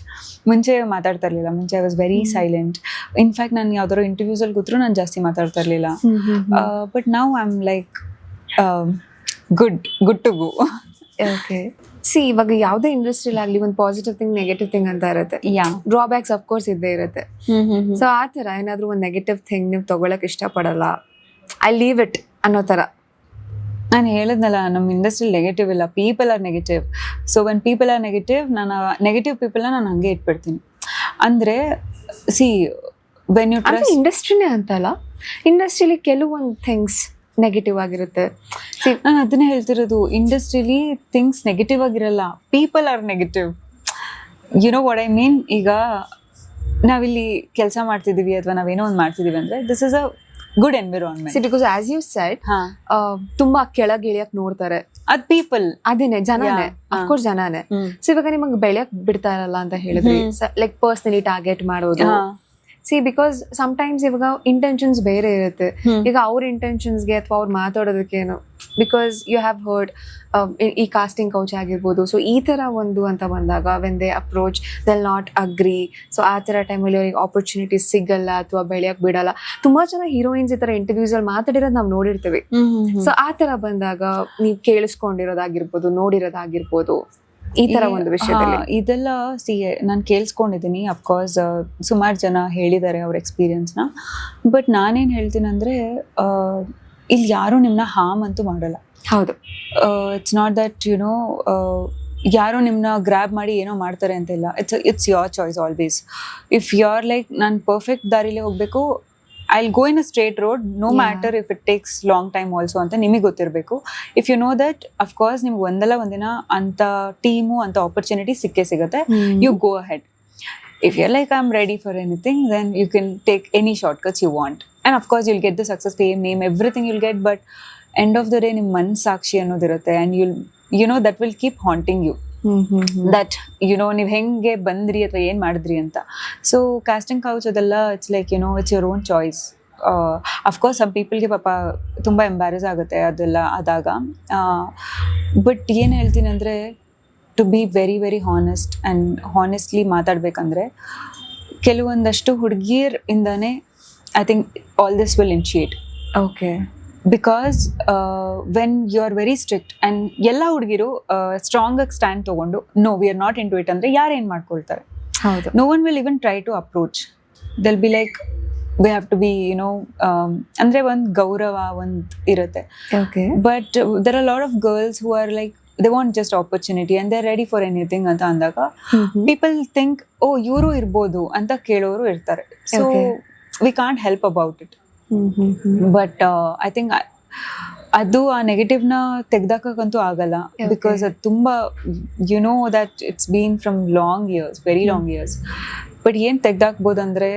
ಮುಂಚೆ ಮಾತಾಡ್ತಾ ಇರಲಿಲ್ಲ. ಮುಂಚೆ I was very silent. In fact ನಾನು ಯಾವ್ದಾದ್ರು ಇಂಟರ್ವ್ಯೂಸಲ್ಲಿ ಕೂತ್ರು ನಾನು ಜಾಸ್ತಿ ಮಾತಾಡ್ತಾ ಇರಲಿಲ್ಲ. But now I am like good to go. Okay. See ಇವಾಗ ಯಾವುದೇ ಇಂಡಸ್ಟ್ರಿಯಲ್ಲಿ ಆಗಲಿ ಒಂದು ಪಾಸಿಟಿವ್ ಥಿಂಗ್ ನೆಗೆಟಿವ್ ಥಿಂಗ್ ಅಂತ ಇರುತ್ತೆ. ಡ್ರಾಬ್ಯಾಕ್ಸ್ ಅಫ್ಕೋರ್ಸ್ ಇದ್ದೇ ಇರುತ್ತೆ. ಸೊ ಆ ಥರ ಏನಾದರೂ ಒಂದು ನೆಗೆಟಿವ್ ಥಿಂಗ್ ನೀವು ತೊಗೊಳಕ್ಕೆ ಇಷ್ಟಪಡಲ್ಲ, ಐ ಲೀವ್ ಇಟ್ ಅನ್ನೋ ಥರ? ನಾನು ಹೇಳಿದ್ನಲ್ಲ, ನಮ್ಮ ಇಂಡಸ್ಟ್ರಿ ನೆಗೆಟಿವ್ ಇಲ್ಲ, people are negative. So when people are negative, ನಾನು ನೆಗೆಟಿವ್ ಪೀಪಲ್ನ ನಾನು ಹಂಗೆ ಇಟ್ಬಿಡ್ತೀನಿ. ಅಂದರೆ ಸಿ ವೆನ್ ಯು ಟ್ರಸ್ಟ್, ಇಂಡಸ್ಟ್ರಿನೇ ಅಂತಲ್ಲ, ಇಂಡಸ್ಟ್ರಿಲಿ ಕೆಲವೊಂದು ಥಿಂಗ್ಸ್ ನೆಗೆಟಿವ್ ಆಗಿರುತ್ತೆ. ನಾನು ಅದನ್ನೇ ಹೇಳ್ತಿರೋದು, ಇಂಡಸ್ಟ್ರಿಲಿ ಥಿಂಗ್ಸ್ ನೆಗೆಟಿವ್ ಆಗಿರಲ್ಲ, people are negative. You know what I mean? ಈಗ ನಾವಿಲ್ಲಿ ಕೆಲಸ ಮಾಡ್ತಿದ್ದೀವಿ ಅಥವಾ ನಾವೇನೋ ಒಂದು ಮಾಡ್ತಿದ್ದೀವಿ ಅಂದರೆ this is a good environment. Because as you said ತುಂಬಾ ಕೆಳಗೆ ಇಳಿಯಕ್ ನೋಡ್ತಾರೆ, ಅದ್ ಪೀಪಲ್, ಅದೇನೆ ಜನನೇ, ಅಫ್ಕೋರ್ಸ್ ಜನನೇ. ಸೊ ಇವಾಗ ನಿಮಗೆ ಬೆಳೆಯಕ್ ಬಿಡ್ತಾ ಇರಲ್ಲ ಅಂತ ಹೇಳಿದ್ರಿ, ಲೈಕ್ ಪರ್ಸನಲಿ ಟಾರ್ಗೆಟ್ ಮಾಡೋದು. ಸಿ ಬಿಕಾಸ್ ಸಮ್ಟೈಮ್ಸ್ ಇವಾಗ ಇಂಟೆನ್ಷನ್ಸ್ ಬೇರೆ ಇರುತ್ತೆ. ಈಗ ಅವ್ರ ಇಂಟೆನ್ಷನ್ಸ್ಗೆ ಅಥವಾ ಅವ್ರು ಮಾತಾಡೋದಕ್ಕೇನು, ಬಿಕಾಸ್ ಯು ಹ್ಯಾವ್ ಹರ್ಡ್ ಈ ಕಾಸ್ಟಿಂಗ್ ಕೌಚ್ ಆಗಿರ್ಬೋದು. ಸೊ ಈ ಥರ ಒಂದು ಅಂತ ಬಂದಾಗ when they approach they'll not agree. So ಆ ಥರ ಟೈಮಲ್ಲಿ ಅವ್ರಿಗೆ ಆಪರ್ಚುನಿಟೀಸ್ ಸಿಗಲ್ಲ ಅಥವಾ ಬೆಳೆಯಕ್ಕೆ ಬಿಡಲ್ಲ. ತುಂಬ ಜನ ಹೀರೋಯಿನ್ಸ್ ಈ ಥರ ಇಂಟರ್ವ್ಯೂಸಲ್ಲಿ ಮಾತಾಡಿರೋದು ನಾವು ನೋಡಿರ್ತೀವಿ. ಸೊ ಆ ಥರ ಬಂದಾಗ ನೀವು ಕೇಳಿಸ್ಕೊಂಡಿರೋದಾಗಿರ್ಬೋದು, ನೋಡಿರೋದಾಗಿರ್ಬೋದು, ಈ ತರ ಒಂದು ವಿಷಯದಲ್ಲಿ ಇದೆಲ್ಲ ನಾನು ಕೇಳಿಸ್ಕೊಂಡಿದ್ದೀನಿ. ಅಫ್ಕೋರ್ಸ್ ಸುಮಾರು ಜನ ಹೇಳಿದ್ದಾರೆ ಅವ್ರ ಎಕ್ಸ್ಪೀರಿಯನ್ಸ್ನ. ಬಟ್ ನಾನೇನು ಹೇಳ್ತೀನಿ ಅಂದರೆ, ಇಲ್ಲಿ ಯಾರೂ ನಿಮ್ಮನ್ನ ಹಾರ್ಮ್ ಅಂತೂ ಮಾಡಲ್ಲ. ಹೌದು. ಇಟ್ಸ್ ನಾಟ್ ದಟ್ ಯಾರೋ ನಿಮ್ಮನ್ನ ಗ್ರ್ಯಾಬ್ ಮಾಡಿ ಏನೋ ಮಾಡ್ತಾರೆ ಅಂತಿಲ್ಲ. It's your choice always. If you are like ನಾನು ಪರ್ಫೆಕ್ಟ್ ದಾರಿಲೇ ಹೋಗಬೇಕು, I'll go in a straight road, no Yeah. matter if it takes long time also ಅಂತ ನಿಮಗೆ ಗೊತ್ತಿರಬೇಕು. If you know that, of course ನಿಮ್ಗೆ ಒಂದಲ್ಲ ಒಂದಿನ ಅಂತ ಟೀಮು ಅಂತ ಆಪರ್ಚುನಿಟಿ ಸಿಗುತ್ತೆ. You go ahead. If you're like, I'm ready for anything, then you can take any shortcuts you want. And of course, you'll get the success, fame, name, everything you'll get. But end of the day, ನಿಮ್ಮ ಮನಸ್ಸಾಕ್ಷಿ ಅನ್ನೋದಿರುತ್ತೆ. And you'll, that will keep haunting you. That, ನೀವು ಹೆಂಗೆ ಬಂದ್ರಿ ಅಥವಾ ಏನು ಮಾಡಿದ್ರಿ ಅಂತ. So casting couch ಅದೆಲ್ಲ it's like it's your own choice. Of course some ಪೀಪಲ್ಗೆ ಪಾಪ ತುಂಬ ಎಂಬ್ಯಾರಸ್ ಆಗುತ್ತೆ ಅದೆಲ್ಲ ಆದಾಗ. ಬಟ್ ಏನು ಹೇಳ್ತೀನಿ ಅಂದರೆ, to be very very honest and honestly ಮಾತಾಡಬೇಕಂದ್ರೆ ಕೆಲವೊಂದಷ್ಟು ಹುಡುಗಿಯರಿಂದನೇ I think all this will initiate. Okay. Because when you are very strict and ಎಲ್ಲ ಹುಡುಗಿರು ಸ್ಟ್ರಾಂಗಾಗಿ ಸ್ಟ್ಯಾಂಡ್ ತೊಗೊಂಡು no we are not into it ಅಂದರೆ ಯಾರು ಏನು ಮಾಡ್ಕೊಳ್ತಾರೆ? ಹೌದು. No one will even try to approach. They'll be like we have to be ಅಂದರೆ ಒಂದು ಗೌರವ ಒಂದು ಇರುತ್ತೆ. Okay. But there are lot of girls who are like they want just opportunity and they're ready for anything ಅಂತ ಅಂದಾಗ people think oh ಇವರು ಇರ್ಬೋದು ಅಂತ ಕೇಳೋರು ಇರ್ತಾರೆ. So we can't help about it. But I think ಅದು ಆ ನೆಗೆಟಿವ್ನ ತೆಗ್ದಾಕಂತೂ ಆಗಲ್ಲ. ಬಿಕಾಸ್ ಅದು ತುಂಬ that it's been from long years, very long years. But ಏನು ತೆಗ್ದಾಕ್ಬೋದಂದ್ರೆ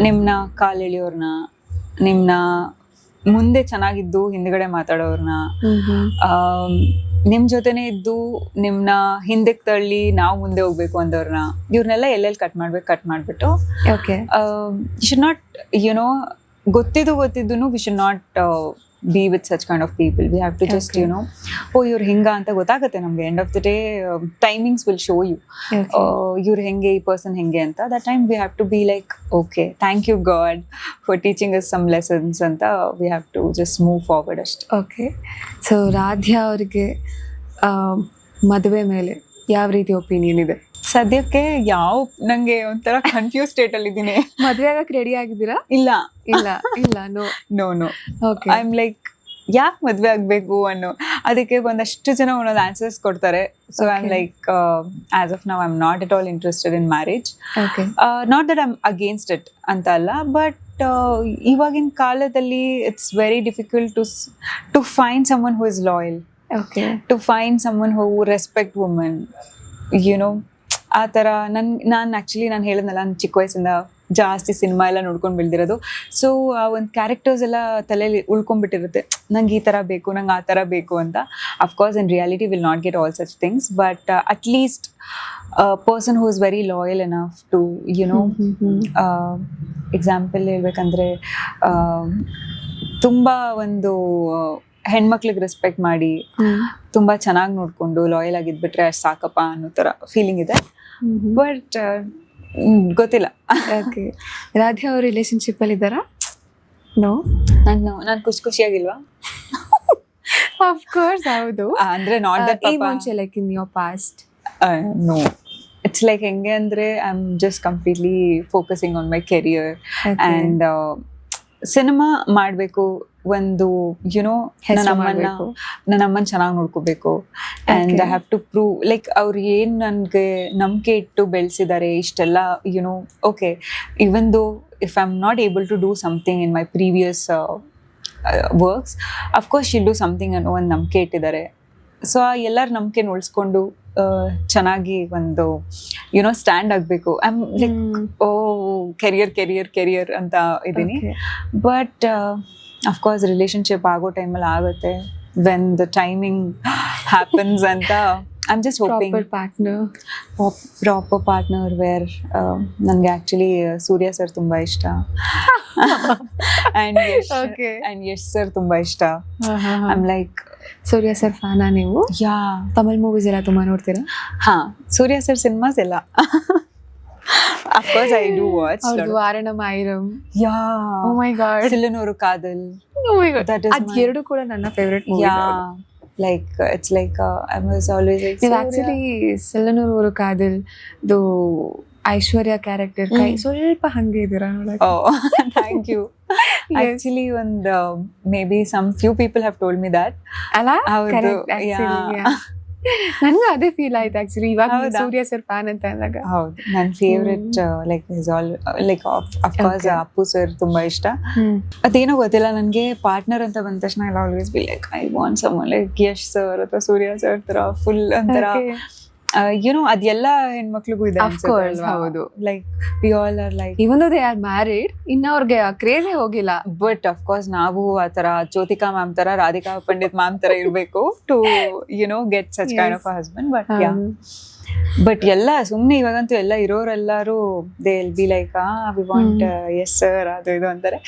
ನಿಮ್ಮನ್ನ ಕಾಲೆಳೆಯೋರ್ನ, ನಿಮ್ಮನ್ನ ಮುಂದೆ ಚೆನ್ನಾಗಿದ್ದು ಹಿಂದ್ಗಡೆ ಮಾತಾಡೋರ್ನ, ನಿಮ್ಮ ಜೊತೆನೇ ಇದ್ದು ನಿಮ್ಮನ್ನ ಹಿಂದಕ್ಕೆ ತಳ್ಳಿ ನಾವು ಮುಂದೆ ಹೋಗ್ಬೇಕು ಅಂದವ್ರನ್ನ, ಇವ್ರನ್ನೆಲ್ಲ ಎಲ್ಲೆಲ್ಲಿ ಕಟ್ ಮಾಡಿಬಿಟ್ಟು ಓಕೆ. ಯು ಶುಡ್ ನಾಟ್ ಗೊತ್ತಿದ್ದು we should not be with such kind of people. We have to just oh you're hinga anta gottagutte namge. End of the day timings will show you you're henge ee person henge anta. That time we have to be like okay, thank you God for teaching us some lessons anta. We have to just move forward ashte. Okay. So Radhya ಅವರಿಗೆ ಮದುವೆ ಮೇಲೆ ಯಾವ ರೀತಿ opinion ಇದೆ? ಸದ್ಯಕ್ಕೆ ನಂಗೆ ಒಂಥರ confuse state ಅಲ್ಲಿ ಇದ್ದೀನಿ. ಮದುವೆ ಆಗಕ್ಕೆ ರೆಡಿ ಆಗಿದ್ದೀರಾ? ಇಲ್ಲ ಇಲ್ಲ ಇಲ್ಲ. No. Okay. I am like ಯಾಕೆ ಮದ್ವೆ ಆಗ್ಬೇಕು ಅನ್ನೋ ಅದಕ್ಕೆ ಒಂದಷ್ಟು ಜನ ಒಂದೊಂದು ಆನ್ಸರ್ಸ್ ಕೊಡ್ತಾರೆ. So I am like as of now I am not at all interested in marriage. Not that I am against it ಅಂತ ಅಲ್ಲ, ಬಟ್ ಇವಾಗಿನ ಕಾಲದಲ್ಲಿ it's very difficult to find someone who is loyal, to find someone who respect woman. ಆ ಥರ ನಾನು actually ನಾನು ಹೇಳಿದ್ನಲ್ಲ, ನಾನು ಚಿಕ್ಕ ವಯಸ್ಸಿಂದ ಜಾಸ್ತಿ ಸಿನಿಮಾ ಎಲ್ಲ ನೋಡ್ಕೊಂಡು ಬೆಳೆದಿರೋದು. ಸೊ ಆ ಒಂದು ಕ್ಯಾರೆಕ್ಟರ್ಸ್ ಎಲ್ಲ ತಲೆಯಲ್ಲಿ ಉಳ್ಕೊಂಡ್ಬಿಟ್ಟಿರುತ್ತೆ, ನಂಗೆ ಈ ಥರ ಬೇಕು, ನಂಗೆ ಆ ಥರ ಬೇಕು ಅಂತ. Of course in reality will not get all such things, but at least person who is very loyal enough to example ಹೇಳ್ಬೇಕಂದ್ರೆ ತುಂಬ ಒಂದು ಹೆಣ್ಮಕ್ಳಿಗೆ ರೆಸ್ಪೆಕ್ಟ್ ಮಾಡಿ ತುಂಬ ಚೆನ್ನಾಗಿ ನೋಡಿಕೊಂಡು ಲಾಯಲ್ ಆಗಿದ್ಬಿಟ್ರೆ ಅಷ್ಟು ಸಾಕಪ್ಪ ಅನ್ನೋ ಥರ ಫೀಲಿಂಗ್ ಇದೆ. ಬಟ್ ಗೊತ್ತಿಲ್ಲ. ಓಕೆ. ರಾಧ್ಯಾ ಅವ್ರ ರಿಲೇಶನ್ಶಿಪ್ ಅಲ್ಲಿ ಇದ್ದಾರಾ? ನೋ. ನಾನು ಖುಷಿಯಾಗಿಲ್ವಾ? ಆಫ್ ಕೋರ್ಸ್ ಹೌದು. ಅಂದ್ರೆ ನಾಟ್ ದಟ್ ಈ ಮುಂಚೆ like in your past? No. It's like ಹೆಂಗೆ ಅಂದ್ರೆ I am just completely focusing on my career and cinema ಮಾಡಬೇಕು, ಒಂದು ನನ್ನ ಅಮ್ಮನ ಚೆನ್ನಾಗಿ ನೋಡ್ಕೋಬೇಕು. And I have to prove like ಅವ್ರು ಏನು ನನಗೆ ನಂಬಿಕೆ ಇಟ್ಟು ಬೆಳೆಸಿದ್ದಾರೆ ಇಷ್ಟೆಲ್ಲ. Okay, even though if I am not able to do something in my previous works, of course she'll do something ಅನ್ನೋ ಒಂದು ನಂಬಿಕೆ ಇಟ್ಟಿದ್ದಾರೆ. ಸೊ ಆ ಎಲ್ಲರ ನಂಬಿಕೆನ ಉಳಿಸ್ಕೊಂಡು ಚೆನ್ನಾಗಿ ಒಂದು ಸ್ಟ್ಯಾಂಡ್ ಆಗಬೇಕು. ಐ ಆಮ್ ಲೈಕ್ ಕೆರಿಯರ್ ಅಂತ ಇದ್ದೀನಿ. ಬಟ್ ಅಫ್ಕೋರ್ಸ್ ರಿಲೇಶನ್ಶಿಪ್ ಆಗೋ ಟೈಮಲ್ಲಿ ಆಗುತ್ತೆ ವೆನ್ ದ ಟೈಮಿಂಗ್ ಹ್ಯಾಪನ್ಸ್ ಅಂತ. I am just hoping proper partner where ನನಗೆ ಆ್ಯಕ್ಚುಲಿ ಸೂರ್ಯ ಸರ್ ತುಂಬ ಇಷ್ಟ ಆ್ಯಂಡ್ ಯಶ್ ಸರ್ ತುಂಬ ಇಷ್ಟ. I am like Surya sir ಫ್ಯಾನಾ ನೀವು? ಯಾ. ತಮಿಳ್ ಮೂವೀಸ್ ಎಲ್ಲ ತುಂಬಾ ನೋಡ್ತೀರಾ? ಹಾ, ಸೂರ್ಯ ಸರ್ ಸಿನಿಮಾಸ್ ಎಲ್ಲ of course I do watch. Vaaranam Aayiram. Yeah. Oh my god. Sillunu Oru Kaadhal. Oh my god. That is ಅದು ಎರಡು ಕೂಡ ನನ್ನ favourite movies. Yeah. Like it's like I was always like ನೀವು ಆಕ್ಚುಲಿ ಸಿಲ್ಲನೂರು ಕಾದಲ್ ದು ಐಶ್ವರ್ಯ ಕ್ಯಾರೆಕ್ಟರ್ ಕೈ ಸ್ವಲ್ಪ ಹಂಗೆ ಇದ್ದೀರಾ ನೋಡಕ್ಕೆ. Oh, thank you. Actually ಒಂದು maybe some few people have told me that. ಅಲ್ಲ? ಹೌದು. Yeah. ನನ್ಗೂ ಅದೇ ಫೀಲ್ ಆಯ್ತು ಆಕ್ಚುಲಿ ಇವಾಗ ನೀವ್ ಹೌದಾ? ಸೂರ್ಯ ಸರ್ ಫ್ಯಾನ್ ಅಂತ ಅಂದಾಗ. ಹೌದು, ನನ್ನ favourite like is all like of course Okay. Appu sir ತುಂಬಾ ಇಷ್ಟ. ಅದೇನೋ ಗೊತ್ತಿಲ್ಲ ನನಗೆ, ಪಾರ್ಟ್ನರ್ ಅಂತ ಬಂದ ತಕ್ಷಣ I always be like I want someone like Yash sir ಅಥವಾ ಸೂರ್ಯ ಸರ್ ತರ ಫುಲ್ ಒಂಥರ Okay. ಯುನೋ ಅದೆಲ್ಲ ಹೆಣ್ಮಕ್ಳಿಗೂ ಇದೆ Of course, ಹೌದು. Like we all are like. Even they are married, ಇನ್ನ ಅವ್ರಿಗೆ ಕ್ರೇಜೇ ಹೋಗಿಲ್ಲ. ಬಟ್ ಅಫ್ಕೋರ್ಸ್ ನಾವು ಆ ತರ ಜ್ಯೋತಿಕಾ ಮ್ಯಾಮ್ ತರ, ರಾಧಿಕಾ ಪಂಡಿತ್ ಮ್ಯಾಮ್ ತರ ಇರ್ಬೇಕು to get such kind of a husband. But ಎಲ್ಲ ಸುಮ್ನೆ ಇವಾಗಂತೂ ಎಲ್ಲ ಇರೋರೆಲ್ಲರೂ they will be like we want ಎಸ್ ಸರ್ ಅದು ಇದು ಅಂತಾರೆ.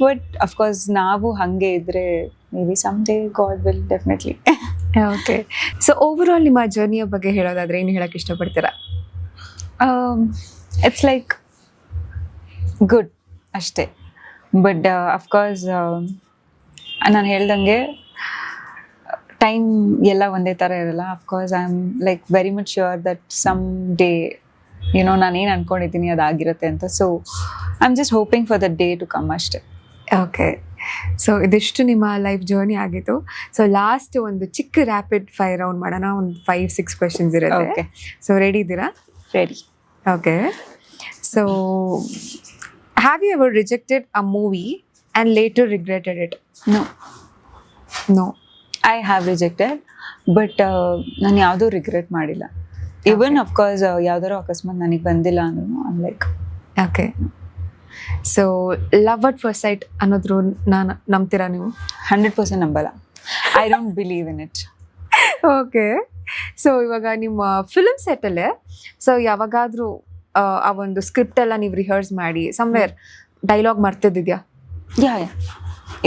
ಬಟ್ ಅಫ್ಕೋರ್ಸ್ ನಾವು ಹಂಗೆ ಇದ್ರೆ maybe some day god will definitely. Okay, so overall ನಿಮ್ಮ ಜರ್ನಿಯ ಬಗ್ಗೆ ಹೇಳೋದಾದ್ರೆ ಏನು ಹೇಳಕ್ ಇಷ್ಟಪಡ್ತೀರಾ? ಇಟ್ಸ್ ಲೈಕ್ ಗುಡ್ ಅಷ್ಟೇ. ಬಟ್ ಅಫ್ಕೋರ್ಸ್ ನಾನು ಹೇಳ್ದಂಗೆ ಟೈಮ್ ಎಲ್ಲ ಒಂದೇ ಥರ ಇರಲ್ಲ. Of course I am like very much sure that some day ನಾನೇನು ಅನ್ಕೊಂಡಿದ್ದೀನಿ ಅದಾಗಿರುತ್ತೆ ಅಂತ. So I am just hoping for the day to come ಅಷ್ಟೇ. ಓಕೆ, ಸೊ ಇದಿಷ್ಟು ನಿಮ್ಮ ಲೈಫ್ ಜರ್ನಿ ಆಗಿತ್ತು. ಸೊ ಲಾಸ್ಟ್ ಒಂದು ಚಿಕ್ಕ ರ್ಯಾಪಿಡ್ ಫೈರ್ ರೌಂಡ್ ಮಾಡೋಣ. ಒಂದು 5-6 ಕ್ವೆಶನ್ಸ್ ಇರುತ್ತೆ. Okay. ಸೊ ರೆಡಿ ಇದ್ದೀರಾ? Ready. Okay, so have you ever rejected a movie and later regretted it? No, no. I have rejected, but ನಾನು ಯಾವುದೂ ರಿಗ್ರೆಟ್ ಮಾಡಿಲ್ಲ. ಇವನ್ ಅಫ್ಕೋರ್ಸ್ ಯಾವ್ದಾರು ಅಕಸ್ಮಾತ್ ನನಗೆ ಬಂದಿಲ್ಲ ಅಂದ್ರೂ I am like okay. So love at first sight ಅನ್ನೋದ್ರು ನಾನು ನಂಬ್ತೀರಾ ನೀವು? 100% ನಂಬಲ್ಲ. I don't believe in it. Okay, so ಇವಾಗ ನಿಮ್ಮ ಫಿಲ್ಮ್ ಸೆಟ್ಟಲ್ಲೇ ಸೊ ಯಾವಾಗಾದ್ರೂ ಆ ಒಂದು ಸ್ಕ್ರಿಪ್ಟ್ ಎಲ್ಲ ನೀವು ರಿಹರ್ಸ್ ಮಾಡಿ ಸಮ್ವೇರ್ ಡೈಲಾಗ್ ಮರ್ತಿದ್ಯಾ? ಯಾ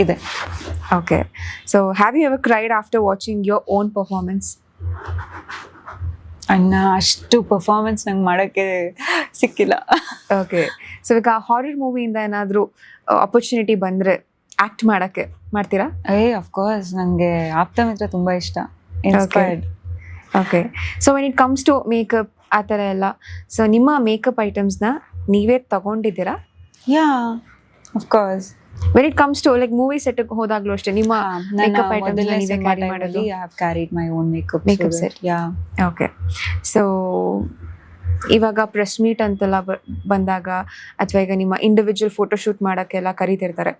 ಇದೆ. Okay, so have you ever cried after watching your own performance? ಅಣ್ಣ ಅಷ್ಟು ಪರ್ಫಾರ್ಮೆನ್ಸ್ ನಂಗೆ ಮಾಡೋಕ್ಕೆ ಸಿಕ್ಕಿಲ್ಲ. ಓಕೆ, ಸೊ ಈಗ ಹಾರರ್ ಮೂವಿಯಿಂದ ಏನಾದರೂ ಅಪರ್ಚುನಿಟಿ ಬಂದರೆ ಆ್ಯಕ್ಟ್ ಮಾಡೋಕ್ಕೆ ಮಾಡ್ತೀರಾ? ಅಫ್ಕೋರ್ಸ್ ನನಗೆ ಆಪ್ತ ಮಿತ್ರ ತುಂಬ ಇಷ್ಟ. Inspired. Okay, so when it comes to makeup ಆ ಥರ ಎಲ್ಲ, ಸೊ ನಿಮ್ಮ ಮೇಕಪ್ ಐಟಮ್ಸ್ನ ನೀವೇ ತಗೊಂಡಿದ್ದೀರಾ? Yeah of course. When it comes to like movie ಸೆಟ್ಗೆ ಹೋದಾಗ್ಲೂ ಅಷ್ಟೇ ನಿಮ್ಮ ಮೇಕಪ್ ಐಟಮ್ಸ್ ನೀವೇ ಕ್ಯಾರಿ ಮಾಡೋದು? I have carried my own makeup set. Yeah. Okay, so ಇವಾಗ ಪ್ರೆಸ್ ಮೀಟ್ ಅಂತೆಲ್ಲ ಬಂದಾಗ ಅಥವಾ ಈಗ ನಿಮ್ಮ ಇಂಡಿವಿಜುವಲ್ ಫೋಟೋಶೂಟ್ ಮಾಡೋಕ್ಕೆಲ್ಲ ಕರೀತಿರ್ತಾರೆ.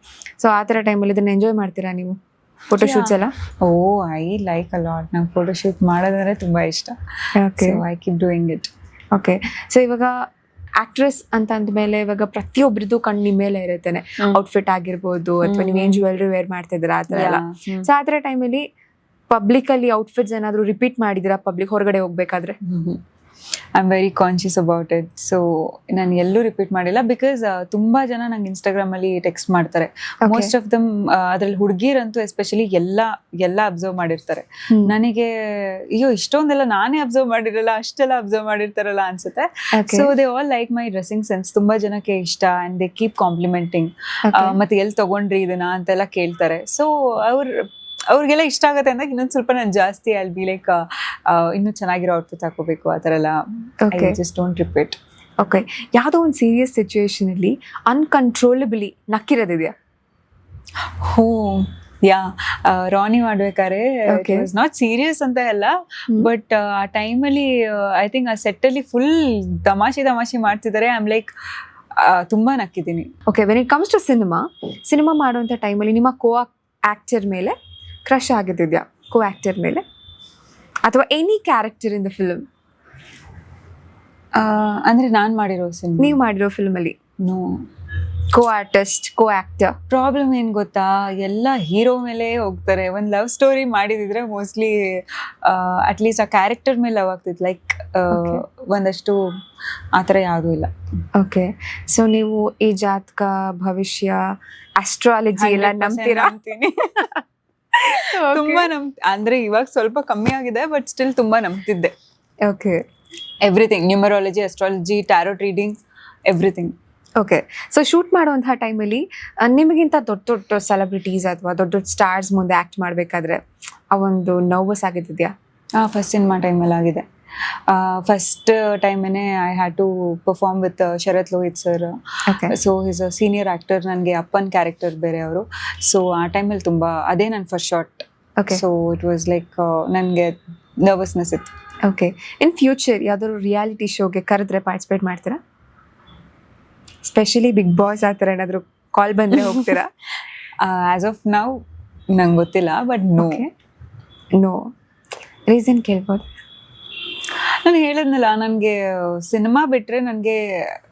ಸೊ ಆ ಥರ ಟೈಮಲ್ಲಿ ಇದನ್ನ ಎಂಜಾಯ್ ಮಾಡ್ತೀರಾ ನೀವು ಫೋಟೋಶೂಟ್ಸ್ ಎಲ್ಲ? ಓ ಐ ಲೈಕ್ ಅ ಲಾಟ್. ನಂಗೆ ಫೋಟೋಶೂಟ್ ಮಾಡೋದಂದ್ರೆ ತುಂಬ ಇಷ್ಟ. Okay, I keep doing it. Okay, so ಇವಾಗ ಆಕ್ಟ್ರೆಸ್ ಅಂತ ಅಂದಮೇಲೆ ಇವಾಗ ಪ್ರತಿಯೊಬ್ಬರದ್ದು ಕಣ್ಣು ನಿಮ್ಮ ಮೇಲೆ ಇರುತ್ತೇನೆ. ಔಟ್ಫಿಟ್ ಆಗಿರ್ಬೋದು ಅಥವಾ ನೀವೇನು ಜ್ಯುವೆಲ್ರಿ ವೇರ್ ಮಾಡ್ತಿದ್ದೀರಾ ಆ ಥರ ಎಲ್ಲ. ಸೊ ಆ ಥರ ಟೈಮಲ್ಲಿ ಪಬ್ಲಿಕಲ್ಲಿ ಔಟ್ಫಿಟ್ಸ್ ಏನಾದರೂ ರಿಪೀಟ್ ಮಾಡಿದ್ದೀರಾ ಪಬ್ಲಿಕ್ ಹೊರಗಡೆ ಹೋಗ್ಬೇಕಾದ್ರೆ? I am very conscious about it. So ನಾನು ಎಲ್ಲೂ ರಿಪೀಟ್ ಮಾಡಿಲ್ಲ. ಬಿಕಾಸ್ ತುಂಬ ಜನ ನಂಗೆ ಇನ್ಸ್ಟಾಗ್ರಾಮಲ್ಲಿ ಟೆಕ್ಸ್ಟ್ ಮಾಡ್ತಾರೆ. ಮೋಸ್ಟ್ ಆಫ್ ದಮ್ ಅದ್ರಲ್ಲಿ ಹುಡುಗಿರಂತೂ ಎಸ್ಪೆಷಲಿ ಎಲ್ಲ ಅಬ್ಸರ್ವ್ ಮಾಡಿರ್ತಾರೆ. ನನಗೆ ಅಯ್ಯೋ ಇಷ್ಟೊಂದೆಲ್ಲ ನಾನೇ ಅಬ್ಸರ್ವ್ ಮಾಡಿರಲ್ಲ, ಅಷ್ಟೆಲ್ಲ ಅಬ್ಸರ್ವ್ ಮಾಡಿರ್ತಾರಲ್ಲ ಅನ್ಸುತ್ತೆ. So they all like my dressing sense. ತುಂಬ ಜನಕ್ಕೆ ಇಷ್ಟ ಆ್ಯಂಡ್ ದೇ ಕೀಪ್ ಕಾಂಪ್ಲಿಮೆಂಟಿಂಗ್. ಮತ್ತೆ ಎಲ್ಲಿ ತಗೊಂಡ್ರಿ ಇದನ್ನ ಅಂತೆಲ್ಲ ಕೇಳ್ತಾರೆ. ಸೊ ಅವ್ರಿಗೆಲ್ಲ ಇಷ್ಟ ಆಗುತ್ತೆ ಅಂದಾಗ ಇನ್ನೊಂದು ಸ್ವಲ್ಪ ನಾನು ಜಾಸ್ತಿ ಅಲ್ಲಿ ಬಿ ಲೈಕ್ ಇನ್ನೂ ಚೆನ್ನಾಗಿರೋ ಔಟ್ಫಿಟ್ ಹಾಕೋಬೇಕು ಆ ಥರ ಎಲ್ಲ. I just don't repeat. Okay, ಯಾವುದೋ ಒಂದು ಸೀರಿಯಸ್ ಸಿಚುವೇಶನಲ್ಲಿ ಅನ್ಕಂಟ್ರೋಲಬಲಿ ನಕ್ಕಿರೋದಿದೆಯಾ? ಹೋ ಯಾ, ರಾಣಿ ಮಾಡ್ಬೇಕಾದ್ರೆ ನಾಟ್ ಸೀರಿಯಸ್ ಅಂತ ಎಲ್ಲ, ಬಟ್ ಆ ಟೈಮಲ್ಲಿ ಐ ಥಿಂಕ್ ಆ ಸೆಟ್ಟಲ್ಲಿ ಫುಲ್ ತಮಾಷೆ ಮಾಡ್ತಿದ್ದಾರೆ. ಐ ಆಮ್ ಲೈಕ್ ತುಂಬ ನಕ್ಕಿದ್ದೀನಿ. Okay, when it comes to cinema ಮಾಡುವಂಥ ಟೈಮಲ್ಲಿ ನಿಮ್ಮ ಕೋ ಆಕ್ಟರ್ ಮೇಲೆ ಕ್ರಶ್ ಆಗಿದ್ಯಾ? ಕೋ ಆಕ್ಟರ್ ಮೇಲೆ ಅಥವಾ any character in the film? ಅಂದರೆ ನಾನು ಮಾಡಿರೋ ಸಿನಿಮಾ? ನೀವು ಮಾಡಿರೋ ಫಿಲ್ಮಲ್ಲಿ no. Co artist, co actor. Problem ಏನು ಗೊತ್ತಾ, ಎಲ್ಲ ಹೀರೋ ಮೇಲೆ ಹೋಗ್ತಾರೆ. ಒಂದು ಲವ್ ಸ್ಟೋರಿ ಮಾಡಿದಿದ್ರೆ ಮೋಸ್ಟ್ಲಿ ಅಟ್ಲೀಸ್ಟ್ ಆ ಕ್ಯಾರೆಕ್ಟರ್ ಮೇಲೆ ಲವ್ ಆಗ್ತಿತ್ತು. ಲೈಕ್ ಒಂದಷ್ಟು ಆ ಥರ ಯಾವುದೂ ಇಲ್ಲ. ಓಕೆ, ಸೊ ನೀವು ಈ ಜಾತಕ, ಭವಿಷ್ಯ, ಅಸ್ಟ್ರಾಲಜಿ ಎಲ್ಲ ನಂಬ್ತೀರಾ? ತುಂಬಾ ಅಂದ್ರೆ ಇವಾಗ ಸ್ವಲ್ಪ ಕಮ್ಮಿ ಆಗಿದೆ, ಬಟ್ ಸ್ಟಿಲ್ ತುಂಬಾ ನಂಬ್ತಿದ್ದೆ. Okay, everything, numerology, astrology, tarot reading, everything. Okay, so shoot ಮಾಡುವಂತಹ ಟೈಮಲ್ಲಿ ನಿಮಗಿಂತ ದೊಡ್ಡ ಸೆಲೆಬ್ರಿಟೀಸ್ ಅಥವಾ ದೊಡ್ಡ ಸ್ಟಾರ್ಸ್ ಮುಂದೆ ಆ್ಯಕ್ಟ್ ಮಾಡಬೇಕಾದ್ರೆ ಆ ಒಂದು ನರ್ವಸ್ ಆಗಿದ್ಯಾ? ಫಸ್ಟ್ ಸಿನಿಮಾ ಟೈಮಲ್ಲಿ ಆಗಿದೆ. ಫಸ್ಟ್ ಟೈಮೇ I had to perform with Sharath Lohith sir. So is a senior actor. ನನಗೆ ಅಪ್ಪನ್ ಕ್ಯಾರೆಕ್ಟರ್ ಬೇರೆ ಅವರು. ಸೊ ಆ ಟೈಮಲ್ಲಿ ತುಂಬ ಅದೇ ನನ್ನ first shot. So it was like ನನಗೆ ನರ್ವಸ್ನೆಸ್ ಇತ್ತು. ಓಕೆ, ಇನ್ ಫ್ಯೂಚರ್ ಯಾವ್ದಾದ್ರು ರಿಯಾಲಿಟಿ ಶೋಗೆ ಕರೆದ್ರೆ ಪಾರ್ಟಿಸಿಪೇಟ್ ಮಾಡ್ತೀರಾ? ಸ್ಪೆಷಲಿ ಬಿಗ್ ಬಾಸ್ ಆ ಥರ ಏನಾದರೂ ಕಾಲ್ ಬಂದರೆ ಹೋಗ್ತೀರಾ? ಆಸ್ ಆಫ್ ನೌ ನಂಗೆ ಗೊತ್ತಿಲ್ಲ, ಬಟ್ ನೋ. ನೋ, ರೀಸನ್ ಕೇಳ್ಬೋದು? ನಾನು ಹೇಳಿದ್ನಲ್ಲ, ನನಗೆ ಸಿನಿಮಾ ಬಿಟ್ಟರೆ ನನಗೆ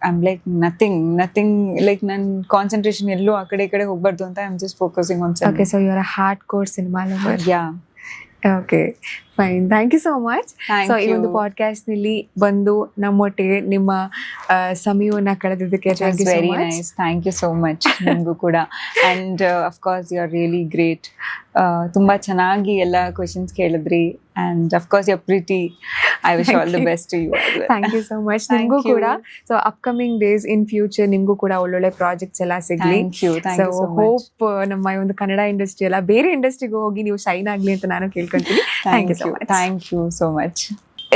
I am like nothing like ನನ್ನ ಕಾನ್ಸಂಟ್ರೇಷನ್ ಎಲ್ಲೂ ಆ ಕಡೆ ಈ ಕಡೆ ಹೋಗ್ಬಾರ್ದು ಅಂತ I am just focusing on okay, so you are a hard core cinema lover. Yeah. Okay, fine, thank you so much. Thank so ಈ you. ಒಂದು ಪಾಡ್ಕಾಸ್ಟ್ನಲ್ಲಿ ಬಂದು ನಮ್ಮೊಟ್ಟಿಗೆ ನಿಮ್ಮ ಸಮಯವನ್ನು ಕಳೆದಿದ್ದಕ್ಕೆ thank you so very much. Nice, thank you so much ನಿಮಗೂ ಕೂಡ. And of course you are really great. ತುಂಬ ಚೆನ್ನಾಗಿ ಎಲ್ಲ ಕ್ವೆಶನ್ಸ್ ಕೇಳಿದ್ರಿ. And of course you are pretty. I wish all the best to you. Thank you so much. ನಿಮಗೂ Thank you. ಕೂಡ so upcoming days in future ನಿಮಗೂ ಕೂಡ ಒಳ್ಳೊಳ್ಳೆ ಪ್ರಾಜೆಕ್ಟ್ಸ್ ಎಲ್ಲ ಸಿಗ್ಲಿ. Thank you so so much. Hope ನಮ್ಮ ಒಂದು ಕನ್ನಡ ಇಂಡಸ್ಟ್ರಿ ಎಲ್ಲ ಬೇರೆ ಇಂಡಸ್ಟ್ರಿಗೆ ಹೋಗಿ ನೀವು ಶೈನ್ ಆಗಲಿ ಅಂತ ನಾನು ಕೇಳ್ಕೊಂತೀನಿ. Thank you so much. Thank you so much.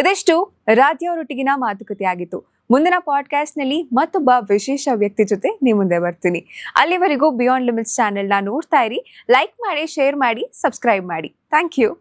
ಇದಷ್ಟು ರಾಧ್ಯ ಅವರೊಟ್ಟಿಗಿನ ಮಾತುಕತೆ ಆಗಿತ್ತು. ಮುಂದಿನ ಪಾಡ್ಕಾಸ್ಟ್ನಲ್ಲಿ ಮತ್ತೊಬ್ಬ ವಿಶೇಷ ವ್ಯಕ್ತಿ ಜೊತೆ ನಿಮ್ಮ ಮುಂದೆ ಬರ್ತೀನಿ. ಅಲ್ಲಿವರೆಗೂ ಬಿಯಾಂಡ್ ಲಿಮಿಟ್ಸ್ ಚಾನೆಲ್ನ ನೋಡ್ತಾ ಇರಿ. ಲೈಕ್ ಮಾಡಿ, ಶೇರ್ ಮಾಡಿ, ಸಬ್ಸ್ಕ್ರೈಬ್ ಮಾಡಿ. Thank you.